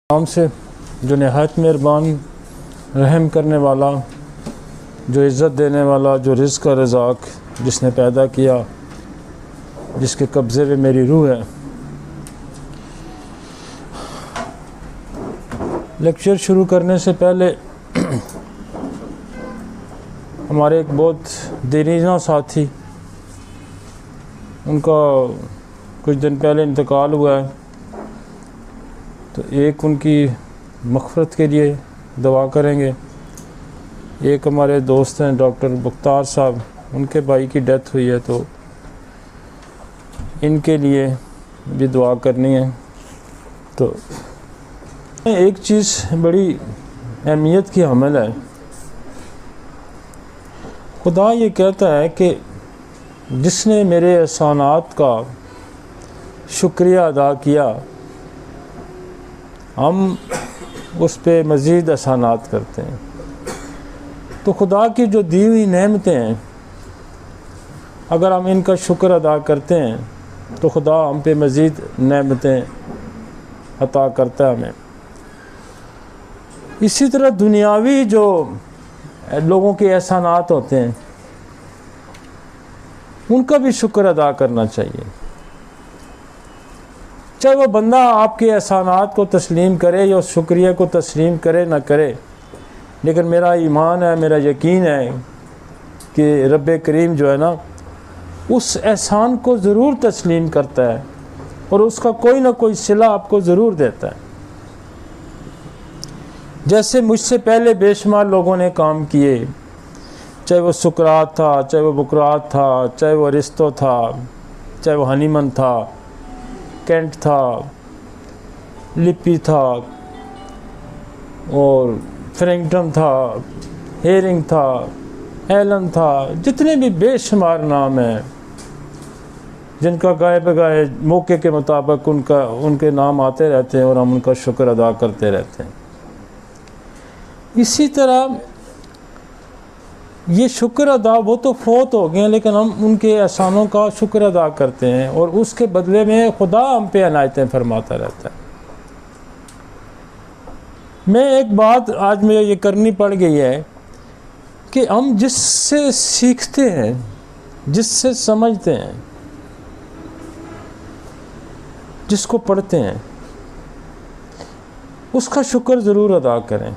नाम से जो नहायत मेहरबान रहम करने वाला, जो इज़्ज़त देने वाला, जो रिज़्क़ का रज़ाक़, जिसने पैदा किया, जिसके कब्ज़े में मेरी रूह है। लेक्चर शुरू करने से पहले हमारे एक बहुत दीनीना साथी, उनका कुछ दिन पहले इंतकाल हुआ है, तो एक उनकी मग़फ़िरत के लिए दुआ करेंगे। एक हमारे दोस्त हैं डॉक्टर मुख्तार साहब, उनके भाई की डेथ हुई है, तो इनके लिए भी दुआ करनी है। तो एक चीज़ बड़ी अहमियत की हामिल है। खुदा ये कहता है कि जिसने मेरे एहसानात का शुक्रिया अदा किया, हम उस पे मज़ीद एहसानात करते हैं। तो खुदा की जो दी हुई नेमतें हैं, अगर हम इनका शुक्र अदा करते हैं तो खुदा हम पे मज़ीद नेमतें अता करता है हमें। इसी तरह दुनियावी जो लोगों के एहसानात होते हैं, उनका भी शुक्र अदा करना चाहिए। चाहे वो बंदा आपके एहसानात को तस्लीम करे या उस शुक्रिया को तस्लीम करे ना करे, लेकिन मेरा ईमान है, मेरा यकीन है कि रब करीम जो है ना, उस एहसान को ज़रूर तस्लीम करता है और उसका कोई ना कोई सिला आपको ज़रूर देता है। जैसे मुझसे पहले बेशुमार लोगों ने काम किए, चाहे वो सुकरात था, चाहे वो बुकरात था, चाहे वो अरिस्तो था, चाहे वो हनीमन था, कैंट था, लिपि था और फ्रैंकटन था, हेरिंग था, एलन था, जितने भी बेशुमार नाम हैं जिनका गाए बगाए मौके के मुताबिक उनके नाम आते रहते हैं और हम उनका शुक्र अदा करते रहते हैं। इसी तरह ये शुक्र अदा, वो तो फौत हो गए, लेकिन हम उनके एहसानों का शुक्र अदा करते हैं और उसके बदले में खुदा हम पे अनायतें फरमाता रहता है। मैं एक बात आज मुझे ये करनी पड़ गई है कि हम जिससे सीखते हैं, जिससे समझते हैं, जिसको पढ़ते हैं, उसका शुक्र ज़रूर अदा करें,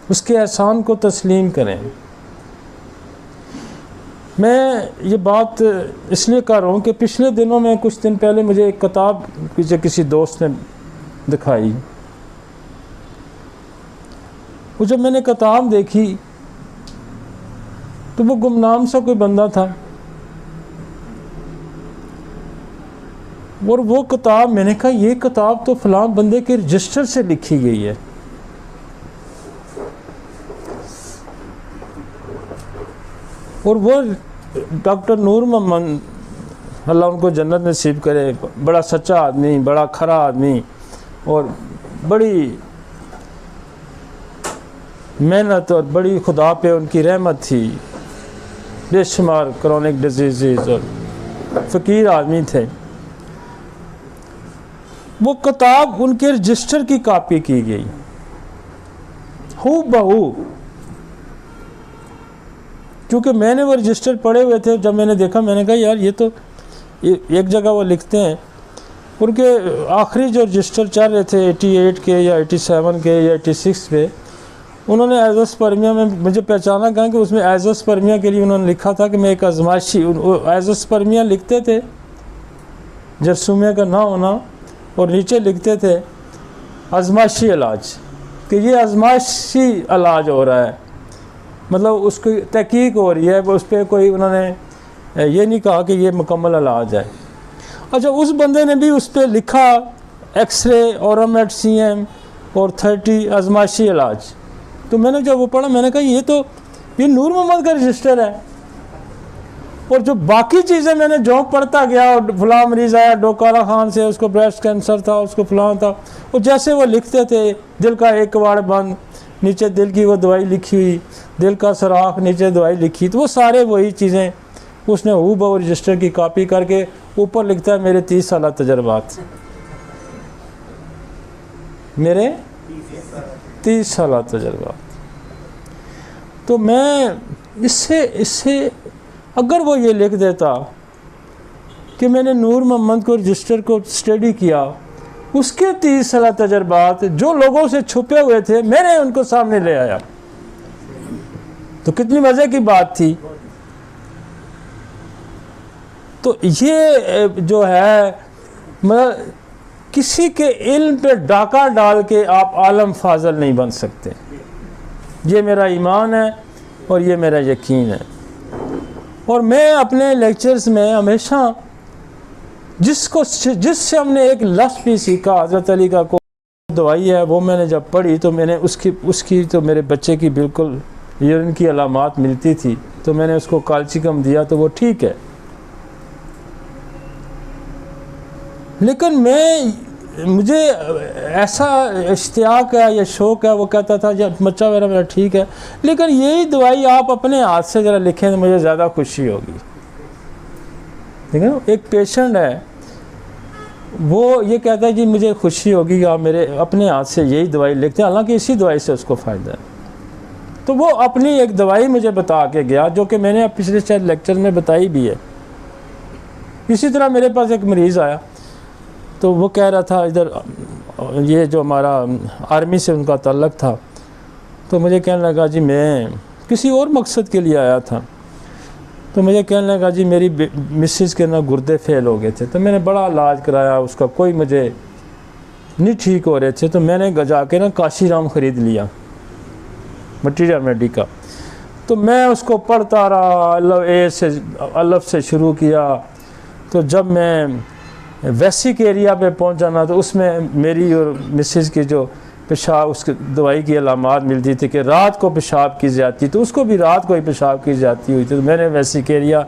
उसके एहसान को तस्लीम करें। मैं ये बात इसलिए कर रहा हूँ कि पिछले दिनों में, कुछ दिन पहले मुझे एक किताब किसी दोस्त ने दिखाई। वो जब मैंने किताब देखी तो वो गुमनाम सा कोई बंदा था और वो किताब, मैंने कहा ये किताब तो फलां बंदे के रजिस्टर से लिखी गई है। और वो डॉक्टर नूर मोहम्मद, अल्लाह उनको जन्नत नसीब करे, बड़ा सच्चा आदमी, बड़ा खरा आदमी और बड़ी मेहनत और बड़ी खुदा पे उनकी रहमत थी, बेशुमार क्रॉनिक डिजीज़ और फ़कीर आदमी थे। वो किताब उनके रजिस्टर की कॉपी की गई, हू बहू। क्योंकि मैंने वो रजिस्टर पढ़े हुए थे, जब मैंने देखा मैंने कहा यार ये तो एक जगह वो लिखते हैं, उनके आखिरी जो रजिस्टर चल रहे थे 88 के या 87 के या 86 पे, उन्होंने एज़ोस्पर्मिया में मुझे पहचाना कहा कि उसमें एज़ोस्पर्मिया के लिए उन्होंने लिखा था कि मैं एक आजमाइशी, एज़ोस्पर्मिया लिखते थे जरसूमिया का ना होना, और नीचे लिखते थे आजमाइशी इलाज, कि ये आजमाइशी इलाज हो रहा है, मतलब उसकी तहकीक हो रही है, उस पर कोई उन्होंने ये नहीं कहा कि ये मुकम्मल इलाज है। अच्छा, उस बंदे ने भी उस पर लिखा एक्सरे, औरमेट CM और 30 आजमाइशी इलाज। तो मैंने जब वो पढ़ा, मैंने कहा ये नूर मोहम्मद का रजिस्टर है। और जो बाकी चीज़ें मैंने जो पढ़ता गया, और फलां मरीज़ आया डोकारा खान से, उसको ब्रेस्ट कैंसर था, उसको फलां था, और जैसे वो लिखते थे, दिल का एक कवाड़ बंद, नीचे दिल की वो दवाई लिखी हुई, दिल का सुराख, नीचे दवाई लिखी, तो वो सारे वही चीज़ें उसने हूबहू रजिस्टर की कॉपी करके ऊपर लिखता है मेरे 30 साल तजर्बात। मेरे 30 साल तजर्बा। तो मैं इससे अगर वो ये लिख देता कि मैंने नूर मोहम्मद को रजिस्टर को स्टडी किया, उसके 30 साल तजर्बात जो लोगों से छुपे हुए थे मैंने उनको सामने ले आया, तो कितनी मज़े की बात थी। तो ये जो है मतलब किसी के इल्म पे डाका डाल के आप आलम फाजल नहीं बन सकते। ये मेरा ईमान है और ये मेरा यकीन है। और मैं अपने लेक्चर्स में हमेशा जिससे हमने एक लफ्ज़ भी सीखा, हज़रत अली का को दवाई है, वो मैंने जब पढ़ी तो मैंने उसकी तो मेरे बच्चे की बिल्कुल यूरिन की अलामात मिलती थी, तो मैंने उसको कैल्शियम दिया तो वो ठीक है। लेकिन मुझे ऐसा इश्तियाक है या शौक़ है, वो कहता था जब बच्चा मेरा ठीक है, लेकिन यही दवाई आप अपने हाथ से ज़रा लिखें तो मुझे ज़्यादा खुशी होगी। ठीक है, एक पेशेंट है वो ये कहता है जी मुझे खुशी होगी आप मेरे अपने हाथ से यही दवाई लिखते हैं, हालांकि इसी दवाई से उसको फ़ायदा है। तो वो अपनी एक दवाई मुझे बता के गया जो कि मैंने पिछले शायद लेक्चर में बताई भी है। इसी तरह मेरे पास एक मरीज़ आया, तो वो कह रहा था इधर ये जो हमारा आर्मी से उनका ताल्लुक़ था, तो मुझे कहने लगा जी मैं किसी और मकसद के लिए आया था, तो मुझे कहने लगा जी मेरी मिसेस के ना गुर्दे फेल हो गए थे, तो मैंने बड़ा इलाज कराया उसका, कोई मुझे नहीं ठीक हो रहे थे, तो मैंने जाके ना काशीराम ख़रीद लिया मटीरियल मेडिका। तो मैं उसको पढ़ता रहा, अलफ से शुरू किया। तो जब मैं वैसिक एरिया पे पहुंचा ना, तो उसमें मेरी और मिसेस की जो पेशाब उसकी दवाई की अलामात मिलती थी कि रात को पेशाब की जाती, तो उसको भी रात को ही पेशाब की जाती हुई थी। तो मैंने वैसिक एरिया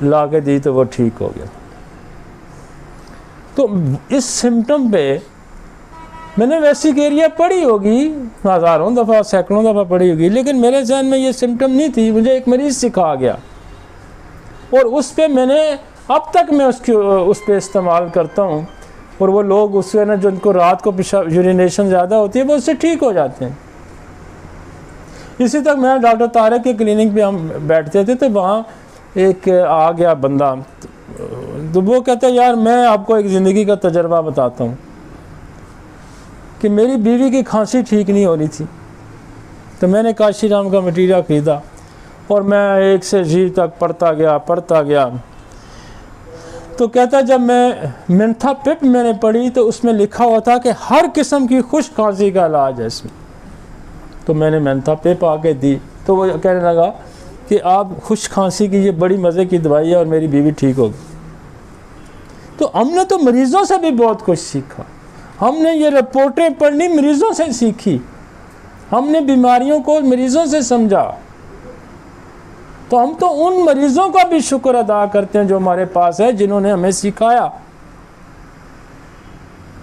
ला के दी तो वो ठीक हो गया। तो इस सिम्टम पे मैंने वैसिक एरिया पढ़ी होगी, हज़ारों दफ़ा सैकड़ों दफ़ा पढ़ी होगी, लेकिन मेरे जहन में ये सिम्टम नहीं थी। मुझे एक मरीज़ सिखा गया और उस पर मैंने अब तक मैं उस पर इस्तेमाल करता हूँ। और वो लोग उससे ना जिनको रात को पेशाब यूरिनेशन ज़्यादा होती है वो उससे ठीक हो जाते हैं। इसी तक मैं डॉक्टर तारक के क्लिनिक पे हम बैठते थे, तो वहाँ एक आ गया बंदा, तो वो कहता है यार मैं आपको एक ज़िंदगी का तजर्बा बताता हूँ कि मेरी बीवी की खांसी ठीक नहीं हो रही थी, तो मैंने काशीराम का मटीरियल ख़रीदा और मैं एक से जी तक पढ़ता गया। तो कहता जब मैं मेंथा पिप मैंने पढ़ी तो उसमें लिखा हुआ था कि हर किस्म की खुश खांसी का इलाज है इसमें। तो मैंने मेंथा पिप आके दी, तो वो कहने लगा कि आप खुश खांसी की ये बड़ी मज़े की दवाई है और मेरी बीवी ठीक होगी। तो हमने तो मरीज़ों से भी बहुत कुछ सीखा, हमने ये रिपोर्टें पढ़नी मरीज़ों से सीखी, हमने बीमारियों को मरीज़ों से समझा। तो हम तो उन मरीज़ों का भी शुक्र अदा करते हैं जो हमारे पास है, जिन्होंने हमें सिखाया।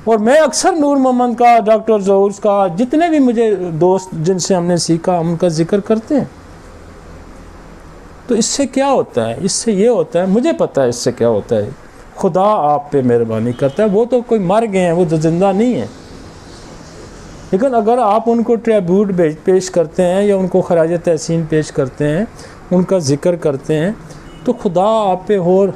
और मैं अक्सर नूर मोहम्मद का, डॉक्टर ज़हूर का, जितने भी मुझे दोस्त जिनसे हमने सीखा हम उनका जिक्र करते हैं। तो इससे क्या होता है? इससे ये होता है, मुझे पता है इससे क्या होता है, खुदा आप पे मेहरबानी करता है। वो तो कोई मर गए हैं, वो तो ज़िंदा नहीं है, लेकिन अगर आप उनको ट्रिब्यूट पेश करते हैं या उनको खराज तहसीन पेश करते हैं, उनका ज़िक्र करते हैं, तो खुदा आप पे और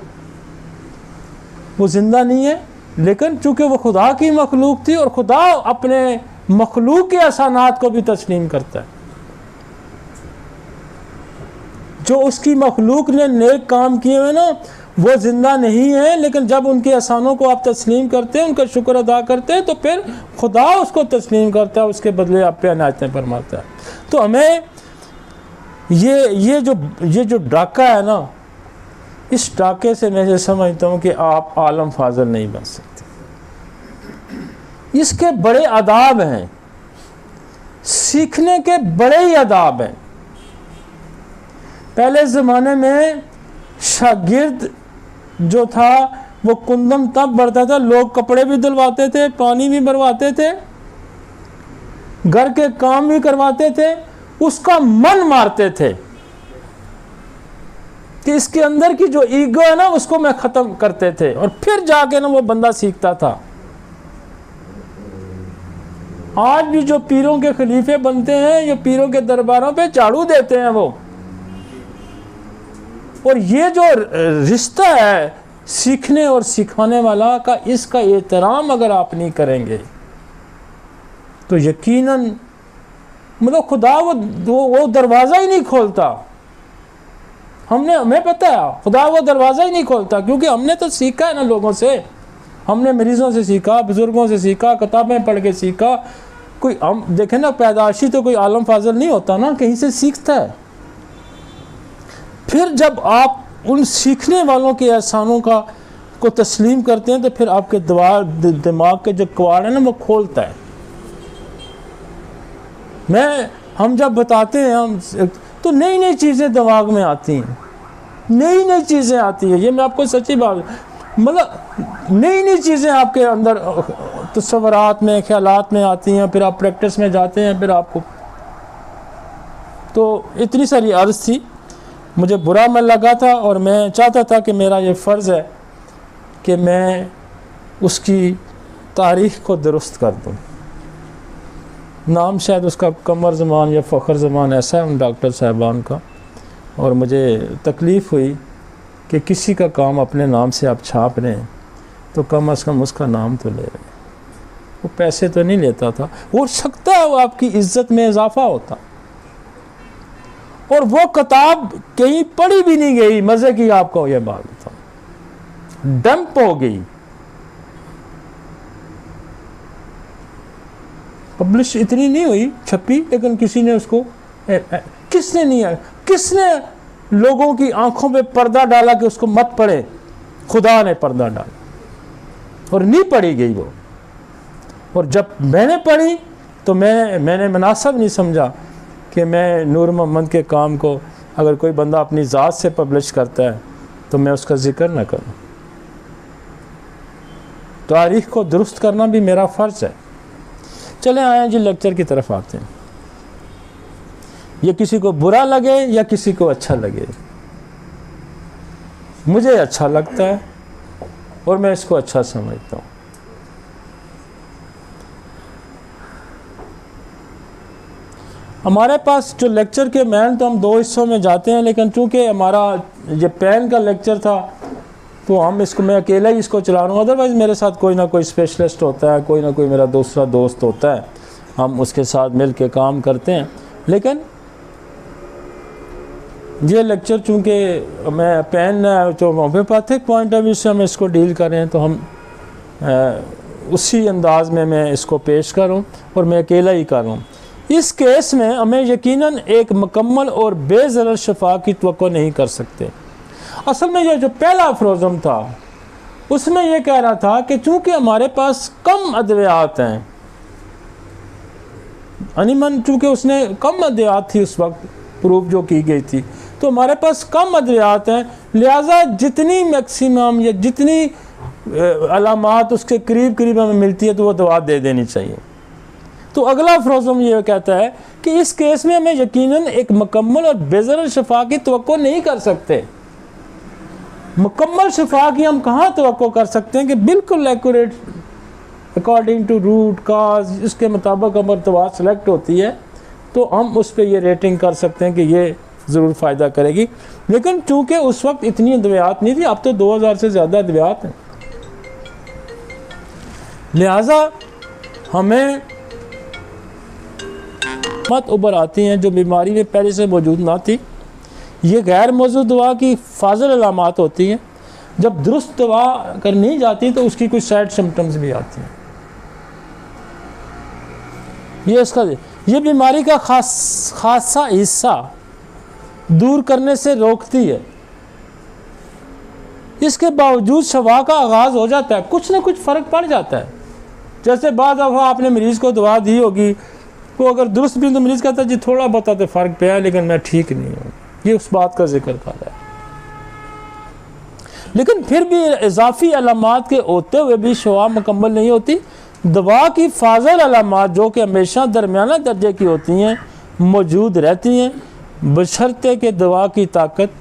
वो ज़िंदा नहीं है, लेकिन चूँकि वो खुदा की मखलूक थी और खुदा अपने मखलूक के एहसानात को भी तस्लीम करता है। जो उसकी मखलूक ने नेक काम किए हुए ना, वो ज़िंदा नहीं है, लेकिन जब उनके एहसानों को आप तस्लीम करते हैं, उनका शुक्र अदा करते हैं, तो फिर खुदा उसको तस्लीम करता है, उसके बदले आप पे अनायतें फरमाता है। तो हमें ये जो डाका है ना, इस डाके से मैं ये समझता हूँ कि आप आलम फाजल नहीं बन सकते। इसके बड़े आदाब हैं, सीखने के बड़े ही आदाब हैं। पहले ज़माने में शागिर्द जो था वो कुंदम तब बढ़ता था, लोग कपड़े भी धुलवाते थे, पानी भी भरवाते थे, घर के काम भी करवाते थे, उसका मन मारते थे कि इसके अंदर की जो ईगो है ना उसको मैं ख़त्म करते थे, और फिर जाके ना वो बंदा सीखता था। आज भी जो पीरों के खलीफे बनते हैं, ये पीरों के दरबारों पे झाड़ू देते हैं वो। और ये जो रिश्ता है सीखने और सिखाने वाला का, इसका एहतराम अगर आप नहीं करेंगे तो यकीनन मतलब खुदा वो दरवाज़ा ही नहीं खोलता। हमें पता है खुदा वो दरवाज़ा ही नहीं खोलता, क्योंकि हमने तो सीखा है ना लोगों से, हमने मरीज़ों से सीखा, बुज़ुर्गों से सीखा, किताबें पढ़ के सीखा। कोई हम देखें ना, पैदाइशी तो कोई आलम फाजल नहीं होता ना, कहीं से सीखता है। फिर जब आप उन सीखने वालों के एहसानों को तस्लीम करते हैं तो फिर आपके दिमाग के जो कवाड़ है ना वो खोलता है। हम जब बताते हैं हम तो नई नई चीज़ें दिमाग में आती हैं, नई नई चीज़ें आती हैं। ये मैं आपको सच्ची बात, मतलब नई नई चीज़ें आपके अंदर तस्वुरात में, ख्यालात में आती हैं। फिर आप प्रैक्टिस में जाते हैं, फिर आपको तो इतनी सारी अर्ज़ थी। मुझे बुरा मन लगा था और मैं चाहता था कि मेरा ये फ़र्ज़ है कि मैं उसकी तारीख़ को दुरुस्त कर दूँ। नाम शायद उसका कमर ज़मान या फ़ख्र ज़मान ऐसा है उन डॉक्टर साहबान का, और मुझे तकलीफ़ हुई कि किसी का काम अपने नाम से आप छाप रहे हैं तो कम से कम उसका नाम तो ले रहे हैं। वो पैसे तो नहीं लेता था, हो सकता है वो आपकी इज़्ज़त में इजाफ़ा होता। और वो किताब कहीं पढ़ी भी नहीं गई। मज़े की आपको ये बात बताऊं, डंप हो गई, पब्लिश इतनी नहीं हुई, छपी, लेकिन किसी ने उसको किसने नहीं है, किसने लोगों की आंखों पे पर्दा डाला कि उसको मत पढ़े? खुदा ने पर्दा डाला और नहीं पढ़ी गई वो। और जब मैंने पढ़ी तो मैंने मुनासिब नहीं समझा कि मैं नूर मोहम्मद के काम को अगर कोई बंदा अपनी ज़ात से पब्लिश करता है तो मैं उसका ज़िक्र न करूं। तारीख़ को दुरुस्त करना भी मेरा फ़र्ज़ है। चले आए जी लेक्चर की तरफ आते हैं। ये किसी को बुरा लगे या किसी को अच्छा लगे, मुझे अच्छा लगता है और मैं इसको अच्छा समझता हूँ। हमारे पास जो लेक्चर के मैन तो हम 2 हिस्सों में जाते हैं, लेकिन चूँकि हमारा ये पैन का लेक्चर था तो हम इसको, मैं अकेला ही इसको चला रहा हूँ। अदरवाइज़ मेरे साथ कोई ना कोई स्पेशलिस्ट होता है, कोई ना कोई मेरा दूसरा दोस्त होता है, हम उसके साथ मिल के काम करते हैं। लेकिन ये लेक्चर चूँकि मैं पैन जो होम्योपैथिक पॉइंट ऑफ व्यू से हम इसको डील कर रहे हैं तो हम उसी अंदाज में मैं इसको पेश कर रहा हूँ और मैं अकेला ही कर रहा हूँ। इस केस में हमें यकीनन एक मुकम्मल और बेज़रर शफा की तवक्को नहीं कर सकते। असल में ये जो पहला अफरोज़म था उसमें यह कह रहा था कि चूँकि हमारे पास कम अद्वियात हैं, अनिमन चूँकि उसने कम अद्वियात थी उस वक्त प्रूफ जो की गई थी, तो हमारे पास कम अद्वियात हैं, लिहाजा जितनी मैक्सिमम या जितनी अलामात उसके करीब करीब हमें मिलती है तो वो दवा दे देनी चाहिए। तो अगला अफरोज़म ये कहता है कि इस केस में हमें यकीनन एक मुकम्मल और बेज़रर शफा की तवक्को नहीं कर सकते। मुकम्मल शफा की हम कहाँ तवक्को कर सकते हैं कि बिल्कुल accurate according to root cause, इसके मुताबिक अमर दवा सेलेक्ट होती है तो हम उस पर ये रेटिंग कर सकते हैं कि ये ज़रूर फ़ायदा करेगी। लेकिन चूँकि उस वक्त इतनी अद्वियात नहीं थी, अब तो 2000 से ज़्यादा अद्वियात हैं, लिहाजा हमें मत उभर आती हैं जो बीमारी में पहले से मौजूद ना थी। ये गैर मौजूद दवा की फाजिल अलामात होती हैं। जब दुरुस्त दवा अगर नहीं जाती तो उसकी कुछ साइड सिम्टम्स भी आती हैं। ये बीमारी का खासा हिस्सा दूर करने से रोकती है। इसके बावजूद शफा का आगाज़ हो जाता है, कुछ ना कुछ फ़र्क पड़ जाता है। जैसे बाद दफ़ा आपने मरीज़ को दवा दी होगी तो अगर दुरुस्त भी तो मरीज़ कहता है जी थोड़ा बहुत तो फ़र्क पे है लेकिन मैं ठीक नहीं हूँ, ये उस बात का जिक्र कर रहा है। लेकिन फिर भी इजाफी अलामात के होते हुए भी शफा मुकम्मल नहीं होती। दवा की फाजिल अलामात जो कि हमेशा दरमियाना दर्जे की होती हैं मौजूद रहती हैं, बशर्ते कि दवा की ताकत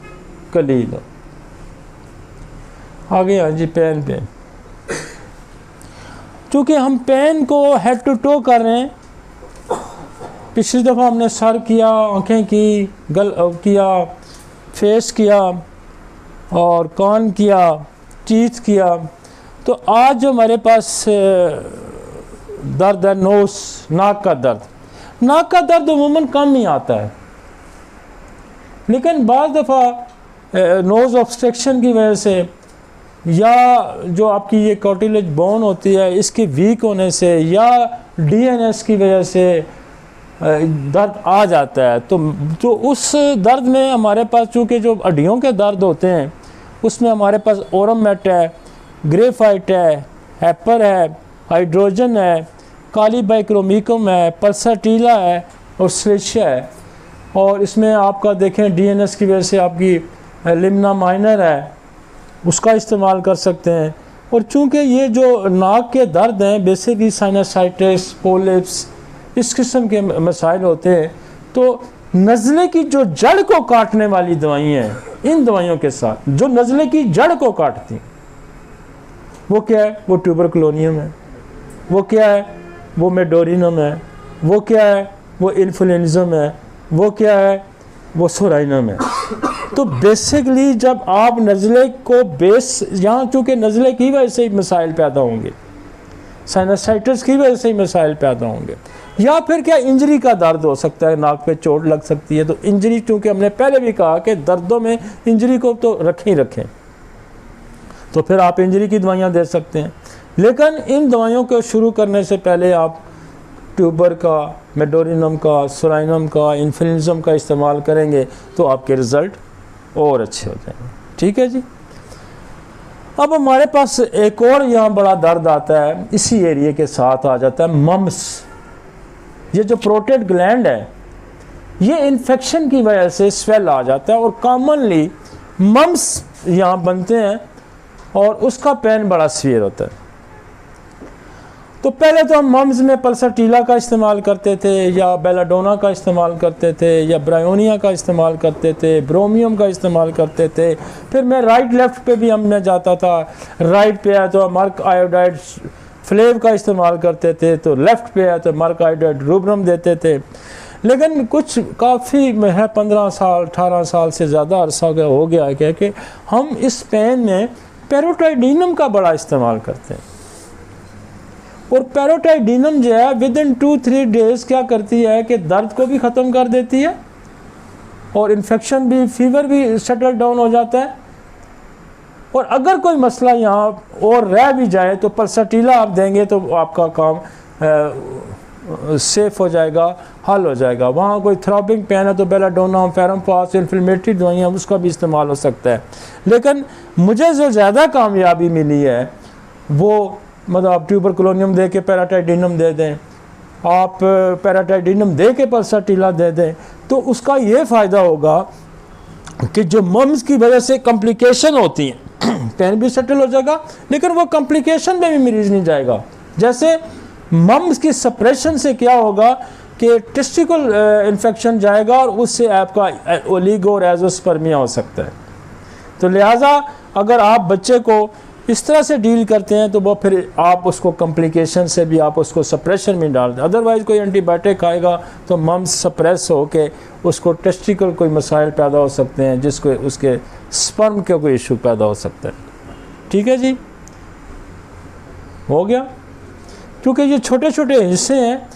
कलील हो। आगे हाँ जी पेन चूँकि हम पेन को हेड टू टो कर रहे हैं पिछली दफ़ा हमने सर किया, आँखें की, किया, फेस किया और कान किया, टीथ किया। तो आज जो हमारे पास दर्द है नोस, नाक का दर्द, नाक का दर्द अमूमन कम ही आता है, लेकिन बाज़ दफ़ा नोज़ ऑब्स्ट्रक्शन की वजह से या जो आपकी ये कार्टिलेज बोन होती है इसके वीक होने से या डीएनएस की वजह से दर्द आ जाता है। तो उस दर्द में हमारे पास चूँकि जो हड्डियों के दर्द होते हैं उसमें हमारे पास ओरममेट है, ग्रेफाइट है, हैपर है, हाइड्रोजन है, काली बाइक्रोमिकम है, पल्साटीला है और स्लेशिया है। और इसमें आपका देखें डीएनएस की वजह से आपकी लिम्ना माइनर है, उसका इस्तेमाल कर सकते हैं। और चूँकि ये जो नाक के दर्द हैं बेसिकली साइनसाइटिस, पोलिप्स, इस किस्म के मसाइल होते हैं, तो नज़ले की जो जड़ को काटने वाली दवाइयाँ हैं, इन दवाइयों के साथ जो नज़ले की जड़ को काटती, वो क्या है? वो ट्यूबरकुलोनियम है। वो क्या है? वो मेडोरिनम है। वो क्या है? वो इन्फ्लुएंज़म है। वो क्या है? वो सोराइनम है। तो बेसिकली जब आप नज़ले को यहाँ चूँकि नज़ले की वजह से ही मसाइल पैदा होंगे, साइनसाइटिस की वजह से ही मसाइल पैदा होंगे, या फिर क्या इंजरी का दर्द हो सकता है, नाक पे चोट लग सकती है। तो इंजरी, चूँकि हमने पहले भी कहा कि दर्दों में इंजरी को तो रखें, तो फिर आप इंजरी की दवाइयाँ दे सकते हैं। लेकिन इन दवाइयों को शुरू करने से पहले आप ट्यूबर का, मेडोरिनम का, सोराइनम का, इन्फ्लुएंज़म का इस्तेमाल करेंगे तो आपके रिज़ल्ट और अच्छे हो जाएंगे। ठीक है जी। अब हमारे पास एक और यहाँ बड़ा दर्द आता है, इसी एरिया के साथ आ जाता है मम्स। ये जो प्रोटेट ग्लैंड है ये इन्फेक्शन की वजह से स्वेल आ जाता है और कॉमनली मम्स यहाँ बनते हैं और उसका पेन बड़ा सीवियर होता है। तो पहले तो हम मम्स में पल्साटीला का इस्तेमाल करते थे या बेलाडोना का इस्तेमाल करते थे या ब्रायोनिया का इस्तेमाल करते थे, ब्रोमियम का इस्तेमाल करते थे। फिर मैं राइट लेफ़्ट पे भी हमने जाता था, राइट पे आया तो मर्क आयोडाइड फ्लेव का इस्तेमाल करते थे, तो लेफ़्ट पे आया तो मर्क आयोडाइड रूब्रम देते थे। लेकिन कुछ काफ़ी है 15 साल 18 साल से ज़्यादा अरसा हो गया है कि हम इस पेन में पैरोटाइडिनम का बड़ा इस्तेमाल करते हैं। और पैरोटाइडिनम जो है विद इन 2-3 डेज़ क्या करती है कि दर्द को भी ख़त्म कर देती है और इन्फेक्शन भी, फीवर भी सेटल डाउन हो जाता है। और अगर कोई मसला यहाँ और रह भी जाए तो पल्साटीला आप देंगे तो आपका काम सेफ हो जाएगा, हल हो जाएगा। वहाँ कोई थ्रॉबिंग पेन है तो बेलाडोना, फेरमपास, इन्फ्लेमेटरी दवाइयाँ, उसका भी इस्तेमाल हो सकता है। लेकिन मुझे जो ज़्यादा कामयाबी मिली है वो मतलब आप ट्यूबरकुलोनियम दे के पैराटाइडिनम दे दें, आप पैराटाइडिनम दे के पल्साटीला दे दें, तो उसका ये फ़ायदा होगा कि जो मम्स की वजह से कॉम्प्लिकेशन होती हैं पेन भी सेटल हो जाएगा, लेकिन वो कॉम्प्लिकेशन में भी मरीज़ नहीं जाएगा। जैसे मम्स की सप्रेशन से क्या होगा कि टेस्टिकल इन्फेक्शन जाएगा और उससे आपका ओलिगो और एजोस्पर्मिया हो सकता है। तो लिहाजा अगर आप बच्चे को इस तरह से डील करते हैं तो वो फिर आप उसको कॉम्प्लिकेशन से भी आप उसको सप्रेशन में डाल दें। अदरवाइज़ कोई एंटीबायोटिक खाएगा तो मम्स सप्रेस हो के उसको टेस्टिकल कोई मसाइल पैदा हो सकते हैं, जिसको उसके स्पर्म का कोई इशू पैदा हो सकता है। ठीक है जी, हो गया। क्योंकि ये छोटे छोटे हिस्से हैं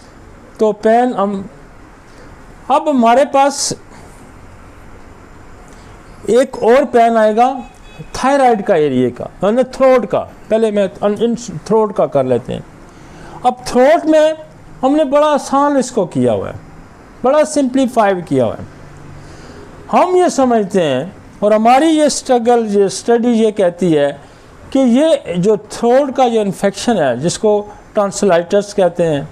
तो पेन अब हमारे पास एक और पेन आएगा थायराइड का एरिया का, यानी थ्रोट का। पहले मैं इन थ्रोट का कर लेते हैं। अब थ्रोट में हमने बड़ा आसान इसको किया हुआ है, बड़ा सिंप्लीफाइड किया हुआ है। हम ये समझते हैं और हमारी ये स्टडी ये कहती है कि ये जो थ्रोट का जो इन्फेक्शन है, जिसको टॉन्सिलाइटिस कहते हैं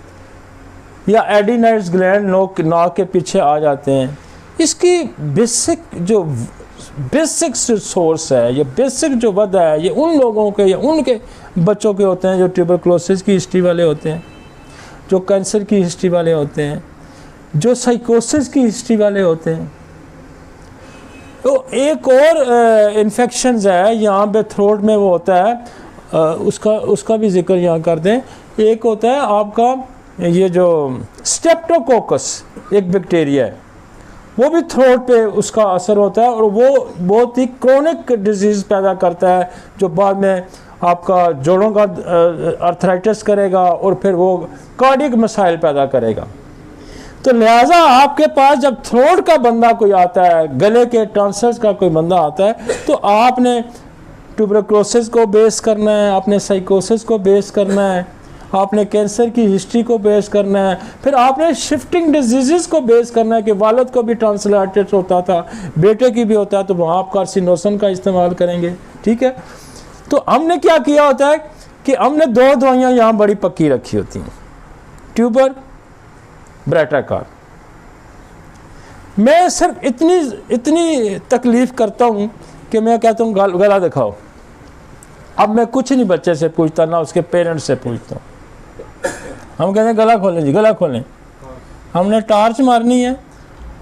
या एडिनाइड्स ग्लैंड नाक के पीछे आ जाते हैं, इसकी बेसिक सोर्स है, ये बेसिक जो वजह है, ये उन लोगों के या उनके बच्चों के होते हैं जो ट्यूबरकुलोसिस की हिस्ट्री वाले होते हैं, जो कैंसर की हिस्ट्री वाले होते हैं, जो साइकोसिस की हिस्ट्री वाले होते हैं। तो एक और इन्फेक्शन है यहाँ पे थ्रोट में, वो होता है उसका भी जिक्र यहाँ कर दें। एक होता है आपका ये जो स्ट्रेप्टोकोकस एक बैक्टीरिया है, वो भी थ्रोट पे उसका असर होता है और वो बहुत ही क्रोनिक डिजीज़ पैदा करता है जो बाद में आपका जोड़ों का अर्थराइटिस करेगा और फिर वो कार्डियक मसाइल पैदा करेगा। तो लिहाजा आपके पास जब थ्रोट का बंदा कोई आता है, गले के टॉन्सिल्स का कोई बंदा आता है, तो आपने ट्यूबरक्लोसिस को बेस करना है, आपने साइकोसिस को बेस करना है, आपने कैंसर की हिस्ट्री को बेस करना है, फिर आपने शिफ्टिंग डिजीज़ को बेस करना है कि वालिद को भी टॉन्सिलाइटिस होता था, बेटे की भी होता है, तो वहाँ आप कार्सिनोसन का इस्तेमाल करेंगे। ठीक है, तो हमने क्या किया होता है कि हमने 2 दवाइयाँ यहाँ बड़ी पक्की रखी होती हैं, ट्यूबर, ब्रेटाकार। मैं सिर्फ इतनी तकलीफ़ करता हूँ कि मैं कहता हूँ गला दिखाओ। अब मैं कुछ नहीं बच्चे से पूछता, ना उसके पेरेंट्स से पूछता हूँ। हम कहते हैं गला खोलें जी, गला खोलें। हमने टार्च मारनी है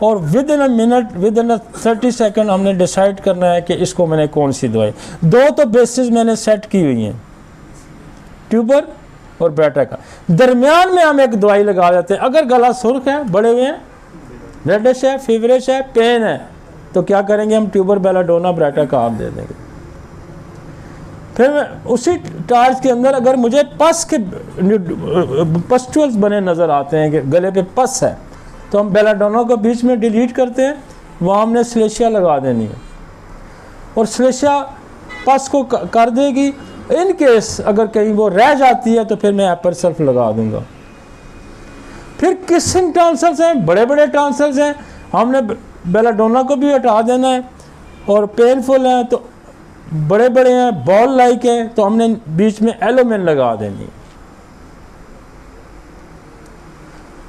और with in a minute, with in 30 second हमने डिसाइड करना है कि इसको मैंने कौन सी दवाई। 2 तो बेसिस मैंने सेट की हुई हैं, ट्यूबर और बेटा का। दरमियान में हम एक दवाई लगा देते हैं। अगर गला सुर्ख है, बड़े हुए हैं, रेडिश है, फीवरिश है, पेन है, तो क्या करेंगे हम ट्यूबर, बेलाडोना, ब्रेटा का आप दे देंगे। फिर उसी टार्च के अंदर अगर मुझे पस के पस्टुअल्स बने नज़र आते हैं कि गले पे पस है, तो हम बेलाडोना को बीच में डिलीट करते हैं, वहाँ हमने स्लेशिया लगा देनी है और स्लेशिया पस को कर देगी। इन केस अगर कहीं वो रह जाती है तो फिर मैं एपर सल्फ लगा दूंगा। फिर किसिंग टॉन्सिल्स हैं, बड़े बड़े टॉन्सिल्स हैं, हमने बेलाडोना को भी हटा देना है और पेनफुल हैं तो बड़े बड़े हैं, बॉल लाइक है, तो हमने बीच में एलोमेन लगा देनी।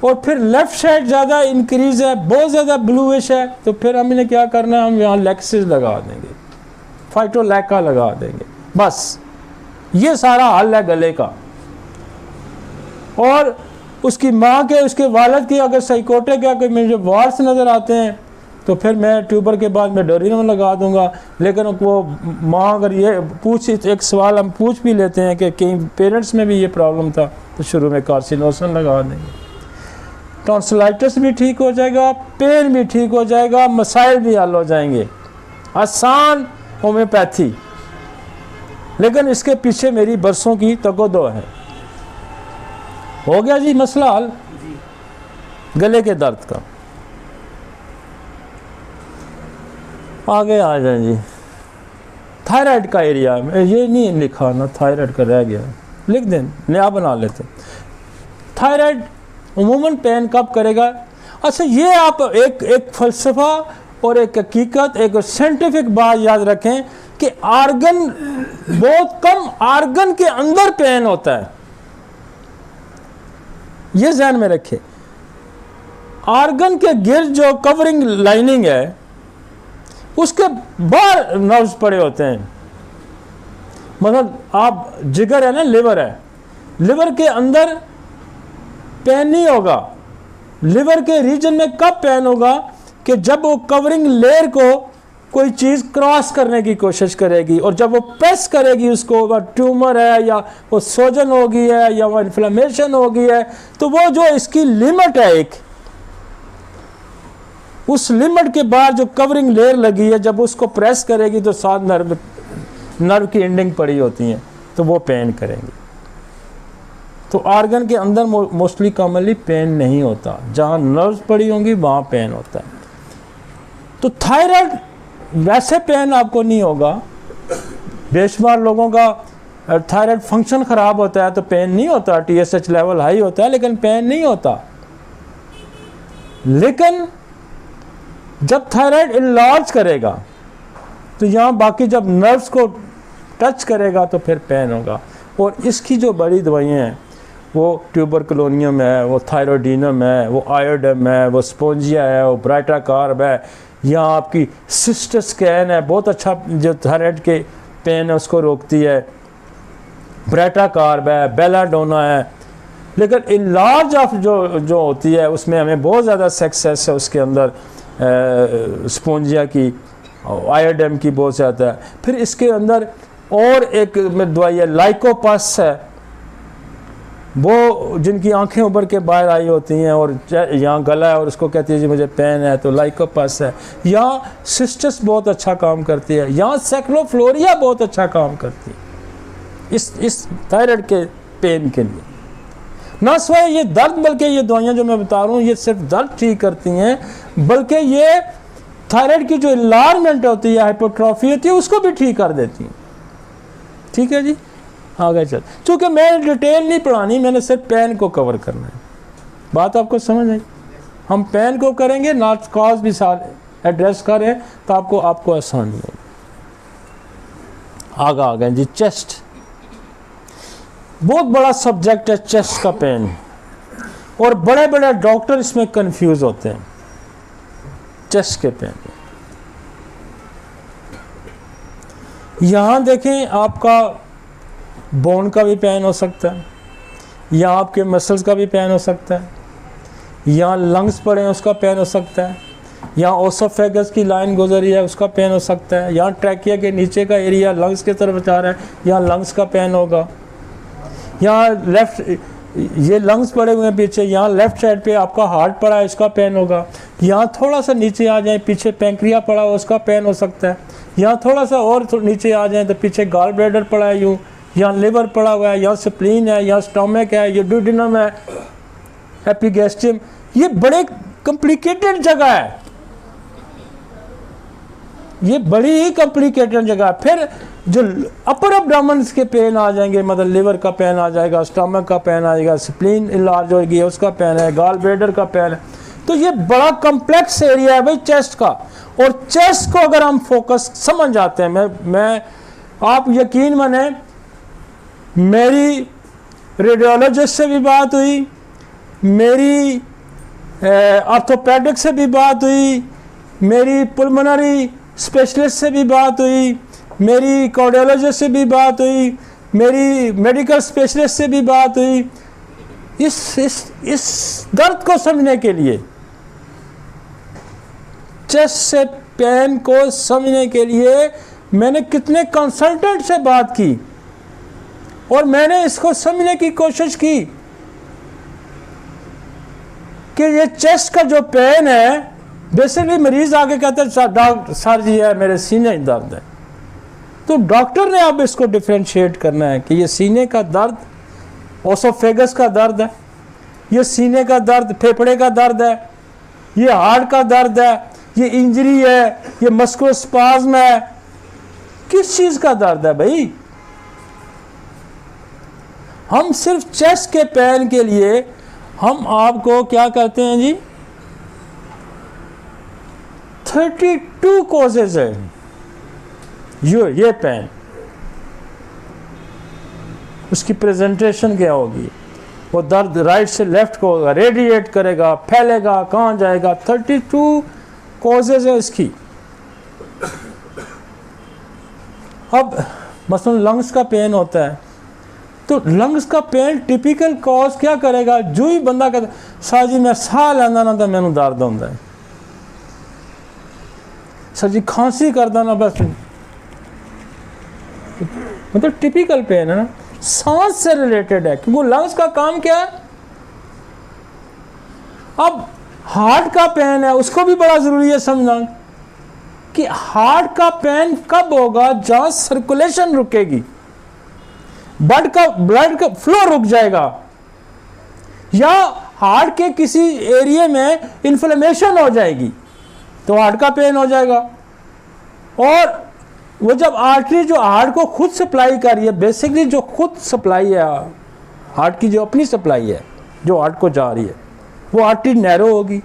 और फिर लेफ्ट साइड ज़्यादा इंक्रीज है, बहुत ज़्यादा ब्लूइश है, तो फिर हमने क्या करना है, हम यहाँ लेक्सिस लगा देंगे, फाइटोलैका लगा देंगे। बस ये सारा हल है गले का। और उसकी माँ के, उसके वालिद की अगर साइकोटिक या कोई मुझे वार्स नज़र आते हैं तो फिर मैं ट्यूबर के बाद मैं डोरिनम लगा दूंगा। लेकिन वो माँ अगर ये एक सवाल हम पूछ भी लेते हैं कि कहीं पेरेंट्स में भी ये प्रॉब्लम था, तो शुरू में कार्सिनोसन लगा देंगे। टॉन्सिलाइटिस भी ठीक हो जाएगा, पेन भी ठीक हो जाएगा, मसाइल भी हल हो जाएंगे। आसान होम्योपैथी, लेकिन इसके पीछे मेरी बरसों की तगोदो है। हो गया जी मसला हल गले के दर्द का। आगे आ जाए जी, थायराइड का एरिया में ये नहीं लिखा ना, थायराइड का रह गया, लिख दें, नया बना लेते। थायराइड उमूमन पेन कब करेगा? अच्छा, ये आप एक फ़लसफ़ा और एक हकीकत, एक साइंटिफिक बात याद रखें कि आर्गन, बहुत कम आर्गन के अंदर पेन होता है, ये ध्यान में रखें। आर्गन के गिर्द जो कवरिंग लाइनिंग है उसके बाहर नर्व्स पड़े होते हैं। मतलब आप जिगर है ना, लिवर है, लिवर के अंदर पेन नहीं होगा। लिवर के रीजन में कब पेन होगा कि जब वो कवरिंग लेयर को कोई चीज़ क्रॉस करने की कोशिश करेगी और जब वो प्रेस करेगी उसको, वह ट्यूमर है या वो सोजन हो गई है या वो इन्फ्लेमेशन हो गई है, तो वो जो इसकी लिमिट है, एक उस लिमिट के बाद जो कवरिंग लेयर लगी है, जब उसको प्रेस करेगी तो साथ नर्व की एंडिंग पड़ी होती हैं, तो वो पेन करेंगी। तो आर्गन के अंदर मोस्टली कॉमनली पेन नहीं होता, जहाँ नर्व्स पड़ी होंगी वहाँ पेन होता है। तो थायराइड वैसे पेन आपको नहीं होगा। बेशुमार लोगों का थायराइड फंक्शन ख़राब होता है तो पेन नहीं होता, TSH लेवल हाई होता है लेकिन पेन नहीं होता। लेकिन जब थायराइड इनलार्ज करेगा तो यहाँ बाकी जब नर्व्स को टच करेगा तो फिर पेन होगा। और इसकी जो बड़ी दवाइयाँ हैं वो ट्यूबरकुलोनियम है, वो थायरोडीनम है, वो आयोडम है, वो स्पोंजिया है, वो ब्राइटाकार्ब है, यहाँ आपकी सिस्टर स्कैन है, बहुत अच्छा जो थायराइड के पेन है उसको रोकती है, ब्राइटाकार्ब है, बेलाडोना है। लेकिन इनलार्ज ऑफ जो होती है उसमें हमें बहुत ज़्यादा सक्सेस है, उसके अंदर स्पोंजिया की, आयोडम की बहुत ज़्यादा है। फिर इसके अंदर और एक दवाई है, लाइकोपस है, वो जिनकी आंखें उभर के बाहर आई होती हैं और यहाँ गला है और उसको कहती है जी मुझे पेन है तो लाइकोपस है, यहाँ सिस्टस बहुत अच्छा काम करती है, यहाँ सैक्रोफ्लोरिया बहुत अच्छा काम करती है इस थायराइड के पेन के लिए। ना सिवाय ये दर्द, बल्कि ये दवाइयाँ जो मैं बता रहा हूँ ये सिर्फ दर्द ठीक करती हैं, बल्कि ये थायराइड की जो इलार्जमेंट होती है, हाइपोट्रॉफी होती है, उसको भी ठीक कर देती हैं। ठीक है जी, आगे चल, चूँकि मैं डिटेल नहीं पढ़ानी, मैंने सिर्फ पेन को कवर करना है। बात आपको समझ आई? हम पेन को करेंगे, नॉट कॉज भी सारे एड्रेस करें तो आपको आसानी होगी। आगे आ गए जी, चेस्ट बहुत बड़ा सब्जेक्ट है चेस्ट का पेन, और बड़े बड़े डॉक्टर इसमें कंफ्यूज होते हैं चेस्ट के पेन। यहाँ देखें, आपका बोन का भी पेन हो सकता है, या आपके मसल्स का भी पेन हो सकता है, या लंग्स पड़े हैं उसका पेन हो सकता है, या ओसोफेगस की लाइन गुजरी है उसका पेन हो सकता है, या ट्रैकिया के नीचे का एरिया लंग्स की तरफ जा रहा है, या लंग्स का पेन होगा, यहाँ लेफ्ट ये लंग्स पड़े हुए हैं पीछे, यहाँ लेफ्ट साइड पे आपका हार्ट पड़ा है इसका पेन होगा, यहाँ थोड़ा सा नीचे आ जाए पीछे पैंक्रिया पड़ा हो उसका पेन हो सकता है, यहाँ थोड़ा सा और नीचे आ जाए तो पीछे गॉल ब्लैडर पड़ा है, यूँ यहाँ लिवर पड़ा हुआ है, यहाँ स्प्लीन है, यहाँ स्टोमक है, ये ड्यूडेनम है, एपिगैस्ट्रियम, ये बड़े कॉम्प्लिकेटेड जगह है, ये बड़ी ही कॉम्प्लिकेटेड जगह है। फिर जो अपर एब्डोमेन के पेन आ जाएंगे, मतलब लिवर का पेन आ जाएगा, स्टोमक का पेन आ जाएगा, स्प्लीन इलाज होगी उसका पेन है, गॉल ब्लैडर का पेन है, तो ये बड़ा कॉम्प्लेक्स एरिया है भाई चेस्ट का। और चेस्ट को अगर हम फोकस समझ जाते हैं, मैं आप यकीन माने, मेरी रेडियोलॉजिस्ट से भी बात हुई, मेरी ऑर्थोपेडिक से भी बात हुई, मेरी पुल्मोनरी स्पेशलिस्ट से भी बात हुई, मेरी कार्डियोलॉजिस्ट से भी बात हुई, मेरी मेडिकल स्पेशलिस्ट से भी बात हुई। इस दर्द को समझने के लिए, चेस्ट से पेन को समझने के लिए मैंने कितने कंसल्टेंट से बात की और मैंने इसको समझने की कोशिश की कि ये चेस्ट का जो पेन है, बेसिकली मरीज आके कहते हैं डॉक्टर सर जी है मेरे सीने दर्द है, तो डॉक्टर ने अब इसको डिफरेंशिएट करना है कि ये सीने का दर्द ओसोफेगस का दर्द है, ये सीने का दर्द फेफड़े का दर्द है, ये हार्ट का दर्द है, ये इंजरी है, ये मस्कुलोस्पाज्म है, किस चीज का दर्द है भाई। हम सिर्फ चेस्ट के पेन के लिए हम आपको क्या करते हैं जी, 32 कॉजेज है ये पेन, उसकी प्रेजेंटेशन क्या होगी, वो दर्द राइट से लेफ्ट को होगा, रेडिएट करेगा, फैलेगा, कहाँ जाएगा, 32 कॉजेज है इसकी। अब मसलन लंग्स का पेन होता है, तो लंग्स का पेन टिपिकल कॉज क्या करेगा, जो ही बंदा कहता सर जी मैं साह लेंदा ना तो मैनू दर्द होंदा है, सर जी खांसी करदा ना बस, मतलब टिपिकल पेन है ना, सांस से रिलेटेड है, क्योंकि लंग्स का काम क्या है। अब हार्ट का पेन है, उसको भी बड़ा जरूरी है समझना कि हार्ट का पेन कब होगा, जहां सर्कुलेशन रुकेगी, ब्लड का फ्लो रुक जाएगा, या हार्ट के किसी एरिया में इन्फ्लेमेशन हो जाएगी तो हार्ट का पेन हो जाएगा। और वो जब आर्टरी जो हार्ट को खुद सप्लाई कर रही है, बेसिकली जो खुद सप्लाई है हार्ट की, जो अपनी सप्लाई है जो हार्ट को जा रही है, वो आर्टरी नैरो होगी,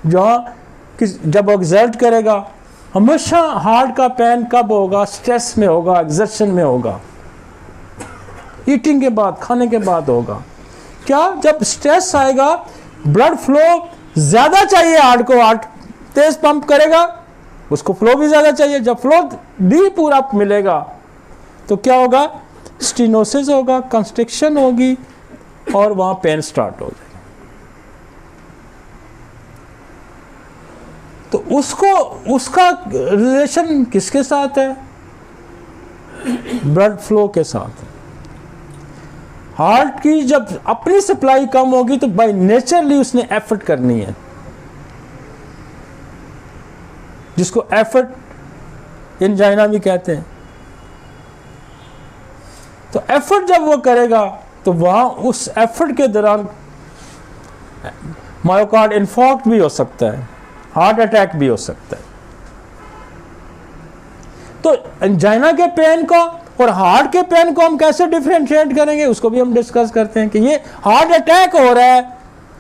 जहाँ जब एक्सर्ट करेगा, हमेशा हार्ट का पेन कब होगा, स्ट्रेस में होगा, एक्सर्शन में होगा, ईटिंग के बाद, खाने के बाद होगा। क्या, जब स्ट्रेस आएगा, ब्लड फ्लो ज़्यादा चाहिए हार्ट को, हार्ट तेज पंप करेगा, उसको फ्लो भी ज़्यादा चाहिए, जब फ्लो भी पूरा मिलेगा तो क्या होगा, स्टेनोसिस होगा, कंस्ट्रिक्शन होगी और वहाँ पेन स्टार्ट हो जाएगा। तो उसका रिलेशन किसके साथ है, ब्लड फ्लो के साथ। हार्ट की जब अपनी सप्लाई कम होगी तो बाय नेचरली उसने एफर्ट करनी है, जिसको एफर्ट एंजाइना भी कहते हैं। तो एफर्ट जब वो करेगा तो वहां उस एफर्ट के दौरान मायोकार्ड इन्फार्क्ट भी हो सकता है, हार्ट अटैक भी हो सकता है। तो एंजाइना के पेन को और हार्ट के पेन को हम कैसे डिफरेंशिएट करेंगे, उसको भी हम डिस्कस करते हैं कि ये हार्ट अटैक हो रहा है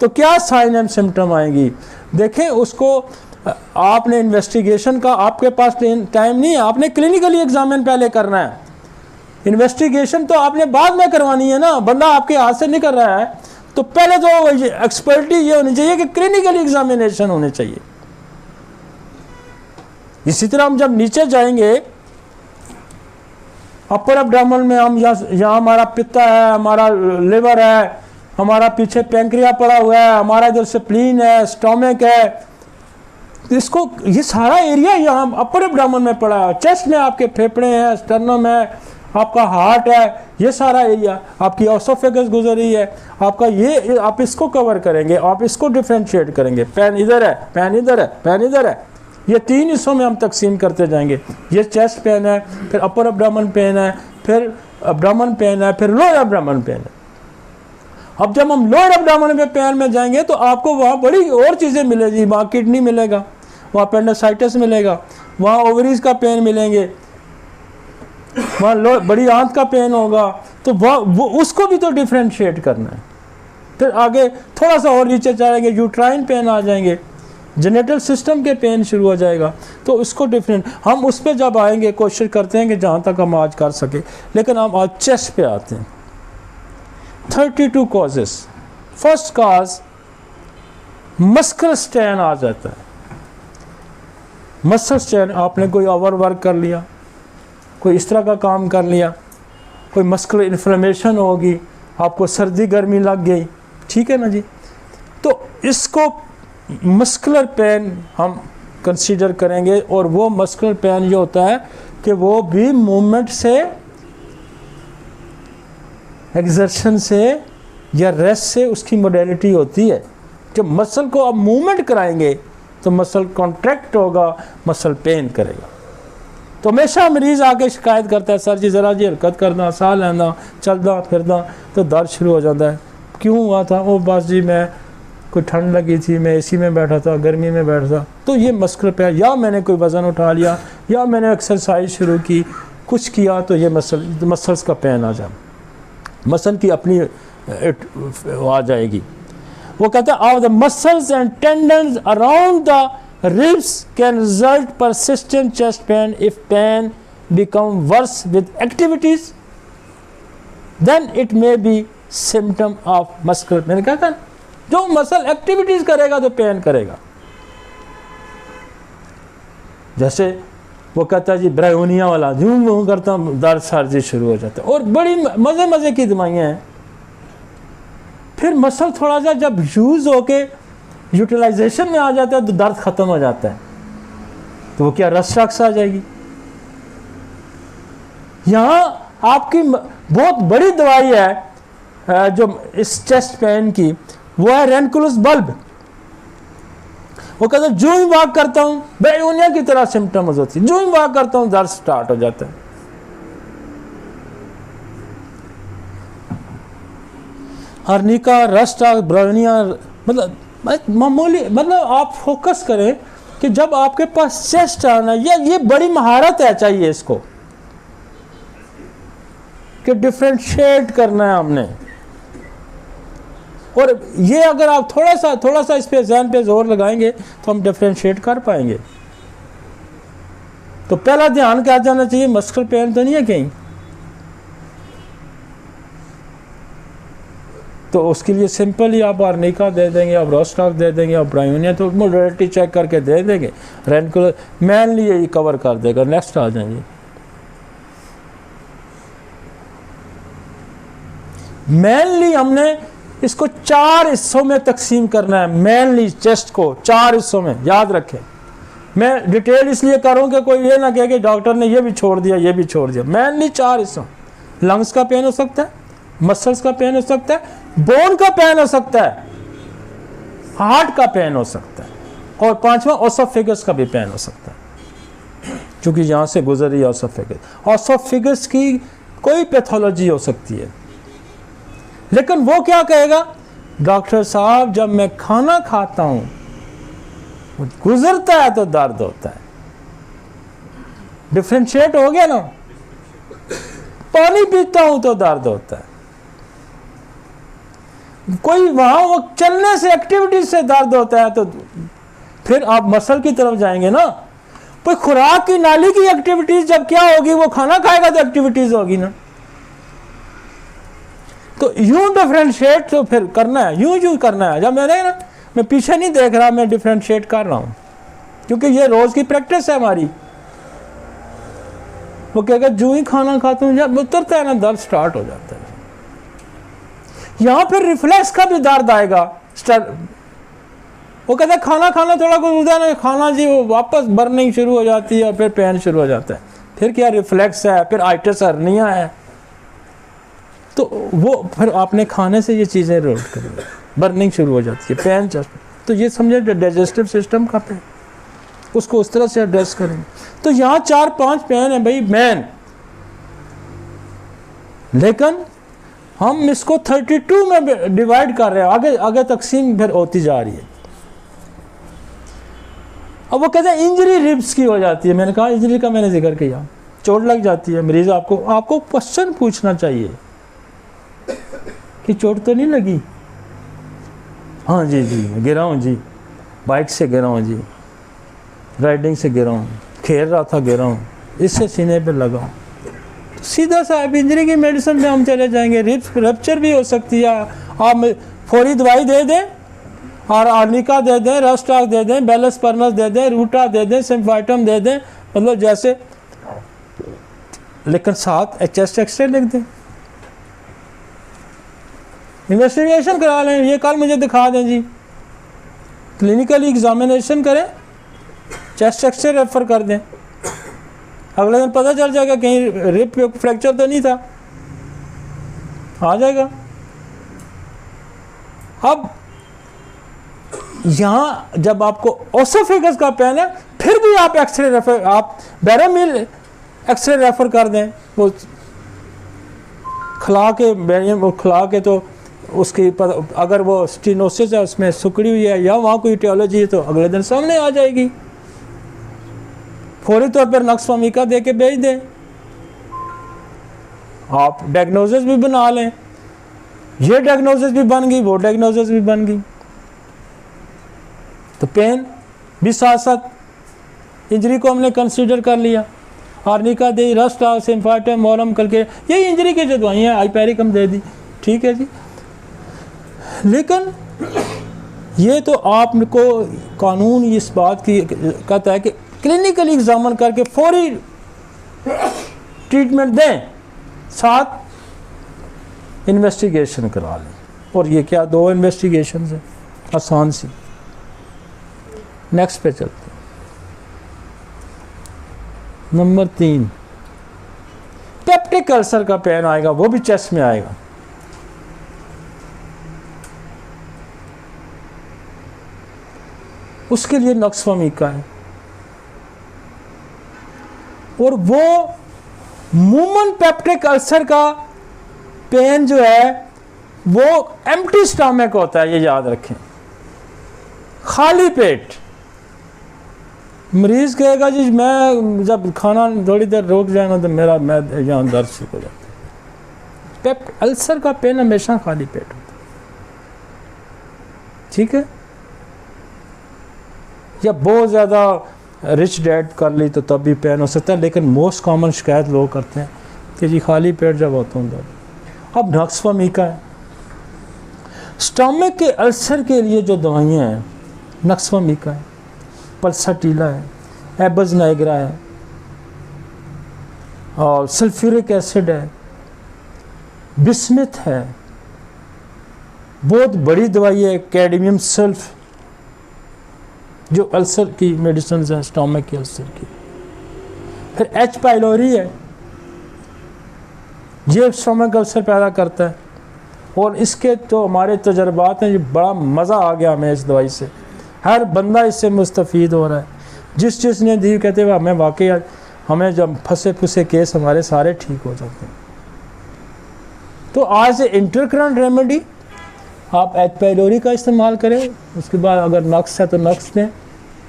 तो क्या साइन एंड सिम्टम आएंगी। देखें, उसको आपने इन्वेस्टिगेशन का, आपके पास टाइम नहीं है, आपने क्लिनिकली एग्जामिन पहले करना है। इन्वेस्टिगेशन तो आपने बाद में करवानी है ना, बंदा आपके हाथ से नहीं कर रहा है, तो पहले तो एक्सपर्टी ये होनी चाहिए कि क्लिनिकल एग्जामिनेशन होने चाहिए। इसी तरह हम जब नीचे जाएंगे, अपर एब्डोमेन में हम यहाँ हमारा पित्ता है, हमारा लिवर है, हमारा पीछे पैंक्रिया पड़ा हुआ है, हमारा इधर स्प्लीन है, स्टोमक है, तो इसको ये सारा एरिया यहाँ अपर एब्डोमेन में पड़ा है। चेस्ट में आपके फेफड़े हैं, स्टर्नम है, आपका हार्ट है, ये सारा एरिया, आपकी ओसोफेगस गुजर रही है, आपका ये आप इसको कवर करेंगे, आप इसको डिफ्रेंशिएट करेंगे। पैन इधर है, पैन इधर है, पैन इधर है, ये 3 हिस्सों में हम तकसीम करते जाएंगे। ये चेस्ट पेन है, फिर अपर एब्डोमेन पेन है, फिर एब्डोमेन पेन है, फिर लोअर एब्डोमेन पेन है। अब जब हम लोअर एब्डोमेन में पेन में जाएंगे तो आपको वहाँ बड़ी और चीज़ें मिलेगी, वहाँ किडनी मिलेगा, वहाँ अपेंडिसाइटिस मिलेगा, वहाँ ओवरीज का पेन मिलेंगे, वहाँ बड़ी आंत का पेन होगा, तो वो उसको भी तो डिफ्रेंशिएट करना है। फिर आगे थोड़ा सा और नीचे जाएंगे, यूट्राइन पेन आ जाएंगे, जेनेटल सिस्टम के पेन शुरू हो जाएगा, तो उसको डिफरेंट हम उस पर जब आएंगे कोशिश करते हैं कि जहाँ तक हम आज कर सके। लेकिन हम आज चेस्ट पे आते हैं। 32 causes. First cause muscular strain आ जाता है। मसल स्ट्रेन, आपने कोई ओवर वर्क कर लिया, कोई इस तरह का काम कर लिया, कोई मस्कुलर इन्फ्लेमेशन होगी, आपको सर्दी गर्मी लग गई, ठीक है ना जी, तो इसको मस्कुलर पेन हम कंसीडर करेंगे। और वो मस्कुलर पेन जो होता है कि वो भी मूवमेंट से, एक्सर्शन से या रेस्ट से उसकी मोडेलिटी होती है। जब मसल को आप मूवमेंट कराएंगे तो मसल कॉन्ट्रैक्ट होगा, मसल पेन करेगा। तो हमेशा मरीज़ आके शिकायत करता है, सर जी ज़रा जी हरकत करना, साह लेना, चलना फिरना, तो दर्द शुरू हो जाता है। क्यों हुआ था? वो बस जी मैं कोई ठंड लगी थी, मैं एसी में बैठा था, गर्मी में बैठा था। तो ये मस्कुलर पेन, या मैंने कोई वज़न उठा लिया, या मैंने एक्सरसाइज शुरू की, कुछ किया, तो ये मसल्स का पेन आ जाए, मसल की अपनी आ जाएगी। वो कहता है of the muscles and tendons around the ribs can result persistent chest pain if pain become worse with activities, then it may be symptom of muscular। मैंने कहा था जो मसल एक्टिविटीज करेगा तो पेन करेगा। जैसे वो कहता है जी ब्रायोनिया वाला, यूं करता हूँ दर्द सर्दी शुरू हो जाता है, और बड़ी मज़े मज़े की दवाइयाँ हैं। फिर मसल थोड़ा सा जब यूज़ होके यूटिलाइजेशन में आ जाता है तो दर्द ख़त्म हो जाता है, तो वो क्या रस्ट्रक्स आ जाएगी। यहाँ आपकी बहुत बड़ी दवाई है जो इस चेस्ट पेन की, वो है रेनकुलस बल्ब। वो कहते हैं जो ही वॉक करता हूँ ब्रायोनिया की तरह सिम्टम्स होती है, जो ही वॉक करता हूँ दर्द स्टार्ट हो जाता है। हर्निका, रस्ट्रक्स, ब्रायोनिया, मतलब मामूली, मतलब आप फोकस करें कि जब आपके पास चेस्ट आना, ये बड़ी महारत है, चाहिए इसको कि डिफरेंशिएट करना है हमने। और ये अगर आप थोड़ा सा इस पे ज़हन पे जोर लगाएंगे तो हम डिफरेंशिएट कर पाएंगे। तो पहला ध्यान क्या जाना चाहिए, मस्कुलर पेन तो नहीं है कहीं, तो उसके लिए सिंपल ही आप आर्निका दे देंगे, आप रोस्टॉक दे देंगे, आप ब्रायोनिया तो मोडेलिटी चेक करके दे देंगे, रेनकुलर मेनली ये कवर कर देगा। नेक्स्ट आ जाएंगे। मेनली हमने इसको 4 हिस्सों में तकसीम करना है। मेनली चेस्ट को 4 हिस्सों में, याद रखें। मैं डिटेल इसलिए करूँ कि कोई ये ना कहे कि डॉक्टर ने ये भी छोड़ दिया, ये भी छोड़ दिया। मेनली 4 हिस्सों। लंग्स का पेन हो सकता है, मसल्स का पेन हो सकता है, बोन का पेन हो सकता है, हार्ट का पेन हो सकता है, और पांचवा ओसोफेगस का भी पेन हो सकता है, क्योंकि यहाँ से गुजर रही है ओसोफेगस। ओसोफेगस की कोई पैथोलॉजी हो सकती है, लेकिन वो क्या कहेगा, डॉक्टर साहब जब मैं खाना खाता हूँ गुजरता है तो दर्द होता है। डिफरेंशिएट हो गया ना, पानी पीता हूं तो दर्द होता है, कोई वहां वो चलने से एक्टिविटी से दर्द होता है, तो फिर आप मसल की तरफ जाएंगे ना। कोई खुराक की नाली की एक्टिविटीज जब क्या होगी, वो खाना खाएगा तो एक्टिविटीज होगी ना। तो यूं डिफरेंशिएट तो फिर करना है, यूं करना है। जब मैं पीछे नहीं देख रहा, मैं डिफरेंशिएट कर रहा हूं, क्योंकि ये रोज की प्रैक्टिस है हमारी। वो कहेगा जो ही खाना खाता हूं, जब उतरता है ना दर्द स्टार्ट हो जाता है। यहां पर रिफ्लेक्स का भी दर्द आएगा। वो कहता है खाना थोड़ा कुछ होता है ना, खाना जी वो वापस बर्निंग शुरू हो जाती है और फिर पेन शुरू हो जाता है। फिर क्या रिफ्लेक्स है, फिर आइटिस हर्निया है, तो वो फिर आपने खाने से ये चीज़ें रोल करेंगे, बर्निंग शुरू हो जाती है, पेन चल। तो ये समझे डाइजेस्टिव सिस्टम का पेन, उसको उस तरह से एड्रेस करेंगे। तो यहाँ 4-5 पेन है भाई मैन, लेकिन हम इसको 32 में डिवाइड कर रहे हैं, आगे तकसीम फिर होती जा रही है। अब वो कहते हैं इंजरी रिब्स की हो जाती है। मैंने कहा इंजरी का मैंने जिक्र किया, चोट लग जाती है, मरीज आपको क्वेश्चन पूछना चाहिए कि चोट तो नहीं लगी? हाँ जी गिरा हूँ जी, बाइक से गिरा हूँ जी, राइडिंग से गिरा हूँ, खेल रहा था गिरा हूँ, इससे सीने पे लगा हूँ। तो सीधा सा आप इंजरी की मेडिसिन में हम चले जाएंगे। रिब्स रप्चर भी हो सकती है, आप फौरी दवाई दे दें और आर्निका दे दें, रस्टाक दे दें, बेलस परनस दे दें, रूटा दे दें, सिम्फाइटम दे दें, मतलब जैसे, लेकिन साथ चेस्ट एक्सरे लिख दें, इन्वेस्टिगेशन करा लें, ये कल मुझे दिखा दें जी, क्लिनिकली एग्जामिनेशन करें, चेस्ट एक्सरे रेफर कर दें, अगले दिन पता चल जाएगा कहीं रिब फ्रैक्चर तो नहीं था, आ जाएगा। अब यहाँ जब आपको ओसोफेगस का पेन है, फिर भी आप एक्सरे रेफर, आप बैरोमील एक्सरे रेफर कर दें, वो खिला के तो उसकी अगर वो स्टेनोसिस है, उसमें सुकड़ी हुई है या वहाँ कोई टियोलॉजी है, तो अगले दिन सामने आ जाएगी। फौरी तौर पर नक्स फमीका दे के भेज दें, आप डायग्नोसिस भी बना लें, ये डायग्नोसिस भी बन गई, वो डायग्नोसिस भी बन गई, तो पेन भी साथ साथ इंजरी को हमने कंसीडर कर लिया। आर्निका दे, रस्टा, सिम्फाइटम, मोरम करके यही इंजरी की जो दवाइयाँ, हाइपेरिकम दे दी, ठीक है जी। लेकिन ये तो आपको कानून इस बात की कहता है कि क्लिनिकली एग्जामिन करके फौरी ट्रीटमेंट दें, साथ इन्वेस्टिगेशन करा लें। और ये क्या 2 इन्वेस्टिगेशन है, आसान सी। नेक्स्ट पे चलते हैं, नंबर 3, पेप्टिक अल्सर का पेन आएगा, वो भी चेस्ट में आएगा। उसके लिए नक्स फमीका है, और वो मूमन पेप्टिक अल्सर का पेन जो है वो एम्प्टी स्टमक होता है, ये याद रखें, खाली पेट। मरीज कहेगा जी मैं जब खाना थोड़ी देर रोक जाएगा तो मेरा यहाँ दर्द शुरू हो जाता है। पेप्टिक अल्सर का पेन हमेशा खाली पेट होता है, ठीक है। या बहुत ज़्यादा रिच डैट कर ली तो तब भी पेन हो सकता है, लेकिन मोस्ट कॉमन शिकायत लोग करते हैं कि जी खाली पेट जब होता हूँ दर्द। अब नक्स फमीका है, स्टमक के अल्सर के लिए जो दवाइयाँ हैं, नक्स फमीका है, पल्साटीला है, एबज नाइग्रा है, और सल्फ्यूरिक एसिड है, बिस्मिथ है, बहुत बड़ी दवाई है कैडमियम सल्फ, जो अल्सर की मेडिसिन है, स्टमक के अल्सर की। फिर एच पाइलोरी है, ये स्टमक अल्सर पैदा करता है। और इसके तो हमारे तजर्बात हैं, ये बड़ा मज़ा आ गया हमें इस दवाई से, हर बंदा इससे मुस्तफ़ीद हो रहा है। जिसने दी कहते हुए हमें वाकई हमें जब फंसे फुसे केस हमारे सारे ठीक हो जाते हैं। तो आज से इंटरकरेंट रेमेडी आप एच पाइलोरी का इस्तेमाल करें, उसके बाद अगर नक्स है तो नक्स दें।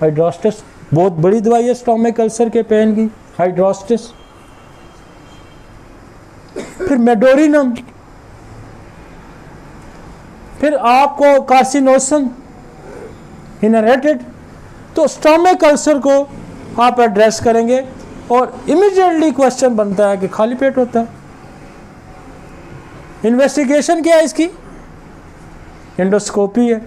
हाइड्रोस्टिस बहुत बड़ी दवाई है स्टोमिक अल्सर के पेन की, हाइड्रोस्टिस। फिर मेडोरिनम, फिर आपको कार्सिनोसन इनहेरिटेड। तो स्टोमिक अल्सर को आप एड्रेस करेंगे और इमीडिएटली क्वेश्चन बनता है कि खाली पेट होता है। इन्वेस्टिगेशन क्या है इसकी? एंडोस्कोपी है।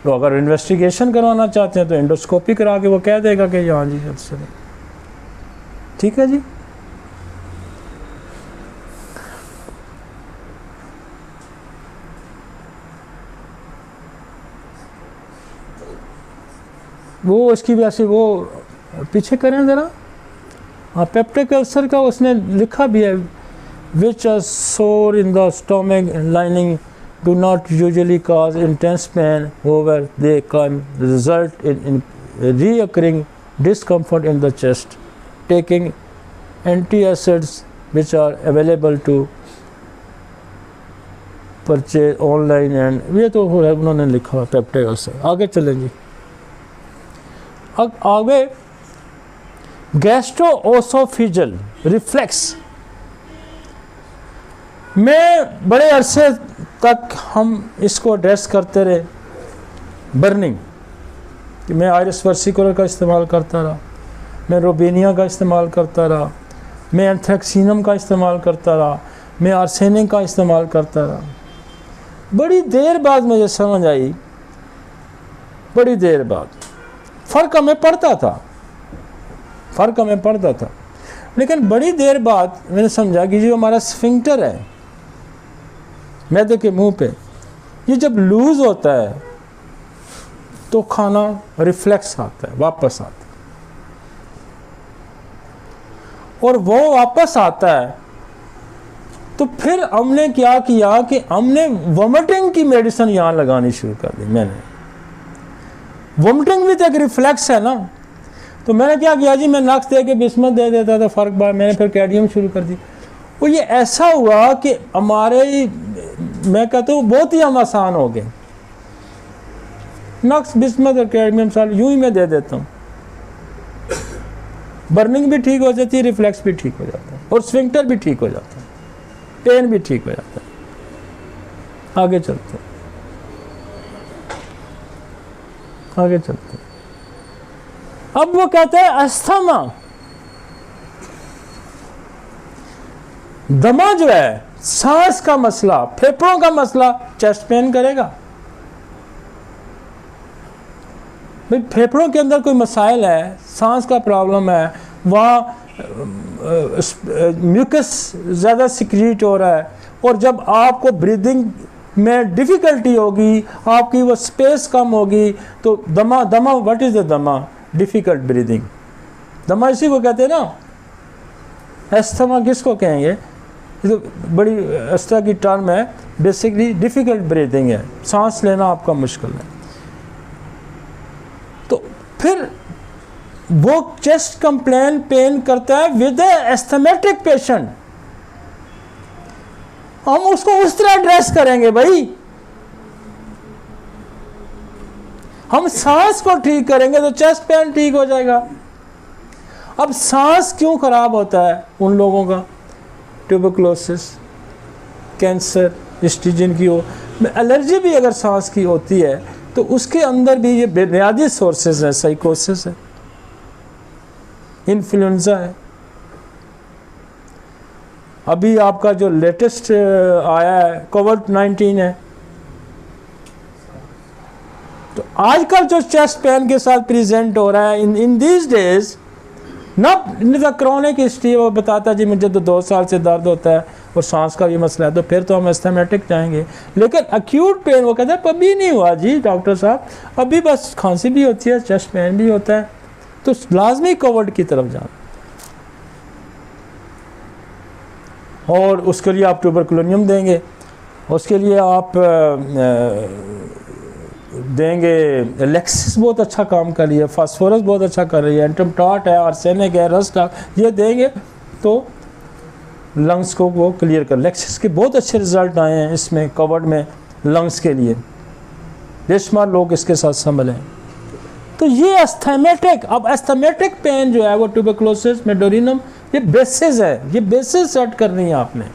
तो अगर इन्वेस्टिगेशन करवाना चाहते हैं तो एंडोस्कोपी करा के वो कह देगा कि हाँ जी अल्सर है। ठीक है जी। वो उसकी वजह से वो पीछे करें ज़रा। हाँ, पेप्टिक अल्सर का उसने लिखा भी है, which are sore in the stomach lining do not usually cause intense pain, however they can result in recurring discomfort in the chest. Taking antacids which are available to purchase online and ये तो है उन्होंने लिखा है peptic ulcer. आगे चलें जी। अब आगे गैस्ट्रोओसोफेजियल रिफ्लेक्स में बड़े अरसे तक हम इसको एड्रेस करते रहे। बर्निंग कि मैं आयरिस वर्सिकुलर का इस्तेमाल करता रहा, मैं रोबेनिया का इस्तेमाल करता रहा, मैं एंथ्रेक्सिनम का इस्तेमाल करता रहा, मैं आर्सेनिक का इस्तेमाल करता रहा। बड़ी देर बाद मुझे समझ आई, बड़ी देर बाद फ़र्क हमें पड़ता था, लेकिन बड़ी देर बाद मैंने समझा कि जो हमारा स्फिंक्टर है मैदे के मुंह पे, ये जब लूज होता है तो खाना रिफ्लेक्स आता है, वापस आता है। और वो वापस आता है तो फिर हमने क्या किया कि हमने वोमिटिंग की मेडिसिन यहाँ लगानी शुरू कर दी। मैंने वोमिटिंग भी तो एक रिफ्लेक्स है ना, तो मैंने क्या किया जी, मैं नक्स दे के बिस्मत दे देता था, फ़र्क पड़ा। मैंने फिर कैडमियम शुरू कर दी। और ये ऐसा हुआ कि हमारे, मैं कहता हूँ बहुत ही हम आसान हो गए। नक्स बिस्मत और कैडमियम साल यूं ही मैं दे देता हूँ, बर्निंग भी ठीक हो जाती है, रिफ्लेक्स भी ठीक हो जाता है और स्फिंक्टर भी ठीक हो जाता है, पेन भी ठीक हो जाता है। आगे चलते हैं, आगे चलते हैं। अब वो कहते हैं अस्थमा, दमा जो है, सांस का मसला, फेफड़ों का मसला चेस्ट पेन करेगा। भाई फेफड़ों के अंदर कोई मसाइल है, सांस का प्रॉब्लम है, वहाँ म्यूकस ज़्यादा सिक्रीट हो रहा है, और जब आपको ब्रीदिंग में डिफ़िकल्टी होगी, आपकी वो स्पेस कम होगी, तो दमा, व्हाट इज़ द दमा? Difficult breathing. दमा इसी को कहते हैं ना। एस्थमा किसको कहेंगे? ये तो बड़ी इस तरह की टर्म है, बेसिकली डिफ़िकल्ट ब्रीदिंग है, सांस लेना आपका मुश्किल है। तो फिर वो चेस्ट कंप्लेन पेन करता है विद एस्थमेटिक पेशेंट, हम उसको उस तरह एड्रेस करेंगे। भाई हम सांस को ठीक करेंगे तो चेस्ट पेन ठीक हो जाएगा। अब सांस क्यों खराब होता है उन लोगों का? ट्यूबरकुलोसिस, कैंसर, स्टीजन की हो, एलर्जी भी अगर सांस की होती है तो उसके अंदर भी ये बुनियादी सोर्सेज है, साइकोसिस है, इन्फ्लुएंजा है। अभी आपका जो लेटेस्ट आया है कोविड-19 है। तो आजकल जो चेस्ट पेन के साथ प्रेजेंट हो रहा है इन दीज डेज, ना क्रोनिक हिस्ट्री, वो बताता जी मुझे तो 2 साल से दर्द होता है और सांस का भी मसला है, तो फिर तो हम एस्थमेटिक जाएंगे। लेकिन एक्यूट पेन वो कहता है अभी नहीं हुआ जी डॉक्टर साहब, अभी बस खांसी भी होती है, चेस्ट पेन भी होता है, तो लाजमी कोविड की तरफ जाना। और उसके लिए आप ट्यूबरकुलोनियम देंगे, उसके लिए आप देंगे लेक्सिस बहुत अच्छा काम कर रही है, फास्फोरस बहुत अच्छा कर रही है, एंटमटाट है, आर्सेनिक है, रस्ट है, ये देंगे तो लंग्स को वो क्लियर कर। लेक्सिस के बहुत अच्छे रिजल्ट आए हैं इसमें कवर्ड में लंग्स के लिए, बेशुमार लोग इसके साथ संभले। तो ये एस्थेमेटिक, अब एस्थेमेटिक पेन जो है वो ट्यूबरकुलोसिस, मेडोरिनम, ये बेसिस है, ये बेसिस सेट करनी है आपने।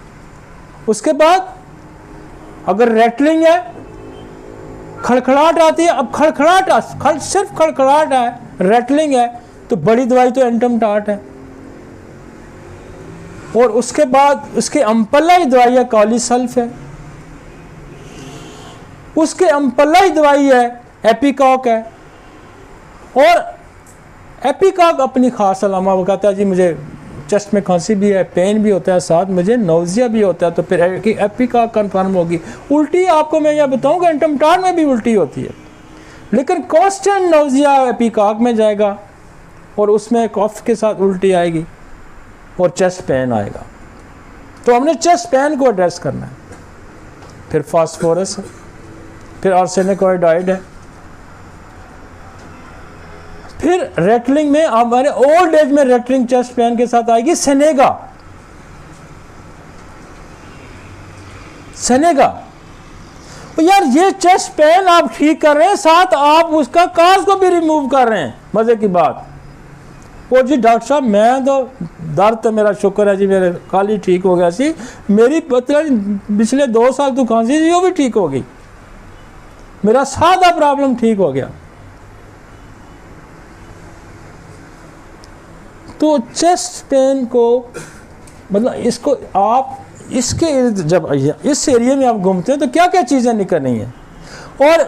उसके बाद अगर रेटलिंग है, खड़खड़ाहट आती है, अब खड़खड़ाहट सिर्फ खड़खड़ाहट है, रेटलिंग है, तो बड़ी दवाई तो एंटमटाट है। और उसके बाद उसके अम्पल्ला ही दवाई है कॉलीसल्फ है, उसके अम्पल्ला ही दवाई है एपिकॉक है। और एपिकॉक अपनी खास अलामा वो कहता है जी मुझे चेस्ट में खांसी भी है, पेन भी होता है, साथ मुझे नौजिया भी होता है, तो फिर एपिकॉक कंफर्म होगी। उल्टी आपको मैं यह बताऊंगा एंटमटाट में भी उल्टी होती है, लेकिन कांस्टेंट नौजिया एपिकॉक में जाएगा और उसमें कफ के साथ उल्टी आएगी और चेस्ट पेन आएगा। तो हमने चेस्ट पेन को एड्रेस करना है। फिर फास्फोरस है, फिर आर्सेनिक आयोडाइड है, फिर रेटलिंग में हमारे ओल्ड एज में रेटलिंग चेस्ट पेन के साथ आएगी सेनेगा। तो यार ये चेस्ट पेन आप ठीक कर रहे हैं, साथ आप उसका काज को भी रिमूव कर रहे हैं। मजे की बात, वो जी डॉक्टर साहब मैं तो दर्द तो मेरा शुक्र है जी, मेरे कल ही ठीक हो गया सी, मेरी पिछले 2 साल तो खांसी थी वो भी ठीक हो गई, मेरा सादा प्रॉब्लम ठीक हो गया। तो चेस्ट पेन को मतलब इसको आप इसके जब इस एरिया में आप घूमते हैं तो क्या क्या चीज़ें निकल रही हैं। और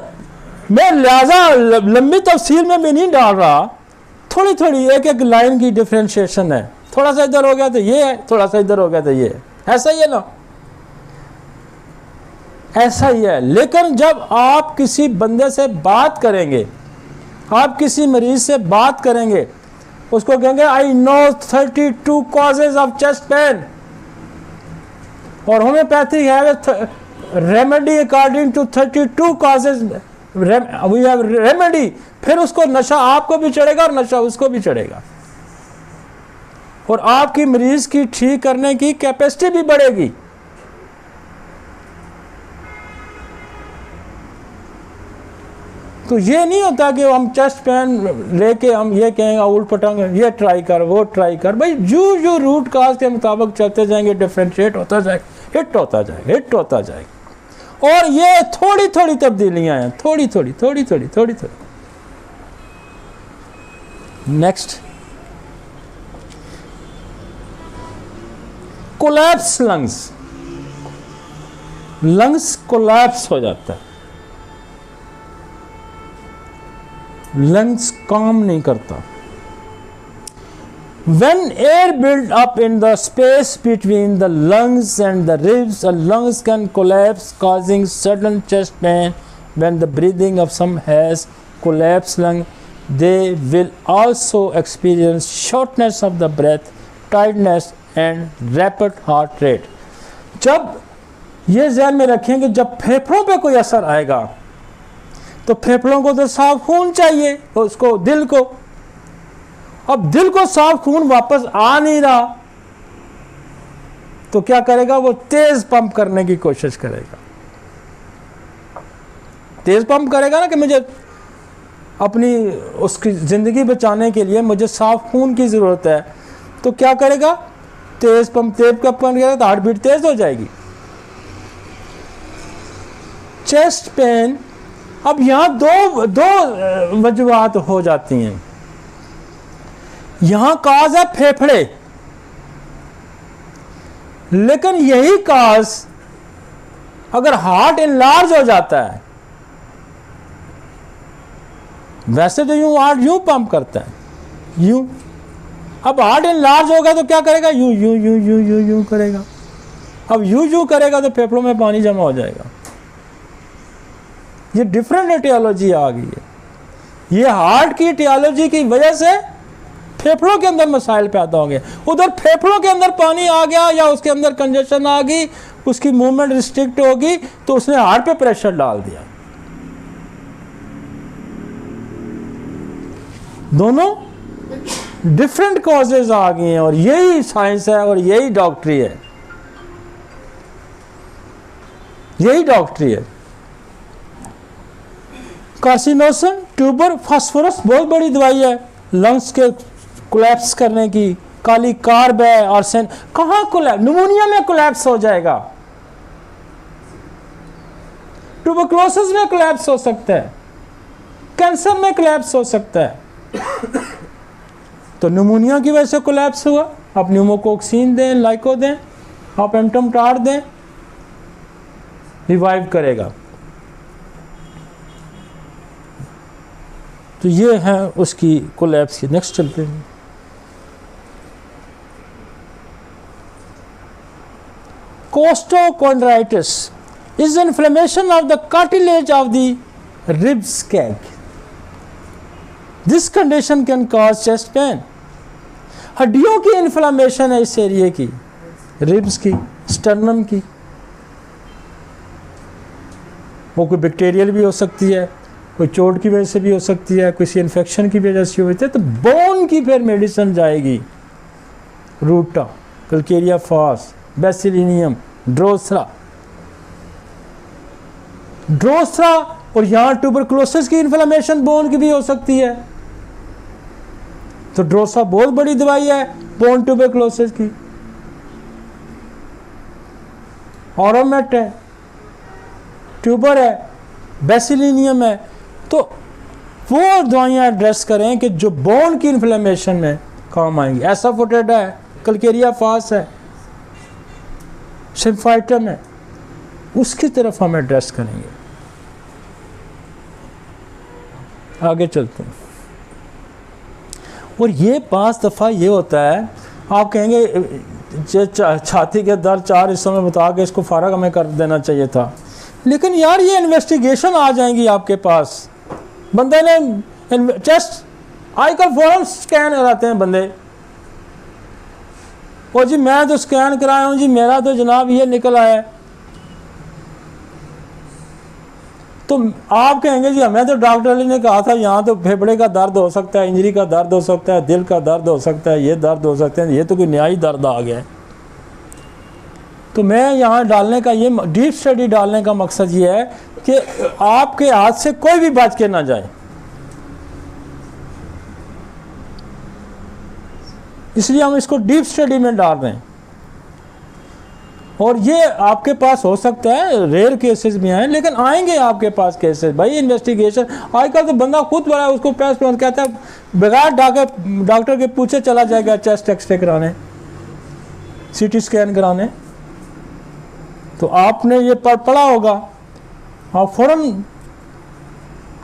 मैं लिहाजा लंबी तफसील में भी नहीं डाल रहा, थोड़ी थोड़ी एक एक लाइन की डिफ्रेंशिएशन है। थोड़ा सा इधर हो गया तो ये है, थोड़ा सा इधर हो गया तो ये है, ऐसा ही है ना, ऐसा ही है। लेकिन जब आप किसी बंदे से बात करेंगे, आप किसी मरीज से बात करेंगे, उसको कहेंगे I know 32 causes of chest pain, और होम्योपैथिक है remedy according to 32 causes we have remedy. फिर उसको नशा आपको भी चढ़ेगा और नशा उसको भी चढ़ेगा, और आपकी मरीज की ठीक करने की कैपेसिटी भी बढ़ेगी। तो ये नहीं होता कि हम चेस्ट पेन लेके हम ये कहेंगे उल्ट पटांगे, ये ट्राई कर, वो ट्राई कर। भाई जो रूट काज के मुताबिक चलते जाएंगे, डिफ्रेंशिएट होता जाएगा, हिट होता जाएगा, हिट होता जाएगा। और ये थोड़ी थोड़ी तब्दीलियां हैं, थोड़ी थोड़ी। नेक्स्ट, कोलैप्स लंग्स कोलैप्स हो जाता है, लंग्स काम नहीं करता। When air build up in the space between the lungs and the ribs, a lungs can collapse, causing sudden chest pain. When the breathing of some has collapsed lung, they will also experience shortness of the breath, tiredness and rapid heart rate. जब ये ध्यान में रखेंगे, जब फेफड़ों पे कोई असर आएगा तो फेफड़ों को तो साफ खून चाहिए, उसको दिल को, अब दिल को साफ खून वापस आ नहीं रहा तो क्या करेगा, वो तेज पंप करने की कोशिश करेगा। तेज पंप करेगा ना कि मुझे अपनी उसकी जिंदगी बचाने के लिए मुझे साफ खून की जरूरत है, तो क्या करेगा, तेज पंप करेगा तो हार्ट बीट तेज हो जाएगी। चेस्ट पेन, अब यहां दो वजूहात हो जाती हैं। यहां काज है फेफड़े, लेकिन यही काज अगर हार्ट इनलार्ज हो जाता है, वैसे तो यूं हार्ट यूं पंप करता है, यूं, अब हार्ट इनलार्ज होगा तो क्या करेगा, यूं यूं यूं यूं यूं यूं करेगा। अब यूं यूं करेगा तो फेफड़ों में पानी जमा हो जाएगा। ये डिफरेंट एटियोलॉजी आ गई है। ये हार्ट की एटियोलॉजी की वजह से फेफड़ों के अंदर मसाइल पैदा होंगे। उधर फेफड़ों के अंदर पानी आ गया या उसके अंदर कंजेशन आ गई, उसकी मूवमेंट रिस्ट्रिक्ट होगी, तो उसने हार्ट पे प्रेशर डाल दिया। दोनों डिफरेंट कॉजेज आ गई हैं, और यही साइंस है और यही डॉक्टरी है, यही डॉक्टरी है। कार्सिनोसन, ट्यूबर, फास्फोरस बहुत बड़ी दवाई है लंग्स के कोलैप्स करने की। काली कार्ब है, आर्सेन, कहाँ कोलैप्स, निमोनिया में कोलैप्स हो जाएगा, ट्यूबरकुलोसिस में कोलैप्स हो सकता है, कैंसर में कोलैप्स हो सकता है। तो निमोनिया की वजह से कोलैप्स हुआ, आप न्यूमोकोक्सिन दें, लाइको दें, आप एंटोमटार दें, रिवाइव करेगा। तो ये है उसकी कोलैप्स की। नेक्स्ट चलते हैं। Costochondritis is inflammation of the cartilage of the ribs cage. This condition can cause chest pain. हड्डियों की इन्फ्लेमेशन है इस एरिए की, रिब्स की, स्टर्नम की। वो कोई बैक्टीरियल भी हो सकती है, कोई चोट की वजह से भी हो सकती है, किसी इन्फेक्शन की वजह से होती है। तो बोन की फिर मेडिसिन जाएगी, रूटा, कल्केरिया फास, बेसिलिनियम, ड्रोसरा, और यहाँ ट्यूबरकुलोसिस की इन्फ्लेमेशन बोन की भी हो सकती है। तो ड्रोसा बहुत बड़ी दवाई है बोन ट्यूबरकुलोसिस की। ऑरोमेट है, ट्यूबर है, बेसिलिनियम है। तो वो दवाइयाँ एड्रेस करें कि जो बोन की इन्फ्लेमेशन में काम आएंगी। एसाफोटेडा है, कल्केरिया फास है, सिम्फाइटम है, उसकी तरफ हम एड्रेस करेंगे। आगे चलते हैं। और ये 5 दफ़ा ये होता है, आप कहेंगे छाती के दर्द 4 हिस्सों में बता के इसको फारग हमें कर देना चाहिए था, लेकिन यार ये इन्वेस्टिगेशन आ जाएंगी आपके पास। बंदे ने चेस्ट, आजकल फौरन स्कैन कराते हैं बंदे, और जी मैं तो स्कैन कराया हूँ जी, मेरा तो जनाब ये निकल आया है। तो आप कहेंगे जी हमें तो डॉक्टर ने कहा था यहाँ तो फेफड़े का दर्द हो सकता है, इंजरी का दर्द हो सकता है, दिल का दर्द हो सकता है, ये दर्द हो सकते हैं, ये तो कोई नया ही दर्द आ गया है। तो मैं यहाँ डालने का, ये डीप स्टडी डालने का मकसद ये है कि आपके हाथ से कोई भी बच के ना जाए, इसलिए हम इसको डीप स्टडी में डाल रहे हैं। और ये आपके पास हो सकता है रेयर केसेस भी आए, लेकिन आएंगे आपके पास केसेस भाई। इन्वेस्टिगेशन आजकल तो बंदा खुद बड़ा है, उसको पैस कहता है बगैर डॉक्टर के पूछे चला जाएगा चेस्ट एक्सरे कराने, सीटी स्कैन कराने। तो आपने ये पढ़ा होगा, आप फौरन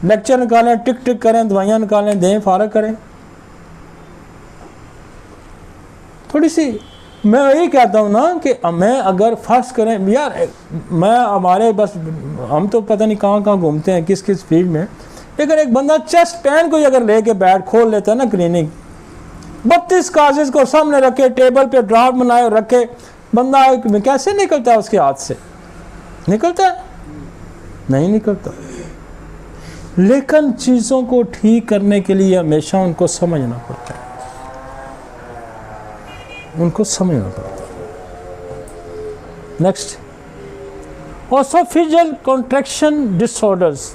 लेक्चर निकालें, टिक टिक करें, दवाइयाँ निकालें, दें, फारग करें। थोड़ी सी मैं यही कहता हूँ ना कि मैं अगर फर्ज करें यार, मैं हमारे बस हम तो पता नहीं कहाँ कहाँ घूमते हैं, किस किस फील्ड में, लेकिन एक बंदा चेस्ट पेन को अगर लेके बैठ खोल लेता है ना क्लिनिक, 32 काजेज को सामने रखे, टेबल पे ड्राफ्ट बनाए रखे, बंदा कैसे निकलता है उसके हाथ से? निकलता है? नहीं निकलता। लेकिन चीज़ों को ठीक करने के लिए हमेशा उनको समझना पड़ता है, उनको समझना पड़ता है। Next, oesophageal contraction disorders.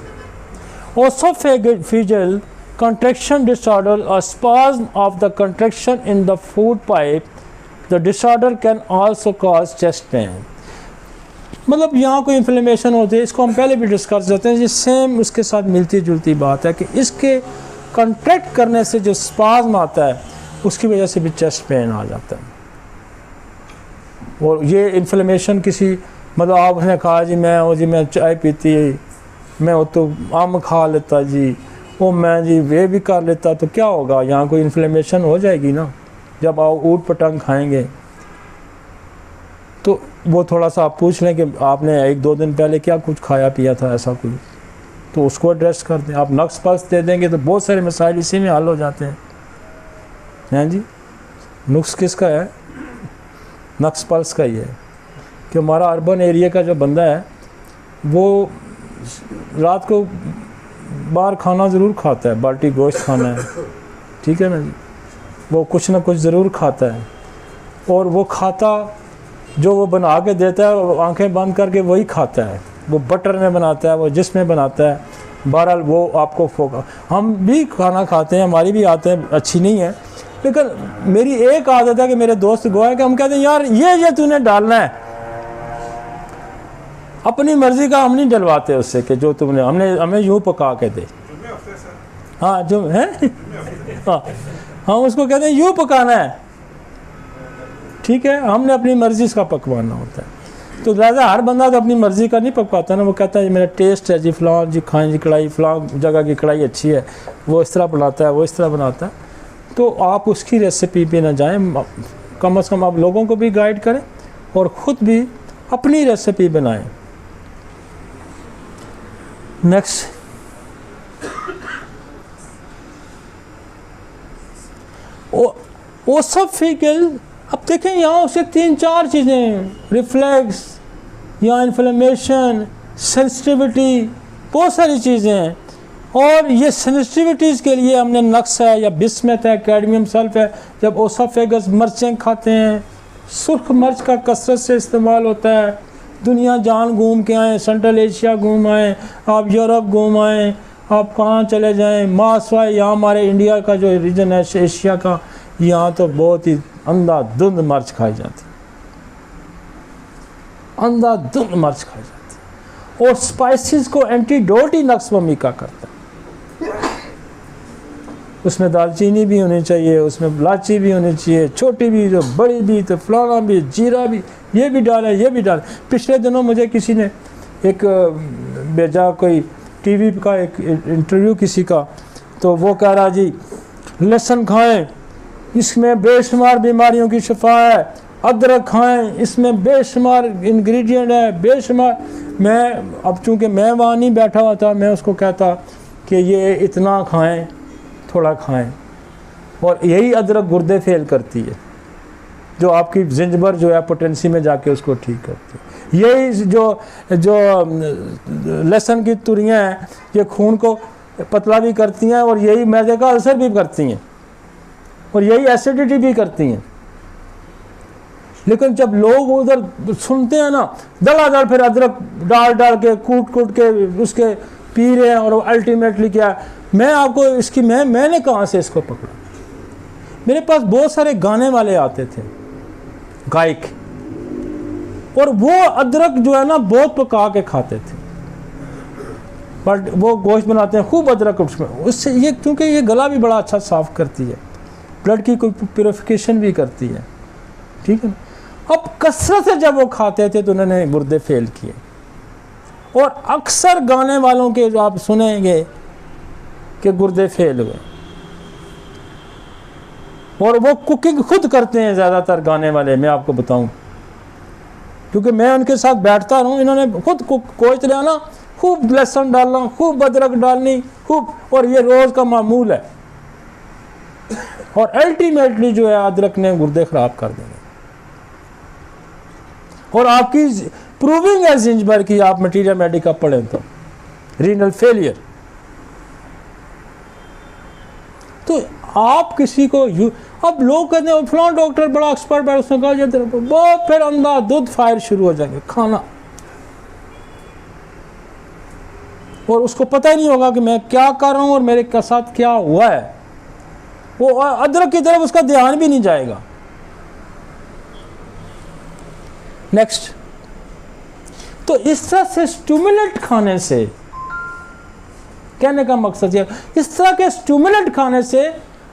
Oesophageal contraction disorder or spasm of the contraction in the food pipe. The disorder can also cause chest pain. मतलब यहाँ कोई इन्फ्लेमेशन होती है, इसको हम पहले भी डिस्कस करते हैं, ये सेम उसके साथ मिलती जुलती बात है कि इसके कॉन्ट्रैक्ट करने से जो स्पाज्म आता है उसकी वजह से भी चेस्ट पेन आ जाता है। और ये इन्फ्लेमेशन किसी मतलब आपने कहा जी मैं चाय पीती, मैं वो तो आम खा लेता जी, वो मैं जी वे भी कर लेता, तो क्या होगा? यहाँ कोई इन्फ्लेमेशन हो जाएगी ना। जब आप ऊट पटांग खाएंगे तो वो थोड़ा सा आप पूछ लें कि आपने 1-2 दिन पहले क्या कुछ खाया पिया था ऐसा कुछ, तो उसको एड्रेस कर दें। आप नक्स पल्स दे देंगे तो बहुत सारे मसाइल इसी में हल हो जाते हैं। हैं जी। नुक्स किसका है? नक्स पल्स का ही है कि हमारा अर्बन एरिया का जो बंदा है वो रात को बाहर खाना ज़रूर खाता है, बाल्टी गोश्त खाना है, ठीक है ना जी, वो कुछ ना कुछ ज़रूर खाता है। और वो खाता जो वो बना के देता है, वो आंखें बंद करके वही खाता है, वो बटर में बनाता है, वो जिसमें बनाता है, बहरहाल वो आपको फोका। हम भी खाना खाते हैं, हमारी भी आदतें अच्छी नहीं है, लेकिन मेरी एक आदत है कि मेरे दोस्त गोवा है कि हम कहते हैं यार ये तूने डालना है, अपनी मर्जी का हम नहीं डलवाते उससे कि जो तुमने हमें यूँ पका के दे। हाँ जो है हाँ, हम उसको कहते हैं यूँ पकाना है, ठीक है, हमने अपनी मर्जी का पकवाना होता है। तो लिहाजा हर बंदा तो अपनी मर्जी का नहीं पकवाता ना, वो कहता है मेरा टेस्ट है जी, फलां जी खाएं जी कढ़ाई, फलां जगह की कढ़ाई अच्छी है, वो इस तरह बनाता है, वो इस तरह बनाता है। तो आप उसकी रेसिपी पे ना जाएं, कम से कम आप लोगों को भी गाइड करें और ख़ुद भी अपनी रेसिपी बनाएं। नेक्स्ट, ओसोफेगल, अब देखें यहाँ उसे 3-4 चीज़ें, रिफ्लेक्स या इन्फ्लेमेशन, सेंसिटिविटी, बहुत सारी चीज़ें हैं। और ये सेंसिटिविटीज़ के लिए हमने नक्स है या बिस्मथ है, कैडमियम सल्फ है। जब ओसोफेगस मिर्चें खाते हैं, सुर्ख मिर्च का कसरत से इस्तेमाल होता है। दुनिया जान घूम के आएँ, सेंट्रल एशिया घूम आएँ, आप यूरोप घूम आएँ, आप कहाँ चले जाएँ, मासवाई यहाँ हमारे इंडिया का जो रीजन है एशिया का, यहाँ तो बहुत ही अंधाधुंध मिर्च खाई जाती है, अंधाधुंध मिर्च खाई जाती है। और स्पाइसेस को एंटीडोट ही नक्स भूमिका करता है। उसमें दालचीनी भी होनी चाहिए, उसमें इलायची भी होनी चाहिए, छोटी भी तो बड़ी भी तो फलाना भी, जीरा भी, ये भी डालें, ये भी डालें। पिछले दिनों मुझे किसी ने एक भेजा, कोई टीवी का एक इंटरव्यू किसी का, तो वो कह रहा जी लहसुन खाएं, इसमें बेशुमार बीमारियों की शिफा है, अदरक खाएं, इसमें बेशुमार इंग्रेडिएंट है, बेशुमार। मैं अब चूँकि मैं वहाँ नहीं बैठा हुआ था, मैं उसको कहता कि ये इतना खाएं, थोड़ा खाएं। और यही अदरक गुर्दे फेल करती है, जो आपकी जिंजबर जो है पोटेंसी में जाके उसको ठीक करती है। यही जो लहसुन की तुरियाँ हैं, ये खून को पतला भी करती हैं, और यही मैदे का अल्सर भी करती हैं, और यही एसिडिटी भी करती हैं। लेकिन जब लोग उधर सुनते हैं ना, दलादल फिर अदरक डाल के कूट के उसके पी रहे हैं, और अल्टीमेटली क्या, मैं आपको इसकी मैंने कहाँ से इसको पकड़ा। मेरे पास बहुत सारे गाने वाले आते थे, गायक, और वो अदरक जो है ना बहुत पका के खाते थे, बट वो गोश्त बनाते हैं खूब अदरक उसमें, उससे ये क्योंकि ये गला भी बड़ा अच्छा साफ़ करती है, ब्लड की कोई प्योरिफिकेशन भी करती है, ठीक है। अब कसरत से जब वो खाते थे तो उन्होंने गुर्दे फेल किए। और अक्सर गाने वालों के जो आप सुनेंगे कि गुर्दे फेल हुए, और वो कुकिंग खुद करते हैं ज़्यादातर गाने वाले, मैं आपको बताऊं, क्योंकि मैं उनके साथ बैठता रहूं, इन्होंने खुद कोच लिया ना, खूब लहसुन डालना, खूब अदरक डालनी, खूब, और ये रोज़ का मामूल है। और अल्टीमेटली जो है अदरक ने गुर्दे ख़राब कर देंगे। और आपकी प्रूविंग है जिंजबर की, आप मटीरियल मेडिका पढ़ें तो, रीनल फेलियर। तो आप किसी को अब लोग कहते हैं फलां डॉक्टर बड़ा एक्सपर्ट है, उसने कहा जाता है, बहुत फिर अंधाधुंध फायर शुरू हो जाएंगे खाना, और उसको पता ही नहीं होगा कि मैं क्या कर रहा हूं और मेरे के साथ क्या हुआ है। वो अदरक की तरफ उसका ध्यान भी नहीं जाएगा। नेक्स्ट, तो इस तरह से स्टिमुलेंट खाने से, कहने का मकसद ये, इस तरह के स्टिमुलेंट खाने से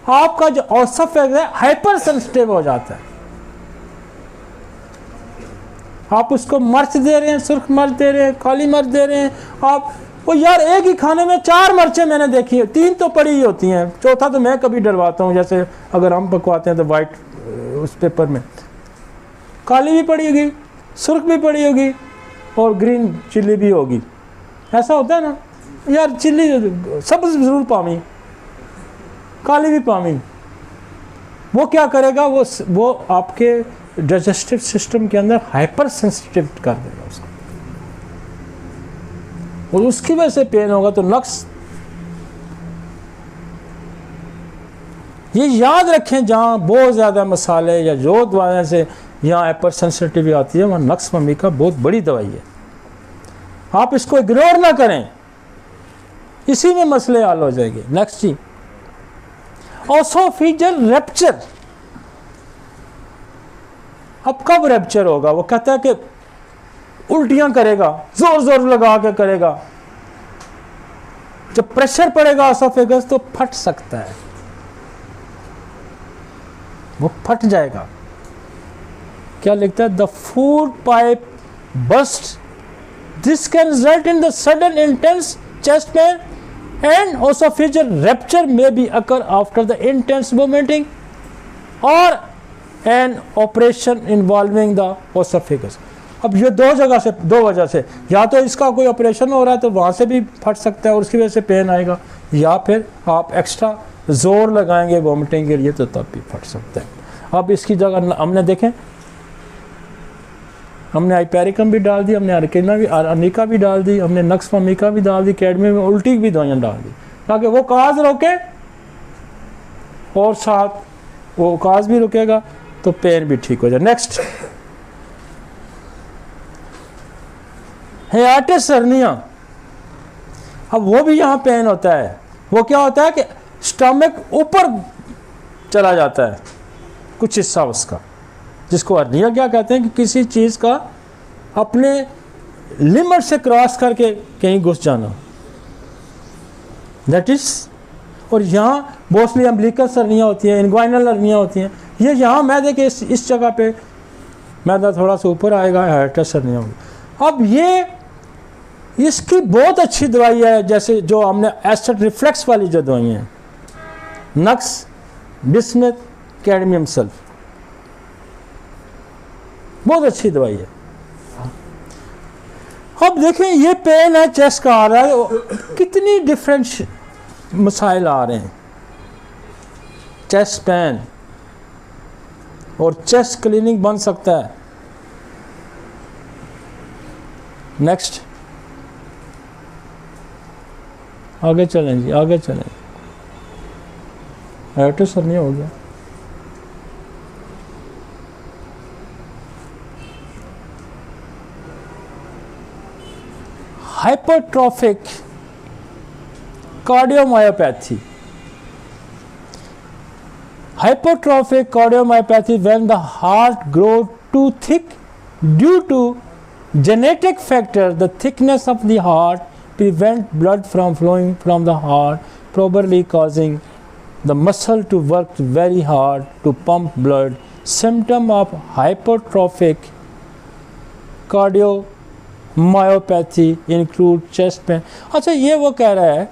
आपका जो ओसोफेगस है हाइपर सेंसिटिव हो जाता है। आप उसको मिर्च दे रहे हैं, सुर्ख मिर्च दे रहे हैं, काली मिर्च दे रहे हैं आप, वो यार एक ही खाने में 4 मिर्चें मैंने देखी है, 3 तो पड़ी ही होती हैं, चौथा तो मैं कभी डलवाता हूँ। जैसे अगर हम पकवाते हैं तो वाइट उस पेपर में काली भी पड़ी होगी, सुर्ख भी पड़ी होगी, और ग्रीन चिल्ली भी होगी। ऐसा होता है ना यार, चिल्ली सब्ज़ ज़रूर पावी, काली भी पावी, वो क्या करेगा, वो आपके डाइजेस्टिव सिस्टम के अंदर हाइपर सेंसिटिव कर देगा उसको, और उसकी वजह से पेन होगा। तो नक्स, ये याद रखें, जहाँ बहुत ज़्यादा मसाले या जो दवाइयों से यहाँ हाइपर सेंसिटिविटी आती है, वहाँ नक्स ममी का बहुत बड़ी दवाई है। आप इसको इग्नोर ना करें, इसी में मसले हल हो जाएंगे। नेक्स्ट जी, ओसोफेजियल रप्चर। अब कब रप्चर होगा? वो कहता है कि उल्टियां करेगा, जोर जोर लगा के करेगा, जब प्रेशर पड़ेगा ओसोफेगस तो फट सकता है, वो फट जाएगा। क्या लिखता है? The food pipe burst, this can result in the sudden intense chest pain and esophageal rupture may be occur after the intense vomiting or an operation involving the esophagus। अब ये दो वजह से, या तो इसका कोई ऑपरेशन हो रहा है तो वहाँ से भी फट सकता है और उसकी वजह से पेन आएगा, या फिर आप एक्स्ट्रा जोर लगाएंगे वोमिटिंग के लिए तो तब भी फट सकता है। अब इसकी जगह हमने देखें, हमने हाइपेरिकम भी डाल दी, हमने अनिका भी डाल दी, हमने नक्स ममिका भी डाल दी, कैडमी में उल्टी की भी दवाइयाँ डाल दी, ताकि वो काज रोके और साथ वो काज भी रुकेगा तो पेन भी ठीक हो जाए। Next, हियाटस hernia. अब वो भी यहाँ पेन होता है। वो क्या होता है कि स्टमक ऊपर चला जाता है कुछ हिस्सा उसका, जिसको हर्निया क्या कहते हैं कि किसी चीज़ का अपने लिमिट से क्रॉस करके कहीं घुस जाना, दैट इज। और यहाँ मोस्टली अम्बिलिकस हर्निया होती हैं, इनग्वाइनल हर्निया होती हैं। ये यहाँ मैदे के इस जगह पे मैदा थोड़ा सा ऊपर आएगा, हियाटस हर्निया होगी। अब ये इसकी बहुत अच्छी दवाई है, जैसे जो हमने एसिड रिफ्लेक्स वाली जो दवाई हैं, नक्स, बिस्मथ, कैडमियम सल्फ, बहुत अच्छी दवाई है। अब देखें, ये पेन है चेस्ट का आ रहा है, कितनी डिफरेंट मसाइल आ रहे हैं। चेस्ट पेन और चेस्ट क्लीनिंग बन सकता है। नेक्स्ट, आगे चलें जी, आगे चलें। हाइटिस नहीं हो गया। Hypertrophic cardiomyopathy. Hypertrophic cardiomyopathy when the heart grows too thick due to genetic factor. The thickness of the heart prevent blood from flowing from the heart, probably causing the muscle to work very hard to pump blood. Symptom of hypertrophic cardiomyopathy include chest pain. अच्छा, ये वो कह रहा है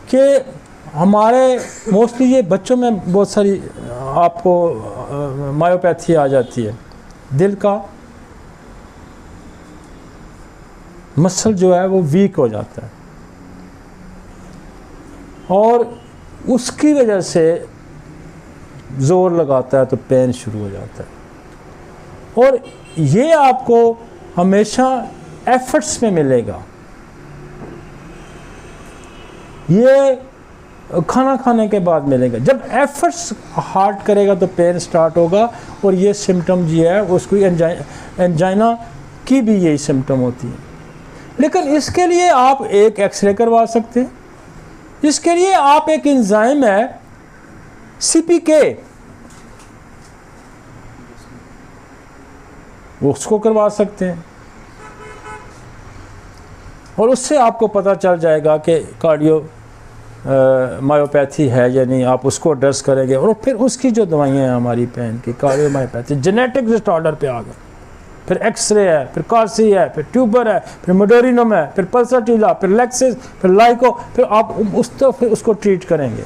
कि हमारे mostly ये बच्चों में बहुत सारी आपको मायोपैथी आ जाती है। दिल का मसल जो है वो वीक हो जाता है और उसकी वजह से ज़ोर लगाता है तो पेन शुरू हो जाता है। और ये आपको हमेशा एफर्ट्स में मिलेगा। ये खाना खाने के बाद मिलेगा। जब एफर्ट्स हार्ट करेगा तो पेन स्टार्ट होगा और ये सिम्टम जो है उसको एंजाइना की भी यही सिम्टम होती है। लेकिन इसके लिए आप एक एक्सरे करवा सकते हैं। इसके लिए आप एक एंजाइम है CPK, उसको करवा सकते हैं और उससे आपको पता चल जाएगा कि कार्डियो मायोपैथी है या नहीं। आप उसको एड्रेस करेंगे और फिर उसकी जो दवाइयाँ हैं हमारी पेन की, कार्डियोमायोपैथी जेनेटिक डिसऑर्डर पे आ गए, फिर एक्सरे है, फिर कार्सी है, फिर ट्यूबर है, फिर मोडोरिनम है, फिर पल्साटीला, फिर लेक्सिस, फिर लाइको, फिर आप फिर उसको ट्रीट करेंगे।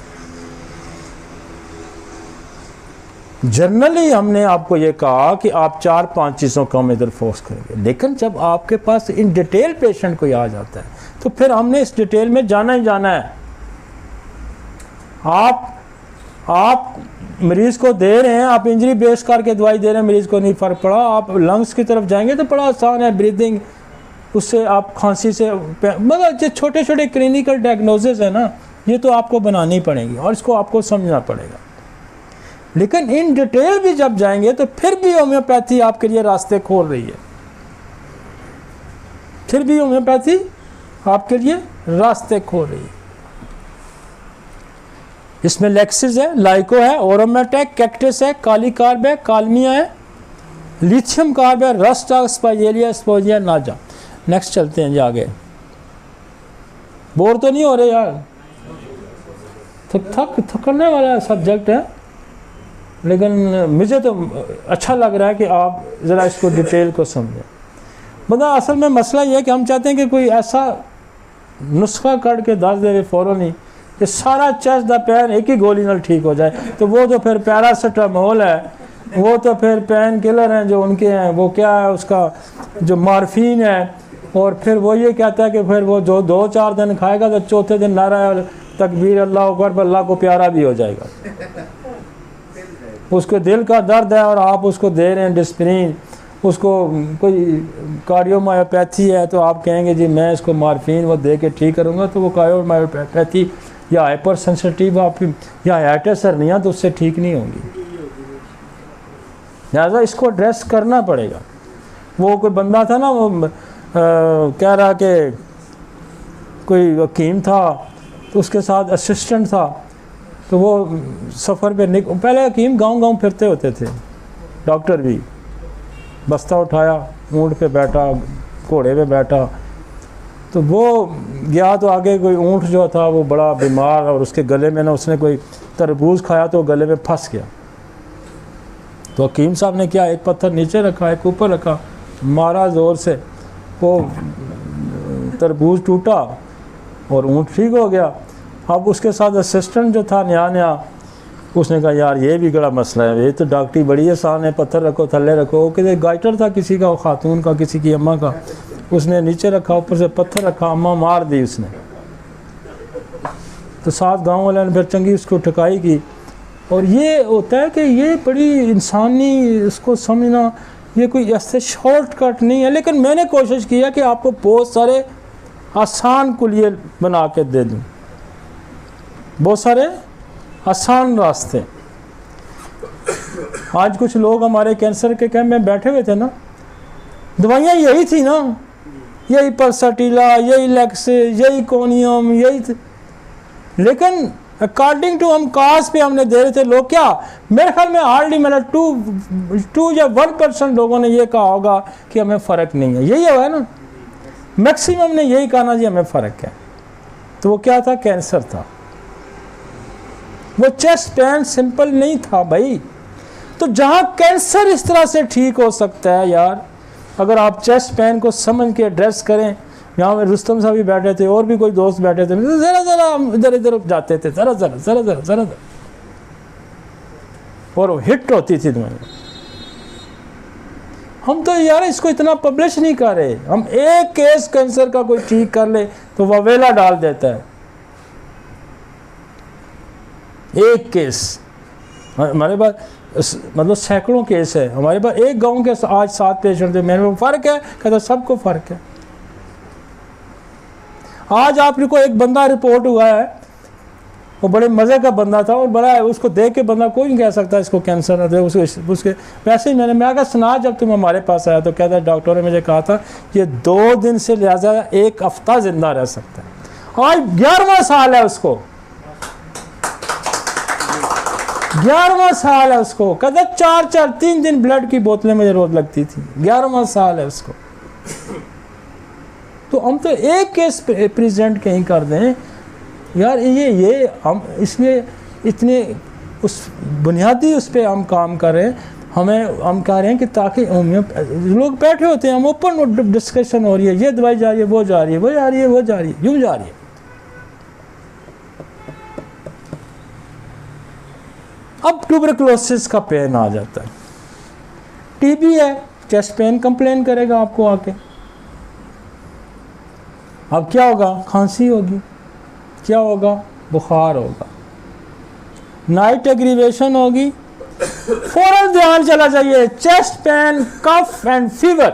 जनरली हमने आपको ये कहा कि आप 4-5 चीज़ों का हम इधर फोर्स करेंगे, लेकिन जब आपके पास इन डिटेल पेशेंट कोई आ जाता है तो फिर हमने इस डिटेल में जाना ही जाना है। आप आप मरीज़ को दे रहे हैं, आप इंजरी बेस करके दवाई दे रहे हैं, मरीज़ को नहीं फ़र्क पड़ा, आप लंग्स की तरफ जाएंगे तो बड़ा आसान है ब्रीदिंग, उससे आप खांसी से मतलब जो छोटे छोटे क्लिनिकल डायग्नोसिस है ना, ये तो आपको बनानी पड़ेगी और इसको आपको समझना पड़ेगा। लेकिन इन डिटेल भी जब जाएंगे तो फिर भी होम्योपैथी आपके लिए रास्ते खोल रही है, फिर भी होम्योपैथी आपके लिए रास्ते खोल रही है। इसमें लेक्सिस है, लाइको है, ओरोमेट है, कैक्टस है, काली कार्ब है, कालमिया है, लिथियम कार्ब है, रस्टा, स्पाइजेलिया, स्पोजिया, नाजा। नेक्स्ट चलते हैं जी आगे। बोर तो नहीं हो रहे यार? थकने वाला सब्जेक्ट है, लेकिन मुझे तो अच्छा लग रहा है कि आप ज़रा इसको डिटेल को समझें। मतलब असल में मसला ये है कि हम चाहते हैं कि कोई ऐसा नुस्खा काट के दस दे फ़ौरन ही कि सारा चेस्ट दा पैन एक ही गोली नाल ठीक हो जाए, तो वो तो फिर पैरासिटामोल है, वो तो फिर पेन किलर हैं जो उनके हैं, वो क्या है उसका जो मार्फिन है, और फिर वो ये कहता है कि फिर वो जो 2-4 दिन खाएगा तो चौथे दिन नारा तकबीर अल्लाह अकबर, अल्लाह को प्यारा भी हो जाएगा। उसके दिल का दर्द है और आप उसको दे रहे हैं डिस्प्रिन, उसको कोई कार्डियोमायोपैथी है तो आप कहेंगे जी मैं इसको मार्फिन वो दे के ठीक करूँगा, तो वो कार्डियोमायोपैथी या हाइपर सेंसिटिव आप या हाइटिस hernia तो उससे ठीक नहीं होंगी। लिहाजा इसको एड्रेस करना पड़ेगा। वो कोई बंदा था ना, वो कह रहा कि कोई वकीम था तो उसके साथ असिस्टेंट था, तो वो सफ़र पे पहले हकीम गांव-गांव फिरते होते थे, डॉक्टर भी, बस्ता उठाया, ऊँट पे बैठा, घोड़े पे बैठा, तो वो गया तो आगे कोई ऊँट जो था वो बड़ा बीमार, और उसके गले में ना उसने कोई तरबूज खाया तो गले में फंस गया। तो हकीम साहब ने क्या, एक पत्थर नीचे रखा, एक ऊपर रखा, मारा ज़ोर से, वो तरबूज टूटा और ऊँट ठीक हो गया। अब उसके साथ असिस्टेंट जो था नया, उसने कहा यार ये भी बड़ा मसला है, ये तो डॉक्टरी बड़ी आसान है, पत्थर रखो थल्ले रखो। वो किसी गाइटर था किसी का, खातून का, किसी की अम्मा का, उसने नीचे रखा, ऊपर से पत्थर रखा, अम्मा मार दी उसने। तो साथ गांव वाले ने फिर चंगी उसको ठकाई की। और ये होता है कि ये बड़ी इंसानी इसको समझना, ये कोई ऐसे शॉर्टकट नहीं है, लेकिन मैंने कोशिश किया कि आपको बहुत सारे आसान कुलिये बना के दे दूँ, बहुत सारे आसान रास्ते। आज कुछ लोग हमारे कैंसर के कैंप में बैठे हुए थे ना, दवाइयाँ यही थी ना, यही परसाटीला, यही लेक्स, यही कोनियम, यही लेकिन अकॉर्डिंग टू हम कास्ट पे हमने दे रहे थे। लोग क्या, मेरे ख्याल में हार्डली मतलब 2 या 1% लोगों ने ये कहा होगा कि हमें फ़र्क नहीं है। यही हुआ है ना, मैक्सिमम ने यही कहा ना जी हमें फ़र्क है। तो वो क्या था, कैंसर था। वो चेस्ट पेन सिंपल नहीं था भाई। तो जहाँ कैंसर इस तरह से ठीक हो सकता है यार, अगर आप चेस्ट पेन को समझ के एड्रेस करें। यहाँ में रुस्तम साहब भी बैठे थे और भी कोई दोस्त बैठे थे, ज़रा ज़रा हम इधर इधर जाते थे, ज़रा ज़रा ज़रा ज़रा ज़रा, और वो हिट होती थी तुम्हें। हम तो यार इसको इतना पब्लिश नहीं कर रहे। हम एक केस कैंसर का कोई ठीक कर ले तो ववेला डाल देता है, एक केस। हमारे पास मतलब सैकड़ों केस है हमारे पास। एक गांव के आज 7 पेशेंट थे, मेरे में फ़र्क है, कहता सबको फ़र्क है। आज आपको एक बंदा रिपोर्ट हुआ है, वो बड़े मज़े का बंदा था और बड़ा, उसको देख के बंदा कोई नहीं कह सकता इसको कैंसर है। उसके वैसे ही मैं कहा सुना, जब तुम हमारे पास आया तो कहता डॉक्टर ने मुझे कहा था ये 2 दिन से लिहाजा 1 हफ्ता ज़िंदा रह सकता है। आज 11वां साल है उसको, 11वां साल है उसको। कहता 4-3 दिन ब्लड की बोतलें मुझे रोज लगती थी। 11वां साल है उसको। तो हम तो एक केस प्रेजेंट कहीं कर दें यार, ये हम इसमें इतने उस बुनियादी उस पर हम काम कर रहे हैं। हम कह रहे हैं कि ताकि लोग बैठे होते हैं, हम ओपन डिस्कशन हो रही है, ये दवाई जा रही है, वो जा रही है, वो जा रही है, वो जा रही है, यूँ जा रही है। अब ट्यूबरकुलोसिस का पेन आ जाता है, टीबी है, चेस्ट पेन कंप्लेन करेगा आपको आके। अब क्या होगा, खांसी होगी, क्या होगा, बुखार होगा। नाइट एग्रीवेशन होगी, फौरन ध्यान चला जाइए, chest pain, cough and fever,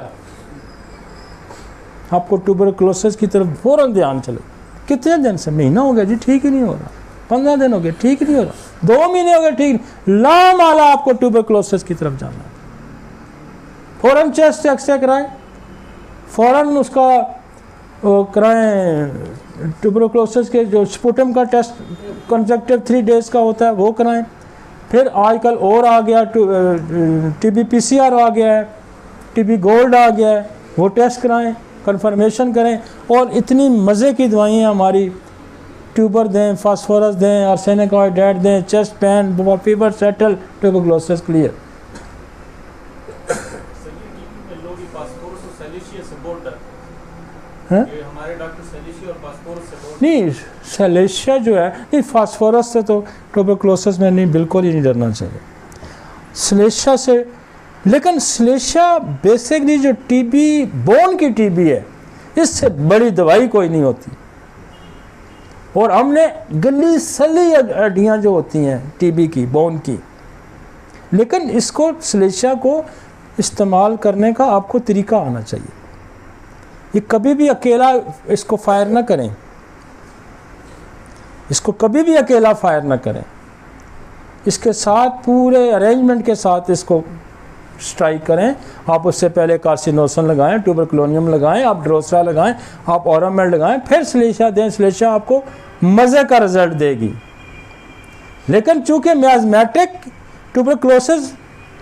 आपको ट्यूबरकुलोसिस की तरफ फौरन ध्यान चले। कितने दिन से? महीना हो गया जी, ठीक ही नहीं हो रहा, 15 दिन हो गए, ठीक ही नहीं हो रहा, 2 महीने हो गए, ठीक नहीं, लामाला आपको ट्यूबरकुलोसिस की तरफ जाना है। फौरन चेस्ट एक्सरे कराएं, फौरन उसका कराएं, ट्यूबरकुलोसिस के जो स्पुटम का टेस्ट कंजक्टिव 3 डेज का होता है वो कराएं। फिर आजकल और आ गया टीबी पीसीआर आ गया है, टीबी गोल्ड आ गया है, वो टेस्ट कराएं, कंफर्मेशन करें। और इतनी मज़े की दवाइयाँ हमारी, ट्यूबर दें, फास्फोरस दें, आर्सेनिक आयोडाइड दें, chest pain, fever settle, tuberculosis clear. नहीं, सेलेशिया जो है, नहीं, फास्फोरस से तो ट्यूबरकुलोसिस में नहीं, बिल्कुल ही नहीं डरना चाहिए सेलेशिया से। लेकिन सेलेशिया बेसिकली जो टीबी, बोन की टीबी है, इससे बड़ी दवाई कोई नहीं होती। और हमने गली सली हड्डियाँ जो होती हैं टीबी की, बोन की, लेकिन इसको सेलेशिया को इस्तेमाल करने का आपको तरीका आना चाहिए। ये कभी भी अकेला इसको फायर ना करें, इसको कभी भी अकेला फायर ना करें, इसके साथ पूरे अरेंजमेंट के साथ इसको स्ट्राइक करें। आप उससे पहले कार्सिनोसन लगाएं, ट्यूबरकुलोनियम लगाएं, आप ड्रोसरा लगाएं, आप ऑरामेड लगाएं, फिर सेलेशिया दें। सेलेशिया आपको मज़े का रिजल्ट देगी। लेकिन चूंकि मियाज़मेटिक ट्यूबरकुलोसिस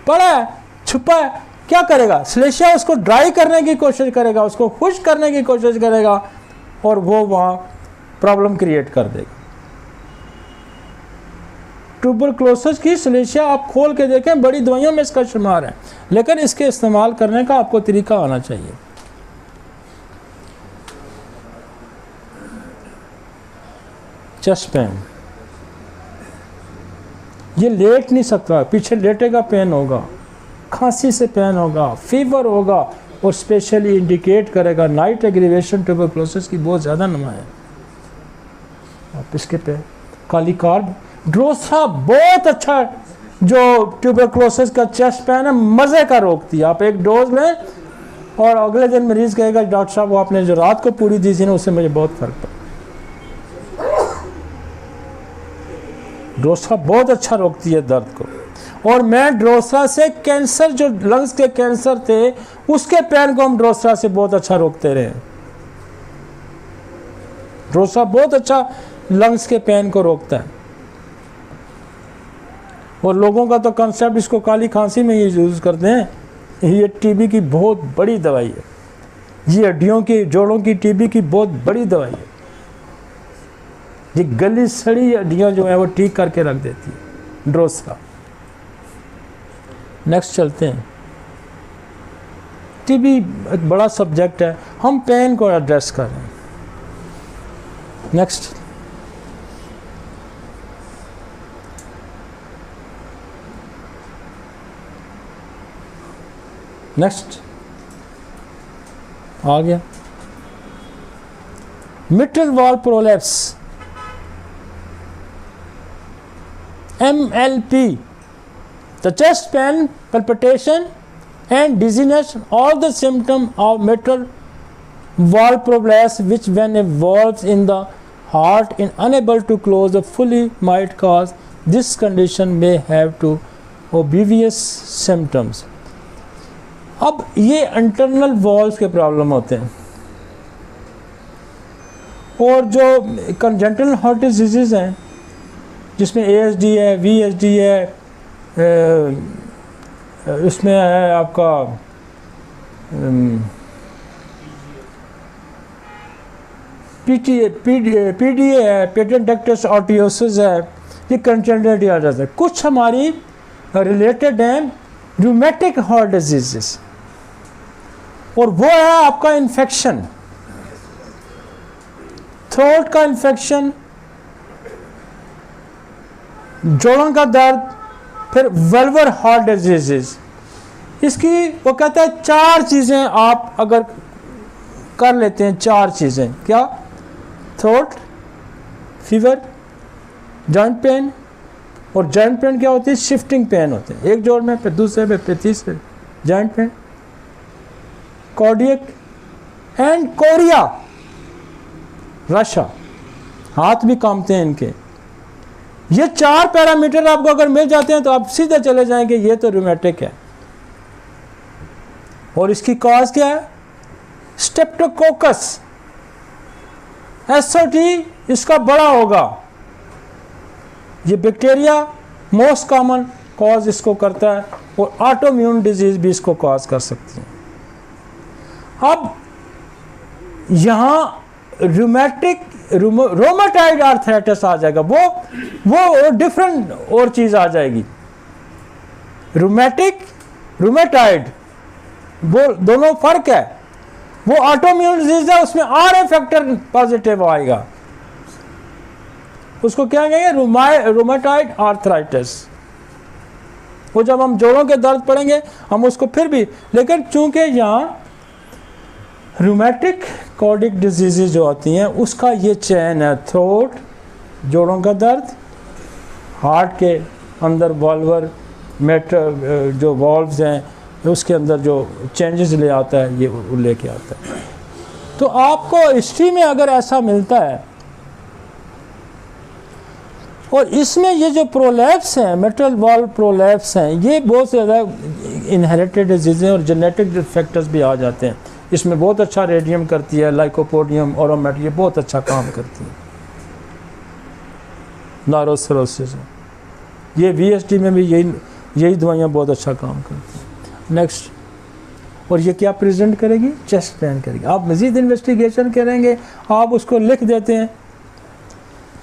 पड़ा है, छुपा है, क्या करेगा सेलेशिया? उसको ड्राई करने की कोशिश करेगा, उसको खुश्क करने की कोशिश करेगा, और वो वहाँ प्रॉब्लम क्रिएट कर देगा। ट्यूबरकुलोसिस की सेलेशिया आप खोल के देखें, बड़ी दवाइयों में इसका शुमार है, लेकिन इसके इस्तेमाल करने का आपको तरीका आना चाहिए। चेस्ट पेन, ये लेट नहीं सकता, पीछे लेटेगा पेन होगा, खांसी से पेन होगा, फीवर होगा, और स्पेशली इंडिकेट करेगा नाइट एग्रीवेशन ट्यूबरकुलोसिस की बहुत ज़्यादा नुमा है। आप इसके पे काली कार्ब, ड्रोसरा बहुत अच्छा जो ट्यूबरकुलोसिस का चेस्ट पेन है, मज़े का रोकती है। आप एक डोज लें और अगले दिन मरीज़ कहेगा डॉक्टर साहब वो आपने जो रात को पूरी दी थी ना, उससे मुझे बहुत फ़र्क पड़ा। ड्रोसरा बहुत अच्छा रोकती है दर्द को। और मैं ड्रोसरा से कैंसर, जो लंग्स के कैंसर थे, उसके पेन को हम ड्रोसरा से बहुत अच्छा रोकते रहे। ड्रोसरा बहुत अच्छा लंग्स के पेन को रोकता है। और लोगों का तो कंसेप्ट इसको काली खांसी में ये यूज़ करते हैं, ये टीबी की बहुत बड़ी दवाई है, ये हड्डियों की, जोड़ों की टीबी की बहुत बड़ी दवाई है। ये गली सड़ी हड्डियाँ जो है वो ठीक करके रख देती है ड्रोसरा। नेक्स्ट चलते हैं। टीबी एक बड़ा सब्जेक्ट है, हम पेन को एड्रेस कर रहे हैं। नेक्स्ट, नेक्स्ट आ गया mitral valve prolapse, MLP, the chest pain, palpitation and dizziness, all the symptoms of mitral valve prolapse which when involves in the heart and unable to close the fully might cause this condition may have to obvious symptoms। अब ये internal valves के problem होते हैं, और जो congenital heart disease हैं जिसमें ASD है, VSD है, इसमें है आपका PDA है, पेटेंट डक्टस आर्टियोसिस है, ये कंजेंटल आ जाता है। कुछ हमारी रिलेटेड हैं रूमेटिक हार्ट डिजीज़, और वो है आपका इन्फेक्शन, थ्रोट का इन्फेक्शन, जोड़ों का दर्द, फिर वल्वर हार्ट डिजीज़। इसकी वो कहता है 4 चीज़ें आप अगर कर लेते हैं, 4 चीज़ें, क्या? थ्रोट, फीवर, जॉइंट पेन, और जॉइंट पेन क्या होती है? शिफ्टिंग पेन होते हैं, एक जोड़ में फिर दूसरे में फिर तीसरे, joint pain. Cardiac and chorea रशा, हाथ भी कांपते हैं इनके। ये 4 पैरामीटर आपको अगर मिल जाते हैं तो आप सीधे चले जाएंगे ये तो रूमेटिक है। और इसकी कॉज क्या है? स्ट्रेप्टोकोकस, SOT इसका बड़ा होगा। ये बैक्टीरिया मोस्ट कॉमन कॉज इसको करता है, और ऑटोइम्यून डिजीज भी इसको कॉज कर सकती है। अब यहाँ रोमाटाइड आर्थराइटिस आ जाएगा, वो डिफरेंट और चीज आ जाएगी। रोमाटाइड वो दोनों फर्क है। वो ऑटोइम्यून डिजीज है, उसमें RA फैक्टर पॉजिटिव आएगा, उसको क्या कहेंगे? रोमाटाइड आर्थराइटिस। वो जब हम जोड़ों के दर्द पड़ेंगे हम उसको फिर भी, लेकिन चूंकि यहाँ रूमेटिक कार्डिक डिजीजेज जो आती हैं उसका ये चैन है, थ्रोट, जोड़ों का दर्द, हार्ट के अंदर वॉल्वर जो वॉल्व्स हैं उसके अंदर जो चेंजेस ले आता है, ये लेके आता है। तो आपको हिस्ट्री में अगर ऐसा मिलता है, और इसमें ये जो प्रोलैप्स हैं, मेटल वॉल्व प्रोलैप्स हैं, ये बहुत ज़्यादा इनहेरिटेड डिजीज़ हैं और जेनेटिक फैक्टर्स भी आ जाते हैं। इसमें बहुत अच्छा रेडियम करती है, लाइकोपोडियम, ऑरोमेट, ये बहुत अच्छा काम करती है। नायरोसिरोसिस, ये VSD में भी यही दवाइयाँ बहुत अच्छा काम करती हैं। नेक्स्ट, और ये क्या प्रेजेंट करेगी? चेस्ट पेन करेगी। आप मज़ीद इन्वेस्टिगेशन करेंगे, आप उसको लिख देते हैं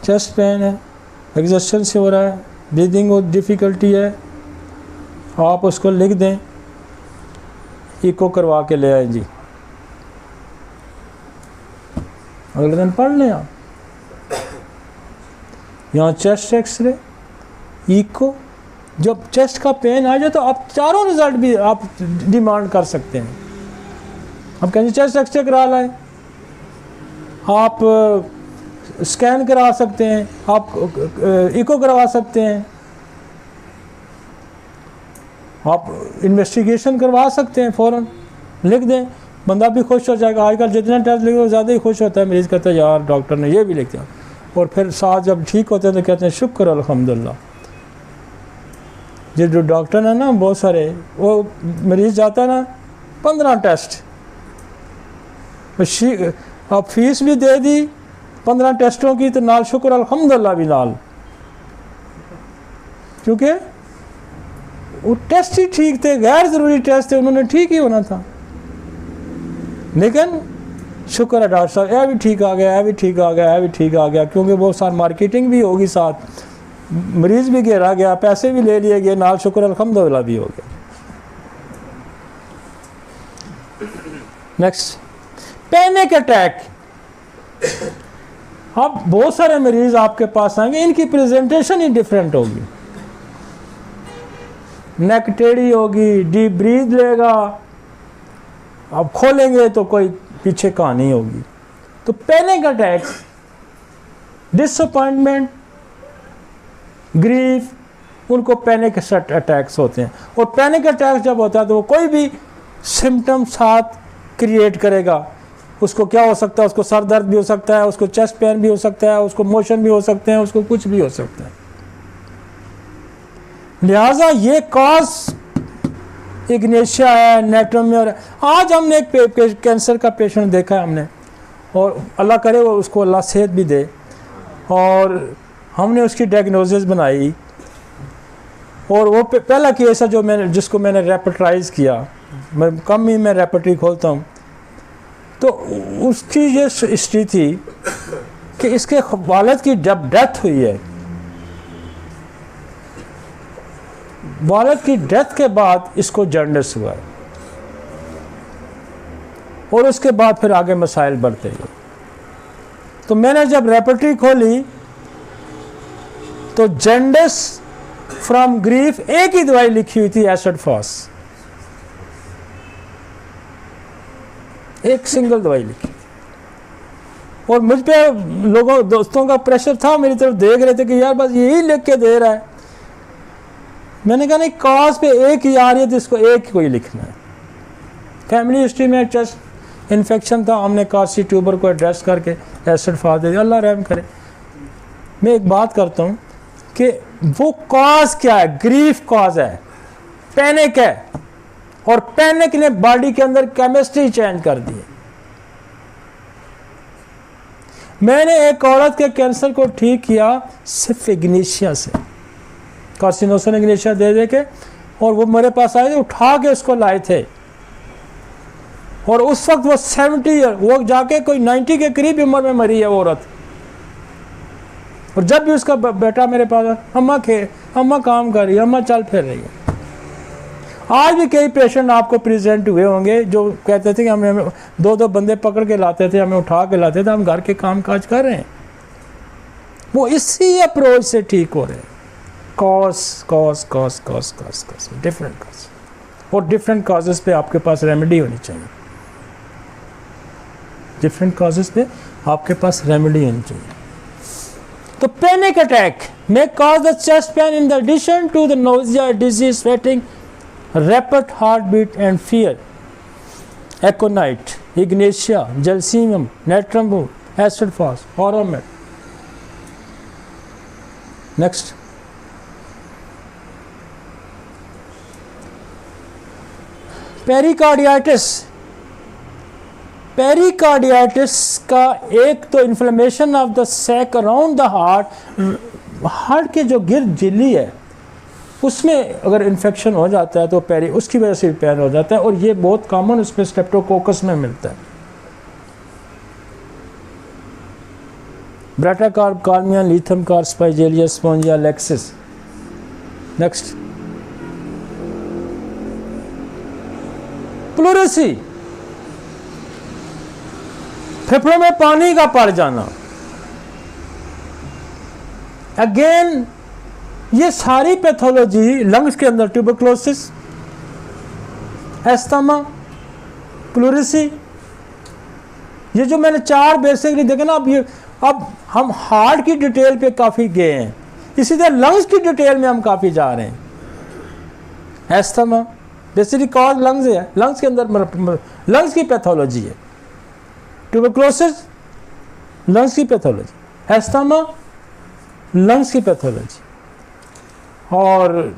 चेस्ट पेन है, एग्जॉस्शन से हो रहा है, ब्रीदिंग और डिफ़िकल्टी है, आप उसको लिख दें, इको करवा के ले आए जी, अगले दिन पढ़ लें आप। यहाँ चेस्ट एक्सरे, इको, जब चेस्ट का पेन आ जाए तो आप चारों रिजल्ट भी आप डिमांड कर सकते हैं। आप कहेंगे चेस्ट एक्सरे करा लाएं, आप स्कैन करा सकते हैं, आप इको करवा सकते हैं, आप इन्वेस्टिगेशन करवा सकते हैं, फ़ौरन लिख दें, बंदा भी खुश हो जाएगा। आजकल जितने टेस्ट लिखे ज़्यादा ही खुश होता है, मरीज़ कहता है यार डॉक्टर ने ये भी लिख दिया, और फिर साथ जब ठीक होते हैं तो कहते हैं शुक्र अल्हम्दुलिल्लाह। जो डॉक्टर है ना, बहुत सारे, वो मरीज़ जाता है ना 15 टेस्ट, आप फीस भी दे दी 15 टेस्टों की, तो नाल शुक्र अल्हम्दुलिल्लाह भी नाल, क्योंकि वो टेस्ट ही ठीक थे, गैर ज़रूरी टेस्ट थे, उन्होंने ठीक ही होना था। लेकिन शुक्र है डॉक्टर साहब, यह भी ठीक आ गया, यह भी ठीक आ गया, यह भी ठीक आ गया, क्योंकि बहुत सारी मार्केटिंग भी होगी, साथ मरीज़ भी घेरा गया, पैसे भी ले लिए गए, नाल शुक्र अल्हम्दुलिल्लाह भी हो गया। Next, panic attack. अब बहुत सारे मरीज़ आपके पास आएंगे, इनकी प्रेजेंटेशन ही डिफरेंट होगी, नेक टेढ़ी होगी, डीप ब्रीथ लेगा, अब खोलेंगे तो कोई पीछे कहानी होगी। तो पैनिक अटैक, डिसअपॉइंटमेंट, ग्रीफ, उनको पैनिक अटैक्स होते हैं। और पैनिक अटैक जब होता है तो वो कोई भी सिम्टम साथ क्रिएट करेगा। उसको क्या हो सकता है? उसको सर दर्द भी हो सकता है, उसको चेस्ट पेन भी हो सकता है, उसको मोशन भी हो सकते हैं, उसको कुछ भी हो सकता है। लिहाजा ये कॉज इग्नेशिया है, एनाटॉमी। और आज हमने एक कैंसर का पेशेंट देखा है हमने, और अल्लाह करे वो उसको अल्लाह सेहत भी दे, और हमने उसकी डायग्नोसिस बनाई। और वो पहला केस है जो जिसको मैंने रेपर्टराइज किया, मैं कम ही मैं रेपर्टरी खोलता हूँ। तो उसकी ये हिस्ट्री थी कि इसके वालिद की जब डेथ हुई है, वालिद की डेथ के बाद इसको जॉन्डिस हुआ है, और उसके बाद फिर आगे मसाइल बढ़ते गए। तो मैंने जब रेपर्टरी खोली तो जॉन्डिस फ्रॉम ग्रीफ एक ही दवाई लिखी हुई थी, एसिड फॉस, एक सिंगल दवाई लिखी। और मुझ पे लोगों दोस्तों का प्रेशर था, मेरी तरफ देख रहे थे कि यार बस यही लिख के दे रहा है, मैंने कहा नहीं, कॉज पे एक ही आ रही है तो इसको एक को ही लिखना है। फैमिली हिस्ट्री में चेस्ट इन्फेक्शन था, हमने कार्सी ट्यूबर को एड्रेस करके एसिड फास दे दिया, अल्लाह रहम करे। मैं एक बात करता हूँ कि वो कॉज क्या है, ग्रीफ कॉज है, पैनिक है, और पैनिक ने बॉडी के अंदर केमिस्ट्री चेंज कर दी है। मैंने एक औरत के कैंसर को ठीक किया सिर्फ इग्नीशिया से, कार्सिनोसन इग्नीशिया दे दे के, और वो मेरे पास आए थे, उठा के उसको लाए थे, और उस वक्त वो 70 ईयर, वो जाके कोई 90 के करीब उम्र में मरी है वो औरत। और जब भी उसका बेटा मेरे पास, अम्मा काम कर रही है, अम्मा चल फिर रही है। आज भी कई पेशेंट आपको प्रेजेंट हुए होंगे जो कहते थे कि हमें 2-2 बंदे पकड़ के लाते थे, हमें उठा के लाते थे, हम घर के काम काज कर रहे हैं। वो इसी अप्रोच से ठीक हो रहे हैं। कॉज डिफरेंट कॉज, और डिफरेंट कॉजेस पे आपके पास रेमेडी होनी चाहिए। डिफरेंट कॉजेस पे आपके पास रेमेडी होनी चाहिए। तो panic attack may cause the chest pain in addition to the nausea, dizzy, sweating, rapid heartbeat and fear. Aconite, Ignatia, Gelsemium, Natrum, acid fast, Oromet. Next. Pericarditis. Pericarditis का एक तो inflammation of the sac around the heart के जो गिर्द झिल्ली है उसमें अगर इन्फेक्शन हो जाता है तो उसकी वजह से पेन हो जाता है, और ये बहुत कॉमन उसमें स्ट्रेप्टोकोकस में मिलता है। Baryta carb, kalmia, lithium carb, spigelia, spongia, lachesis. Next, pleurisy, फेफड़ों में पानी का पड़ जाना। अगेन ये सारी पैथोलॉजी लंग्स के अंदर, ट्यूबरक्लोसिस, एस्थमा, प्लूरेसी, ये जो मैंने 4 बेसिकली देखे ना। अब हम हार्ट की डिटेल पे काफ़ी गए हैं, इसी तरह लंग्स की डिटेल में हम काफ़ी जा रहे हैं। एस्थमा बेसिकली कॉज लंग्स है, लंग्स के अंदर लंग्स की पैथोलॉजी है। ट्यूबरक्लोसिस लंग्स की पैथोलॉजी, एस्थमा लंग्स की पैथोलॉजी, और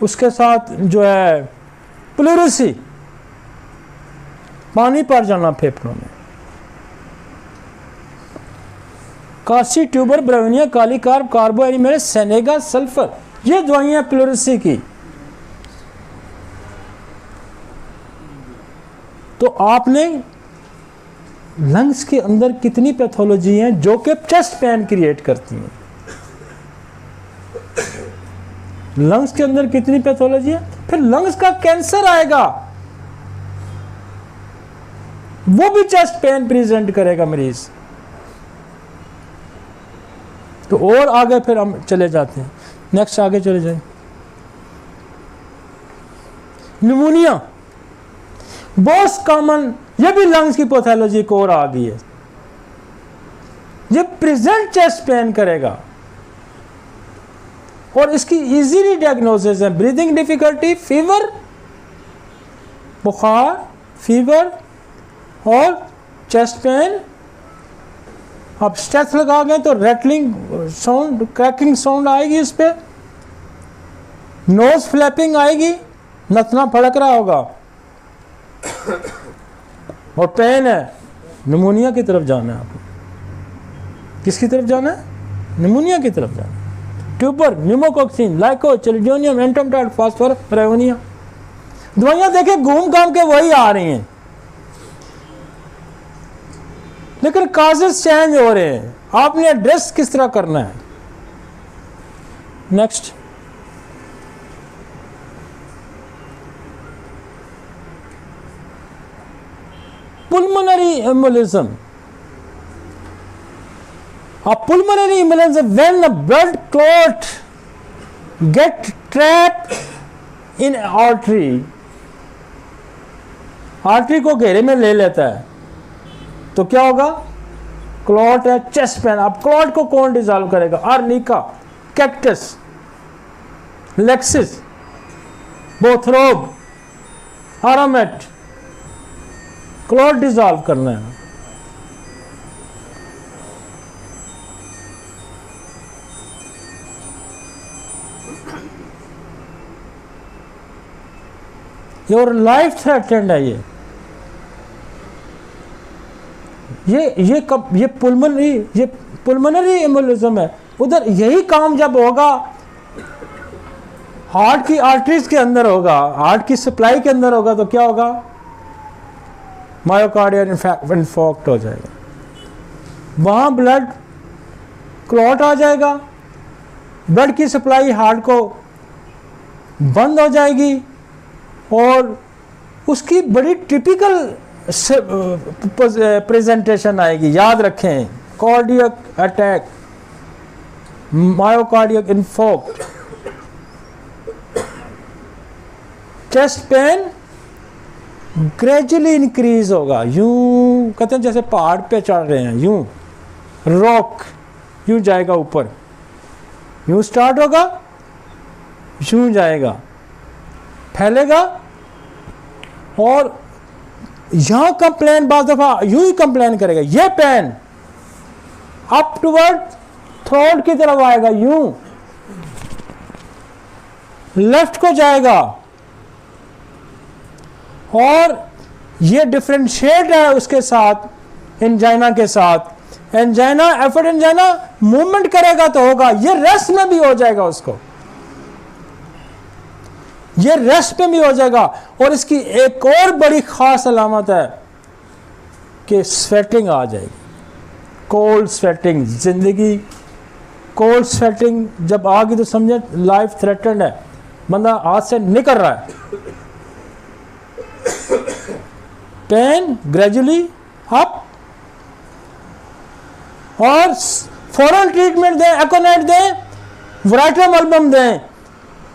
उसके साथ जो है प्लूरेसी, पानी पड़ जाना फेफड़ों में। कार्सी ट्यूबर, ब्रेविनिया, कालीकार्प, कार्बो एनिमेरस, सेनेगा, सल्फर, ये दवाइयां प्लूरेसी की। तो आपने लंग्स के अंदर कितनी पैथोलॉजी हैं जो कि चेस्ट पेन क्रिएट करती हैं। लंग्स के अंदर कितनी पैथोलॉजी है, फिर लंग्स का कैंसर आएगा, वो भी चेस्ट पेन प्रेजेंट करेगा मरीज। तो और आगे फिर हम चले जाते हैं, नेक्स्ट आगे चले जाएं। निमोनिया बहुत कॉमन, ये भी लंग्स की पैथोलॉजी को और आ गई है। ये प्रेजेंट चेस्ट पेन करेगा, और इसकी इजीली डायग्नोसिस है। ब्रीदिंग डिफिकल्टी, फीवर, बुखार, फीवर और चेस्ट पेन। अब स्टेथ लगा गए तो रैटलिंग साउंड, क्रैकिंग साउंड आएगी इस पे, नोज फ्लैपिंग आएगी, नथना फड़क रहा होगा, और पेन है। निमोनिया की तरफ जाना है आपको। किसकी तरफ जाना है? निमोनिया की तरफ जाना है। ट्यूबर, न्यूमोकॉक्सिन, लाइको, चलिडोनियम, एंटोमटाइड, फास्फोरस, ब्रेविनिया, दवाइयां देखे घूम घाम के वही आ रही हैं, लेकिन काजेस चेंज हो रहे हैं। आपने एड्रेस किस तरह करना है? Next, pulmonary embolism. A pulmonary embolism when a blood clot get trapped in artery, artery को घेरे में ले लेता है तो क्या होगा? क्लॉट है, चेस्ट पेन। अब क्लॉट को कौन डिजॉल्व करेगा? Arnica, cactus, lachesis, bothrops, aurum met, clot dissolve करना है। योर लाइफ थ्रेटेंड है ये पुल्मोनरी एम्बोलिज्म है। उधर यही काम जब होगा हार्ट की आर्टरीज के अंदर होगा, हार्ट की सप्लाई के अंदर होगा, तो क्या होगा? मायोकार्डियल इन्फॉक्ट हो जाएगा, वहां ब्लड क्लॉट आ जाएगा, ब्लड की सप्लाई हार्ट को बंद हो जाएगी और उसकी बड़ी टिपिकल प्रेजेंटेशन आएगी। याद रखें, cardiac attack, myocardial infarct, chest pain gradually increase होगा। यूं कहते हैं जैसे पहाड़ पे चढ़ रहे हैं, यूं रॉक यूं जाएगा ऊपर, यूं स्टार्ट होगा, यूं जाएगा, फैलेगा और यहां कंप्लेन बार दफा यूं ही कंप्लेन करेगा। ये पेन अप टूवर्ड थ्रोट की तरफ आएगा, यूं लेफ्ट को जाएगा और ये डिफरेंशिएट है उसके साथ एंजाइना के साथ। एंजाइना एफर्ट एंजाइना मूवमेंट करेगा तो होगा, ये रेस्ट में भी हो जाएगा, उसको ये रेस्ट में भी हो जाएगा। और इसकी एक और बड़ी खास अलामत है कि स्वेटिंग आ जाएगी, कोल्ड स्वेटिंग। जिंदगी कोल्ड स्वेटिंग जब आ गई तो समझे लाइफ थ्रेटेंड है, बंदा हाथ से निकल रहा है। पेन ग्रेजुअली अप और फौरन ट्रीटमेंट दें, एकोनाइट दें, वराइटम एल्बम दें,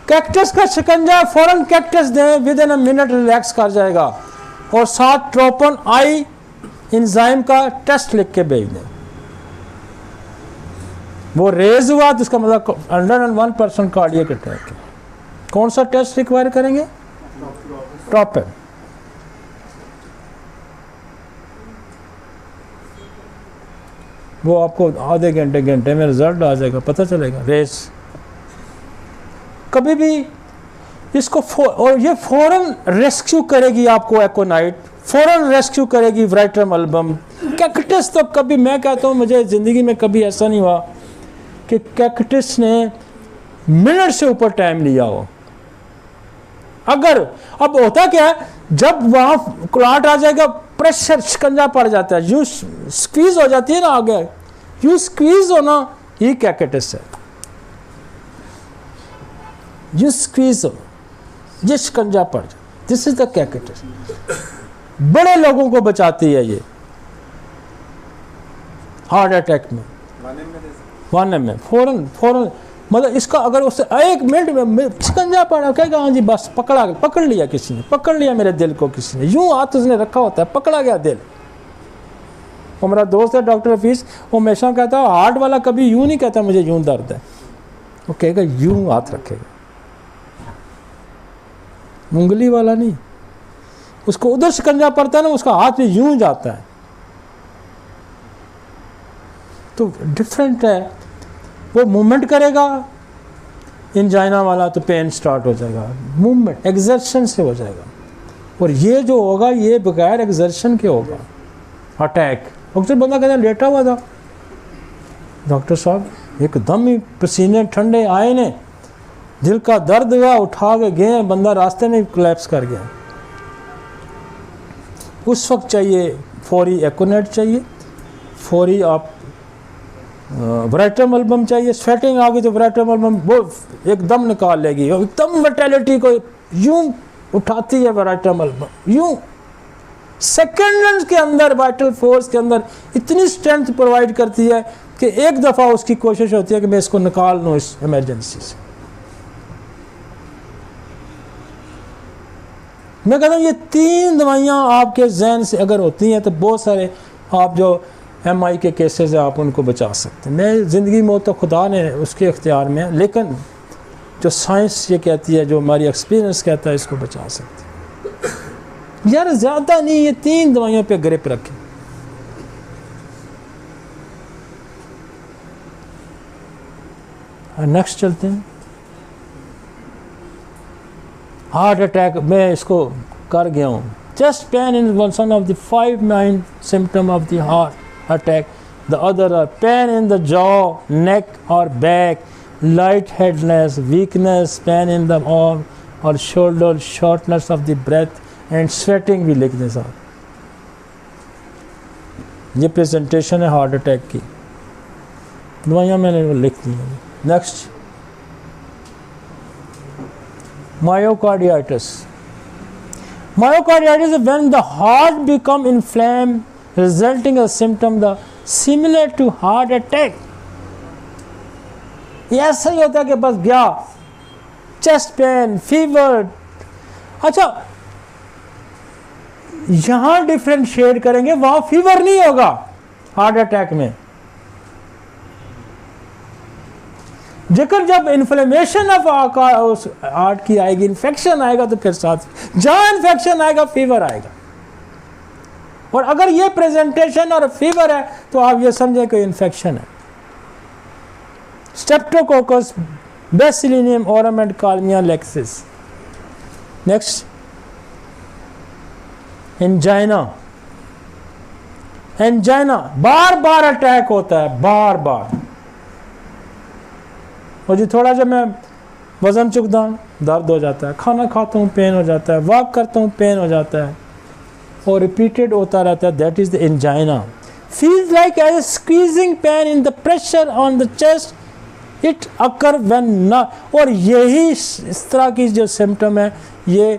कैक्टस का शिकंजा फौरन कैक्टस दें, with in a minute relax कर जाएगा। और साथ ट्रोपन आई एंजाइम का टेस्ट लिख के भेज दें। वो रेज हुआ तो इसका मतलब 101% कार्डियक अटैक है। कौन सा टेस्ट रिक्वायर करेंगे? ट्रोपन। वो आपको आधे घंटे में रिजल्ट आ जाएगा, पता चलेगा रेस। कभी भी इसको और ये फौरन रेस्क्यू करेगी आपको एकोनाइट, फौरन रेस्क्यू करेगी वराइटम एल्बम। कैक्टस तो कभी, मैं कहता हूँ मुझे ज़िंदगी में कभी ऐसा नहीं हुआ कि कैक्टस ने मिनट से ऊपर टाइम लिया हो। अगर अब होता क्या है, जब वहाँ क्लॉट आ जाएगा, प्रेशर शिकंजा पड़ जाता है, यूँ स्क्वीज हो जाती है ना आगे, यूँ स्क्वीज होना ये कैक्टस है। यूँ स्क्वीज हो, ये शिकंजा पड़ जाए, दिस इज द कैक्टस। बड़े लोगों को बचाती है ये हार्ट अटैक में, 1 mm फौरन मतलब इसका अगर उससे 1 मिनट में शिकंजा पड़ा, कहेगा हाँ जी बस पकड़ लिया किसी ने, पकड़ लिया मेरे दिल को किसी ने, यूं हाथ उसने रखा होता है, पकड़ा गया दिल। वो मेरा दोस्त है डॉक्टर हफीज, वो हमेशा कहता है हार्ट वाला कभी यूं नहीं कहता मुझे यूं दर्द है, वो कहेगा यूं हाथ रखेगा, उंगली वाला नहीं। उसको उधर शिकंजा पड़ता है ना, उसका हाथ भी यूं जाता है। तो डिफरेंट है, वो मूवमेंट करेगा। एंजाइना वाला तो पेन स्टार्ट हो जाएगा, मूवमेंट एक्सर्शन से हो जाएगा। और ये जो होगा ये बगैर एक्सर्शन के होगा अटैक। अक्सर बंदा कहता है लेटा हुआ था, डॉक्टर साहब एकदम ही पसीने ठंडे आए ने, दिल का दर्द हुआ, उठा के गए, बंदा रास्ते में कोलैप्स कर गया। उस वक्त चाहिए फौरी एकोनेट चाहिए, फौरी आप वराइटम एल्बम चाहिए। स्वेटिंग आ गई तो वराइटम एल्बम वो एकदम निकाल लेगी, एकदम विटैलिटी को यूं उठाती है वराइटम एल्बम, यूं सेकेंड्स के अंदर वाइटल फोर्स के अंदर इतनी स्ट्रेंथ प्रोवाइड करती है कि एक दफ़ा उसकी कोशिश होती है कि मैं इसको निकाल लूँ इस इमरजेंसी से। मैं कहता हूँ ये 3 दवाइयाँ आपके जहन से अगर होती हैं तो बहुत सारे आप जो MI के केसेस हैं आप उनको बचा सकते हैं। मैं ज़िंदगी मौत तो खुदा ने उसके इख्तियार में है, लेकिन जो साइंस ये कहती है, जो हमारी एक्सपीरियंस कहता है, इसको बचा सकती है। यार ज़्यादा नहीं, ये 3 दवाइयों पे ग्रिप रखें। नेक्स्ट चलते हैं। हार्ट अटैक मैं इसको कर गया हूँ। Chest pain in one of the 5 main symptom of the heart attack. The other are pain in the jaw, neck or back, lightheadedness, weakness, pain in the arm or shoulder, shortness of the breath and sweating भी लिखने साथ। ये presentation है heart attack की, दवाइयाँ मैंने लिख दी हैं। Next, myocarditis. Myocarditis is when the heart become inflamed, resulting a symptom the similar to heart attack. ये ऐसा ही होता है कि बस गया, चेस्ट पेन, फीवर। अच्छा, यहां डिफरेंशिएट करेंगे, वहां फीवर नहीं होगा हार्ट अटैक में। जेकर जब इन्फ्लेमेशन ऑफ उस हार्ट की आएगी, इन्फेक्शन आएगा, तो फिर साथ जहां इन्फेक्शन आएगा फीवर आएगा। और अगर ये प्रेजेंटेशन और फीवर है तो आप ये समझें कि इन्फेक्शन है। स्ट्रेप्टोकोकस, बेसिलियम ओरम and kalmia lachesis. Next, angina. Angina बार बार अटैक होता है, बार बार। और जी थोड़ा जब मैं वजन चुकता हूँ दर्द हो जाता है, खाना खाता हूँ पेन हो जाता है, वॉक करता हूँ पेन हो जाता है, और रिपीटेड होता रहता है। That is the angina. Feels like as squeezing pain in the pressure on the chest, it occur when not. और यही इस तरह की जो सिम्टम है, ये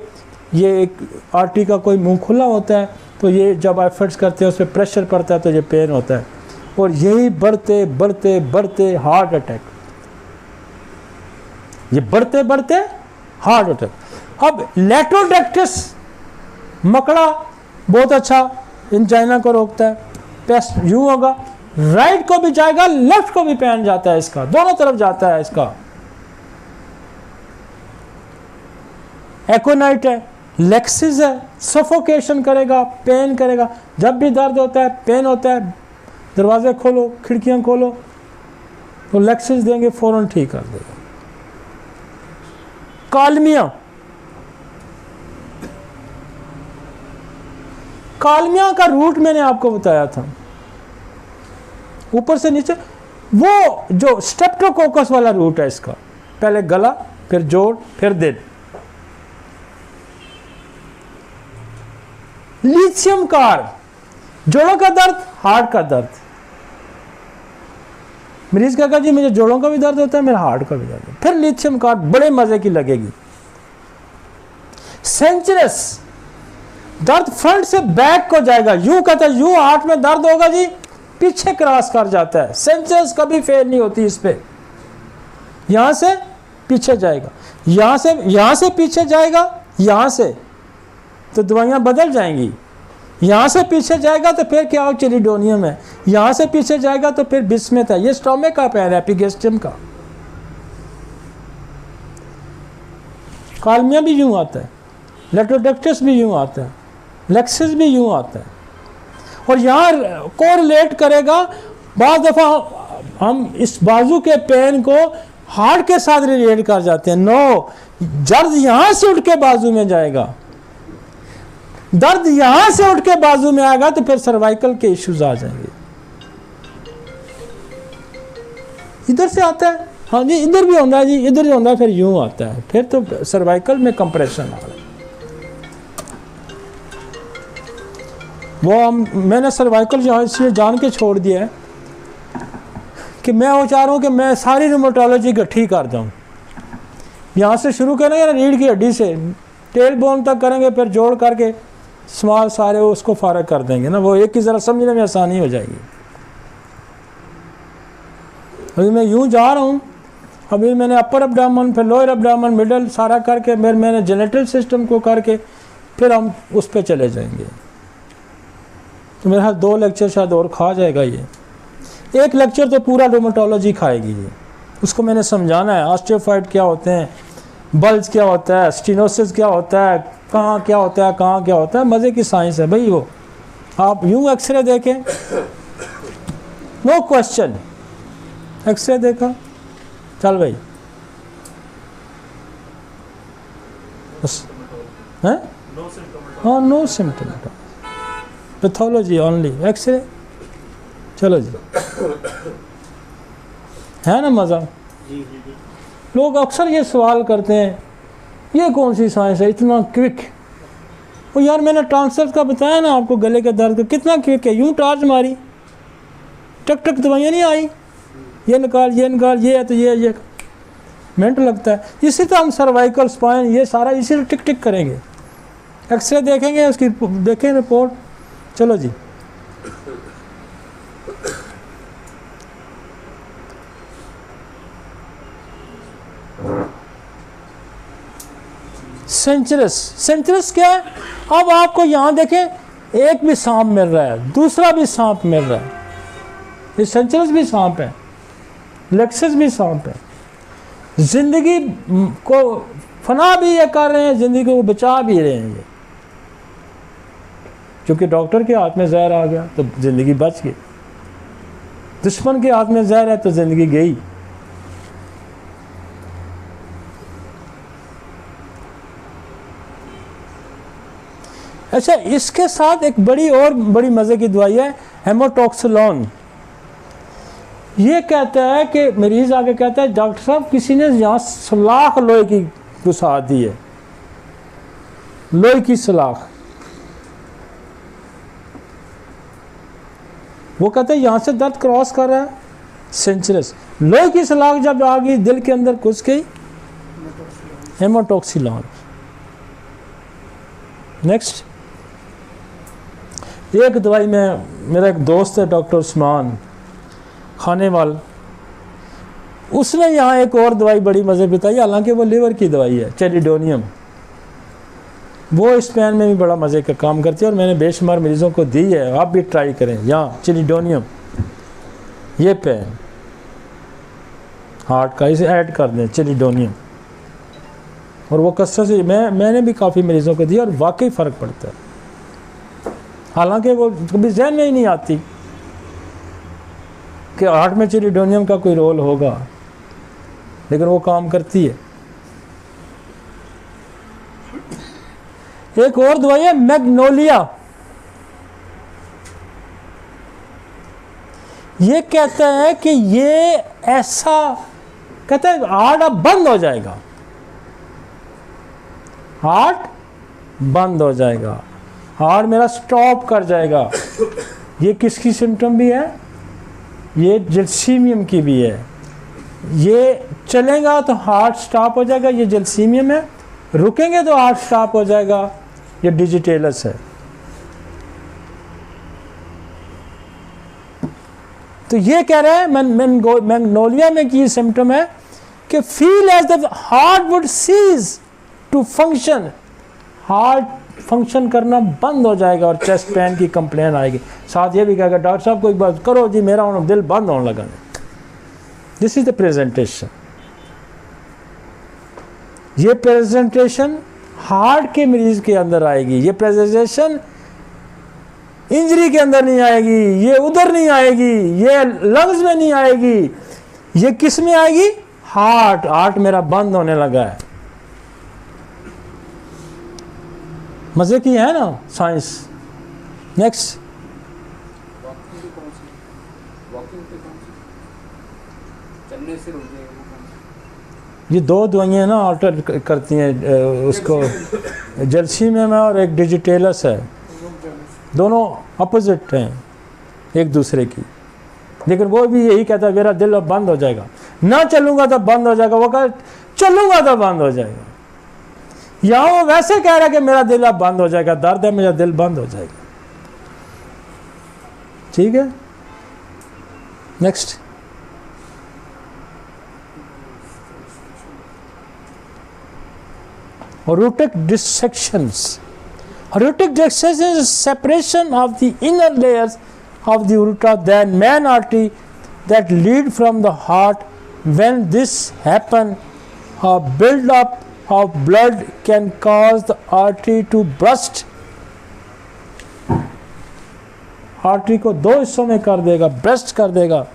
एक आर्टरी का कोई मुंह खुला होता है, तो ये जब एफर्ट्स करते हैं उस पर प्रेशर पड़ता है तो ये पेन होता है। और यही बढ़ते बढ़ते बढ़ते हार्ट अटैक, ये बढ़ते बढ़ते हार्ट अटैक। अब लेटोडेक्टिस मकड़ा बहुत अच्छा एंजाइना को रोकता है। पेस्ट यूं होगा, राइट को भी जाएगा, लेफ्ट को भी पेन जाता है, इसका दोनों तरफ जाता है इसका। एकोनाइट है, लेक्सिस है, सफोकेशन करेगा, पेन करेगा। जब भी दर्द होता है, पेन होता है, दरवाजे खोलो, खिड़कियां खोलो, तो लेक्सिस देंगे, फौरन ठीक कर देगा। कालमिया, कालमिया का रूट मैंने आपको बताया था, ऊपर से नीचे, वो जो स्ट्रेप्टोकोकस वाला रूट है इसका, पहले गला, फिर जोड़, फिर दिल। लिथियम कार, जोड़ों का दर्द, हार्ट का दर्द। मरीज का कहा जी मुझे जोड़ों का भी दर्द होता है, मेरा हार्ट का भी दर्द है, फिर लिथियम कार बड़े मजे की लगेगी। सेंचुरस, दर्द फ्रंट से बैक को जाएगा, यूं कहता है, यूं हार्ट में दर्द होगा जी, पीछे क्रॉस कर जाता है। सेंचुरस कभी फेल नहीं होती इस पे, यहां से पीछे जाएगा, यहां से पीछे जाएगा, यहां से, तो दवाइयां बदल जाएंगी। यहां से पीछे जाएगा तो फिर क्या, चिलिडोनियम है, यहां से पीछे जाएगा तो फिर बिस्मिथ है। ये स्टोमक का पैर है, एपिगेस्ट्रियम का। कालमिया भी यूं आता है, लेटोडेक्टिस भी यूं आता है, लेक्सिस भी यूं आता है। और यहाँ कोरिलेट करेगा, बाद दफा हम इस बाजू के पेन को हार्ट के साथ रिलेट कर जाते हैं। नो, दर्द यहां से उठ के बाजू में जाएगा, दर्द यहां से उठ के बाजू में आएगा तो फिर सर्वाइकल के इश्यूज आ जाएंगे। इधर से आता है, हाँ जी इधर भी होता है जी, इधर भी होता है, फिर यूं आता है, फिर तो सर्वाइकल में कंप्रेशन आ रहा है। वो मैंने सर्वाइकल जो है इसलिए जान के छोड़ दिया है कि मैं वो चाह रहा हूँ कि मैं सारी रूमेटोलॉजी इकट्ठी कर दूँ। यहाँ से शुरू करेंगे ना, रीढ़ की हड्डी से टेल बोन तक करेंगे, फिर जोड़ करके स्मॉल सारे उसको फारग कर देंगे ना, वो एक की ज़रा समझने में आसानी हो जाएगी। अभी मैं यूं जा रहा हूँ, अभी मैंने अपर एब्डोमेन, फिर लोअर एब्डोमेन, मिडल सारा करके, फिर मैंने जेनेटल सिस्टम को करके, फिर हम उस पर चले जाएंगे। तो मेरे हाथ 2 लेक्चर शायद और खा जाएगा ये, एक लेक्चर तो पूरा रूमेटोलॉजी खाएगी ये। उसको मैंने समझाना है ऑस्टियोफाइट क्या होते हैं, बल्ज क्या होता है, स्टेनोसिस क्या होता है, कहाँ क्या होता है, कहाँ क्या होता है। मज़े की साइंस है भाई वो। आप यूं एक्सरे देखें, नो क्वेश्चन, एक्सरे देखा, चल भाई बस है। हाँ, no symptom, pathology only, x ray, चलो जी, है ना मज़ा। लोग अक्सर ये सवाल करते हैं ये कौन सी साइंस है इतना क्विक। वो यार मैंने ट्रांसफर का बताया ना आपको, गले के दर्द का कितना क्विक है, यूं टार्च मारी, टक टक दवाइयाँ नहीं आई, ये निकाल ये निकाल, ये है तो ये मिनट लगता है। इसी तरह हम सर्वाइकल स्पाइन ये सारा इसी टिक टिक करेंगे, एक्सरे देखेंगे, उसकी देखें रिपोर्ट, चलो जी। सेंचुरस क्या है? अब आपको यहाँ देखें एक भी सांप मिल रहा है, दूसरा भी सांप मिल रहा है, ये सेंचुरस भी सांप है, लेक्सस भी सांप है। जिंदगी को फना भी ये कर रहे हैं, जिंदगी को बचा भी रहे हैं ये, क्योंकि डॉक्टर के हाथ में जहर आ गया तो जिंदगी बच गई, दुश्मन के हाथ में जहर है तो जिंदगी गई। अच्छा, इसके साथ एक बड़ी मजे की दवाई है हेमोटॉक्सिलॉन। ये कहता है कि मरीज आके कहता है डॉक्टर साहब किसी ने यहाँ सलाख लोहे की घुसा दी है, लोहे की सलाख। वो कहते हैं यहाँ से दर्द क्रॉस कर रहा है, सेंचुरस। लोहे की सलाख जब आ गई दिल के अंदर घुस गई, हेमोटॉक्सिलॉन। नेक्स्ट एक दवाई में, मेरा एक दोस्त है डॉक्टर उस्मान खानेवाल, उसने यहाँ एक और दवाई बड़ी मज़े बताई, हालांकि वो लीवर की दवाई है, चेलिडोनियम। वो इस पेन में भी बड़ा मज़े का काम करती है और मैंने बेशुमार मरीज़ों को दी है, आप भी ट्राई करें। यहाँ चेलिडोनियम, ये पेन हार्ट का, इसे ऐड कर दें चेलिडोनियम, और वो कसरत से मैंने भी काफ़ी मरीज़ों को दी और वाकई फ़र्क पड़ता है। हालांकि वो कभी जहन में ही नहीं आती कि हार्ट में चेलिडोनियम का कोई रोल होगा, लेकिन वो काम करती है। एक और दवाई है मैग्नोलिया। ये कहता है कि ये ऐसा कहता है हार्ट अब बंद हो जाएगा, हार्ट बंद हो जाएगा, हार्ट मेरा स्टॉप कर जाएगा। ये किसकी सिम्टम भी है? ये जलसीमियम की भी है। ये चलेगा तो हार्ट स्टॉप हो जाएगा, ये जलसीमियम है, रुकेंगे तो हार्ट स्टॉप हो जाएगा, ये डिजिटेलस है। तो ये कह रहा है मैग्नोलिया में की सिम्टम है कि feel as the heart would cease to function, heart function करना बंद हो जाएगा और चेस्ट पेन की कंप्लेन आएगी। साथ ये भी कहेगा डॉक्टर साहब कोई बात करो जी, मेरा दिल बंद होने लगा। This is the presentation. ये प्रेजेंटेशन हार्ट के मरीज के अंदर आएगी, ये प्रेजेंटेशन इंजरी के अंदर नहीं आएगी, ये उधर नहीं आएगी, ये लंग्स में नहीं आएगी, ये किस में आएगी? हार्ट मेरा बंद होने लगा है। मजे की है ना साइंस। नेक्स्ट, ये दो दवाइयाँ ना अल्टर करती हैं उसको, जलसीमियम है और एक डिजिटेलस है, दोनों अपोजिट हैं एक दूसरे की, लेकिन वो भी यही कहता है मेरा दिल अब बंद हो जाएगा, ना चलूँगा तो बंद हो जाएगा, वो कह चलूँगा तो बंद हो जाएगा। यहाँ वो वैसे कह रहा है कि मेरा दिल अब बंद हो जाएगा, दर्द है मेरा दिल बंद हो जाएगा। ठीक है, next. Aortic dissections. Aortic dissection is separation of the inner layers of the aorta, then main artery that lead from the heart When this happen, a build up of blood can cause the artery to burst. Artery को दो हिस्सों में कर देगा, burst कर देगा.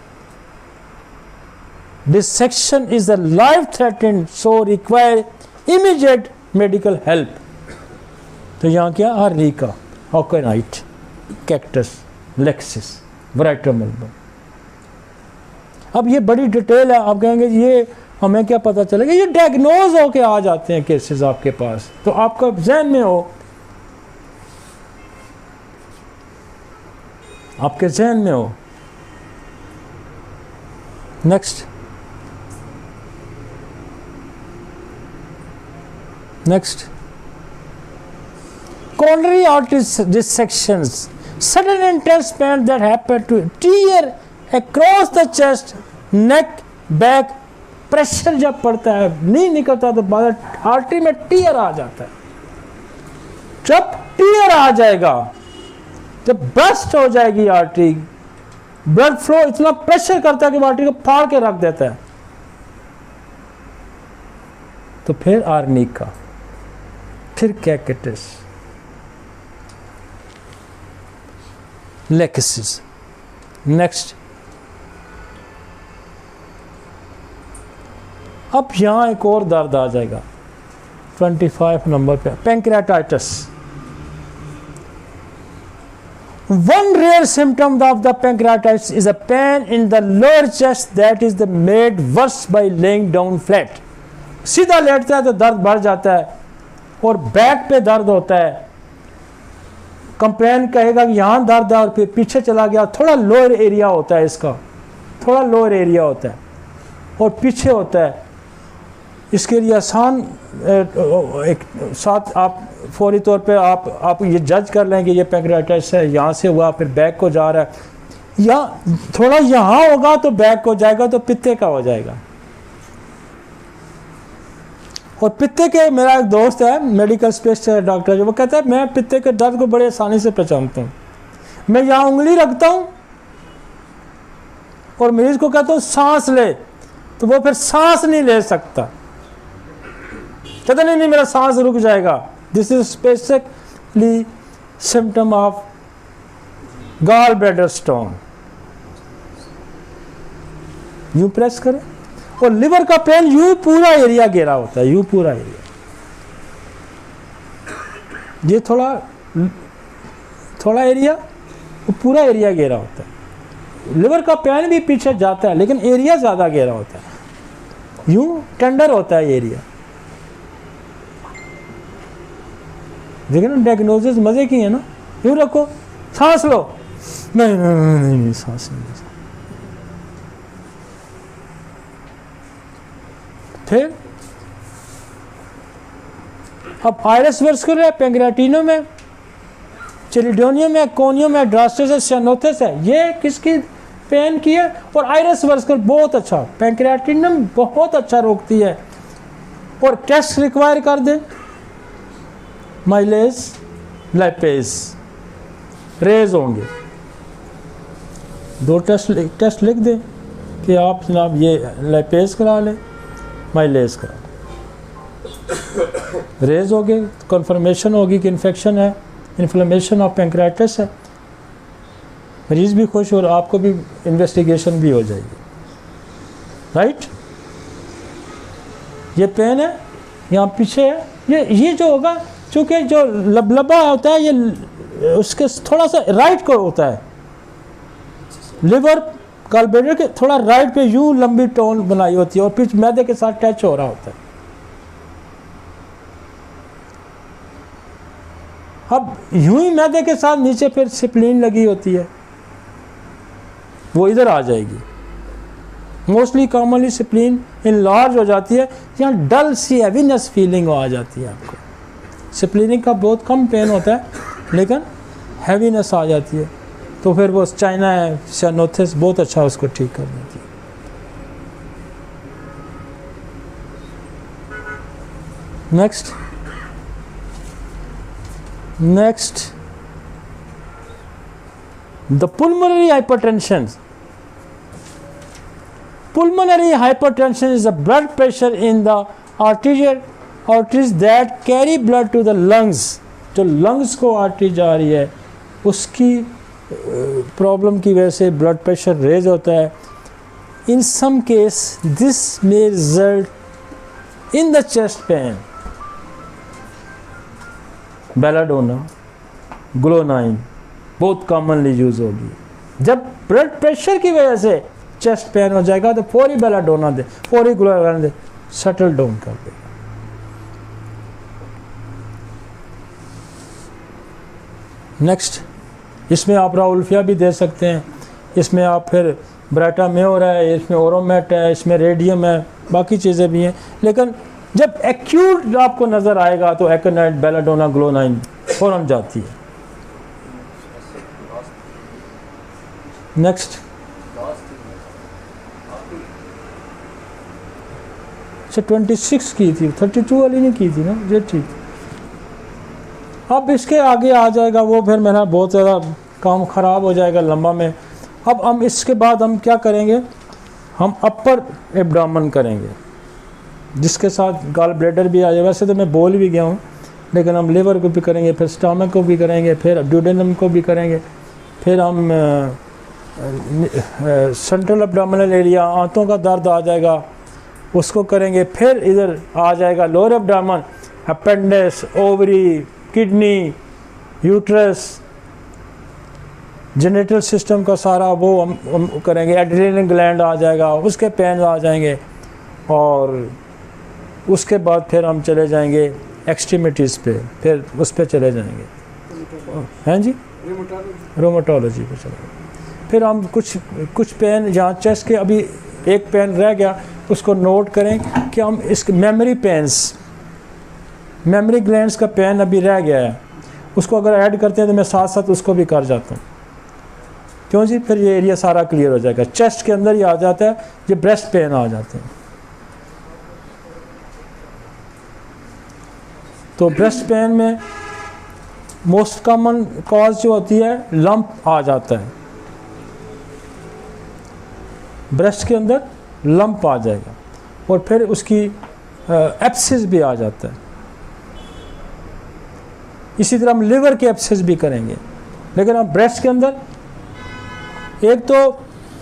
Dissection is a life threatening, so require immediate medical help. तो यहाँ क्या आर्निका, ऑकोनाइट, कैक्टस, लेक्सिस, वराइट्रोमल्बम. अब ये बड़ी डिटेल है. आप कहेंगे ये हमें क्या पता चलेगा? ये डायग्नोज होके आ जाते हैं केसेस आपके पास, तो आपका जहन में हो, आपके जहन में हो. Next coronary artery dissections, sudden intense pain that happen to tear across the chest, neck, back. Pressure जब पड़ता है, नहीं निकलता तो बाद आर्टरी में टीयर आ जाता है. जब टीयर आ जाएगा, जब बस्ट हो जाएगी आर्टरी, ब्लड फ्लो इतना प्रेशर करता है कि आर्टरी को फाड़ के रख देता है, तो फिर आर्निका, फिर कैकेटस, लेक्सिस. नेक्स्ट, अब यहां एक और दर्द आ जाएगा 25 नंबर पे, pancreatitis. One rare symptom of the pancreatitis is a pain in the lower chest that is made worse by laying down flat. सीधा लेटता है तो दर्द बढ़ जाता है, और बैक पे दर्द होता है. कंप्लेन कहेगा कि यहाँ दर्द है और फिर पीछे चला गया. थोड़ा लोअर एरिया होता है इसका, थोड़ा लोअर एरिया होता है और पीछे होता है. इसके लिए आसान एक साथ आप फौरी तौर पे आप ये जज कर लें कि ये पैंक्रियाटाइटिस है, यहाँ से हुआ फिर बैक को जा रहा है, या थोड़ा यहाँ होगा तो बैक को जाएगा तो पित्ते का हो जाएगा. और पित्ते के, मेरा एक दोस्त है मेडिकल स्पेशलिस्ट डॉक्टर, जो वो कहता है मैं पित्ते के दर्द को बड़े आसानी से पहचानता हूँ. मैं यहाँ उंगली रखता हूँ और मरीज को कहता हूँ सांस ले, तो वो फिर सांस नहीं ले सकता, कहता नहीं मेरा सांस रुक जाएगा. This is specifically symptom of gall bladder stone. यूं प्रेस करें, और लिवर का पेन यूं पूरा एरिया घेरा होता है, यूं पूरा एरिया. ये थोड़ा एरिया, वो पूरा एरिया घेरा होता है. लिवर का पेन भी पीछे जाता है लेकिन एरिया ज्यादा घेरा होता है, यूं टेंडर होता है एरिया. देखिए ना, डायग्नोसिस मजे की है ना. यूं रखो, सांस लो, नहीं सांस नहीं. फिर अब आयरस वर्स्कुलर है, पैंक्रियाटिनो में, चिलिडोनियम है, कोनियम है, ड्रास्टस है, सियानोथिस है. ये किसकी पेन की है? और आयरस वर्स्कुलर बहुत अच्छा, पैंक्रियाटिनम बहुत अच्छा रोकती है. और टेस्ट रिक्वायर कर दे, माइलेज, लाइपेज, रेज होंगे. 2 टेस्ट लिख दें कि आप जनाब ये लाइपेज करा लें, माइलेज करा लें. रेज हो गए, कन्फर्मेशन होगी कि इन्फेक्शन है, इन्फ्लेमेशन ऑफ पैंक्रियाटिस है. मरीज भी खुश और आपको भी इन्वेस्टिगेशन भी हो जाएगी. राइट, ये पेन है यहाँ पीछे है. ये जो होगा, चूँकि जो लबलबा होता है ये उसके थोड़ा सा राइट को होता है, लिवर गॉलब्लैडर के थोड़ा राइट पे यूं लंबी टोन बनाई होती है और फिर मैदे के साथ टच हो रहा होता है. अब यूं ही मैदे के साथ नीचे फिर स्प्लीन लगी होती है, वो इधर आ जाएगी. मोस्टली कॉमनली स्प्लीन इनलार्ज हो जाती है, यहाँ डल सी हैवीनेस फीलिंग आ जाती है आपको. स्प्लीनिक का बहुत कम पेन होता है लेकिन हैवीनेस आ जाती है, तो फिर वो चाइना है, सियानोथिस बहुत अच्छा उसको ठीक कर देती है. Next the pulmonary hypertension. Pulmonary hypertension is the blood pressure in the arteries that carry blood to the lungs. जो lungs को आर्टरी जा रही है उसकी प्रॉब्लम की वजह से ब्लड प्रेशर रेज होता है. In some case this may result in the chest pain. Belladonna, Glo9 बहुत कॉमनली यूज होगी. जब ब्लड प्रेशर की वजह से चेस्ट पेन हो जाएगा तो फौरी बेलाडोना दे, फौरी ग्लोनाइन दे, सेटल डाउन कर देगा. नेक्स्ट, इसमें आप राउल्फिया भी दे सकते हैं, इसमें आप फिर ब्राटा मेयोर है, इसमें ओरोमेट है, इसमें रेडियम है, बाकी चीज़ें भी हैं. लेकिन जब एक्यूट आपको नज़र आएगा तो एकोनाइट, बेलाडोना, ग्लोनाइन फौरन जाती है. नेक्स्ट, अच्छा 26 की थी, 32 वाली नहीं की थी ना, ये ठीक. अब इसके आगे आ जाएगा वो, फिर मेरा बहुत ज़्यादा काम ख़राब हो जाएगा लंबा में. अब हम इसके बाद हम क्या करेंगे, हम अपर एब्डामन करेंगे जिसके साथ गॉल ब्लैडर भी आ जाए. वैसे तो मैं बोल भी गया हूँ, लेकिन हम लिवर को भी करेंगे, फिर स्टमक को भी करेंगे, फिर ड्यूडेनम को भी करेंगे, फिर हम सेंट्रल एब्डामिनल एरिया, आंतों का दर्द आ जाएगा, उसको करेंगे. फिर इधर आ जाएगा lower abdomen, appendix, ovary, kidney, uterus, genital system का सारा वो हम करेंगे. एड्रेनल ग्लैंड आ जाएगा, उसके पेन आ जाएंगे. और उसके बाद फिर हम चले जाएंगे एक्सट्रीमिटीज़ पे, फिर उस पे चले जाएंगे. हैं जी, रोमेटोलॉजी पे चले. फिर हम कुछ पेन जहाँ चेस्ट के अभी एक पेन रह गया उसको नोट करें कि हम इस मेमोरी पेन्स, मेमोरी ग्लैंड्स का पेन अभी रह गया है, उसको अगर ऐड करते हैं तो मैं साथ साथ उसको भी कर जाता हूँ. क्यों जी, फिर ये एरिया सारा क्लियर हो जाएगा. चेस्ट के अंदर ही आ जाता है, ये ब्रेस्ट पेन आ जाते हैं. तो ब्रेस्ट पेन में मोस्ट कॉमन कॉज जो होती है, लंप आ जाता है. ब्रेस्ट के अंदर लंप आ जाएगा और फिर उसकी एब्सिस भी आ जाता है. इसी तरह हम लिवर के एब्सिस भी करेंगे. लेकिन हम ब्रेस्ट के अंदर, एक तो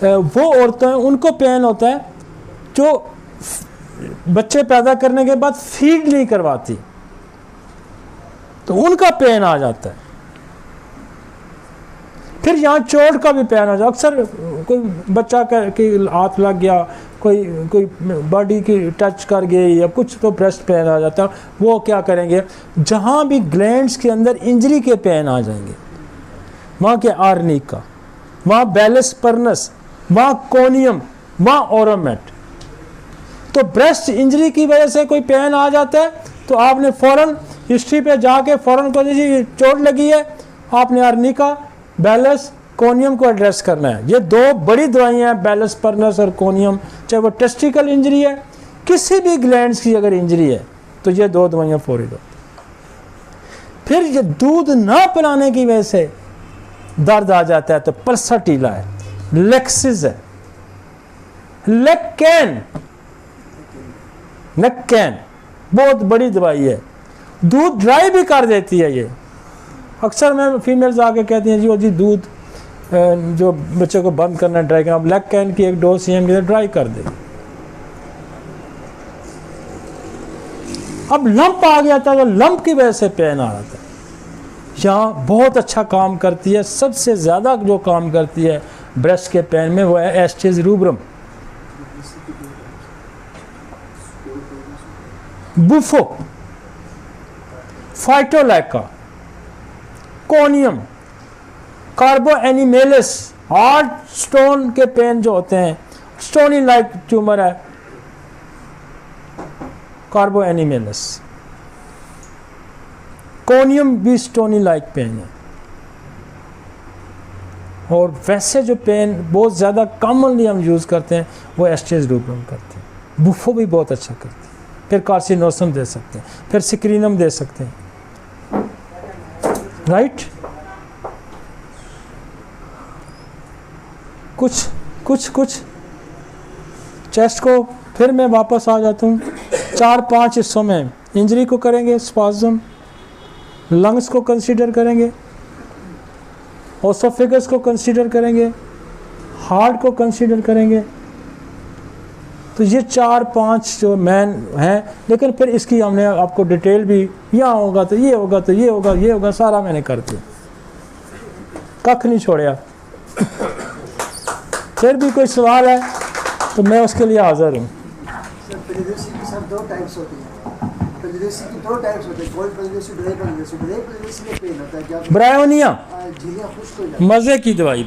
वो औरतें उनको पेन होता है जो बच्चे पैदा करने के बाद फीड नहीं करवाती, तो उनका पेन आ जाता है. फिर यहाँ चोट का भी पेन आ जाता है. अक्सर कोई बच्चा की हाथ लग गया, कोई बॉडी की टच कर गई या कुछ, तो ब्रेस्ट पेन आ जाता है. वो क्या करेंगे, जहाँ भी ग्लैंड्स के अंदर इंजरी के पेन आ जाएंगे, वहाँ के आर्निका, वहाँ बैलस परनस, वहाँ कोनियम, वहाँ ओरोमेट. तो ब्रेस्ट इंजरी की वजह से कोई पेन आ जाता है तो आपने फ़ौरन हिस्ट्री पे जाके फ़ौरन को जी चोट लगी है, आपने आर्निका, बैलस, कोनियम को एड्रेस करना है. ये दो बड़ी दवाइयाँ हैं, बैलस परनस और कोनियम. चाहे वो टेस्टिकल इंजरी है, किसी भी ग्लैंड्स की अगर इंजरी है तो ये दो दवाइयाँ फौरी दो. फिर ये दूध ना पिलाने की वजह से दर्द आ जाता है तो पल्साटीला है, लेक्सिस है, लेक्कैन बहुत बड़ी दवाई है, दूध ड्राई भी कर देती है. ये अक्सर मैं फीमेल्स आके कहती हैं जी वो जी दूध जो बच्चे को बंद करना, ड्राई करना, अब लेक्कैन की एक डोज सीएम की ड्राई कर दे. अब लंप आ गया था तो लंप की वजह से पेन आ रहा था. यहाँ बहुत अच्छा काम करती है, सबसे ज़्यादा जो काम करती है ब्रेस्ट के पेन में वो है stage rubrum, bufo, फाइटोलैका, conium, कार्बो एनिमेलिस. Heart stone के पेन जो होते हैं, स्टोनी लाइक ट्यूमर है, कार्बो एनिमेलिस. कोनियम भी स्टोनी लाइक पेन है. और वैसे जो पेन बहुत ज़्यादा कॉमनली हम यूज़ करते हैं वो एस्टेज रूब्रम करते हैं. बुफो भी बहुत अच्छा करते हैं. फिर कार्सिनोसम दे सकते हैं, फिर सिक्रीनम दे सकते हैं. राइट, चेस्ट को फिर मैं वापस आ जाता हूँ 4-5 हिस्सों में। इंजरी को करेंगे स्पाज्म, लंग्स को कंसीडर करेंगे, ओसोफेगस को कंसीडर करेंगे, हार्ट को कंसीडर करेंगे। तो ये 4-5 जो मैन हैं, लेकिन फिर इसकी हमने आपको डिटेल भी, यहाँ होगा तो ये होगा तो ये होगा, ये होगा, सारा मैंने कर दिया, कख नहीं छोड़ा। फिर भी कोई सवाल है तो मैं उसके लिए हाज़िर हूँ। सर पेरिडोसी की सर 2 टाइप्स होती हैं। पेरिडोसी की 2 टाइप्स होते हैं, कोल्ड पेरिडोसी, ड्राई पेरिडोसी। ड्राई पेरिडोसी में पेन होता है, क्या ब्रायोनिया झिल्लियाँ खुश्क हो जाती हैं। मज़े की दवाई।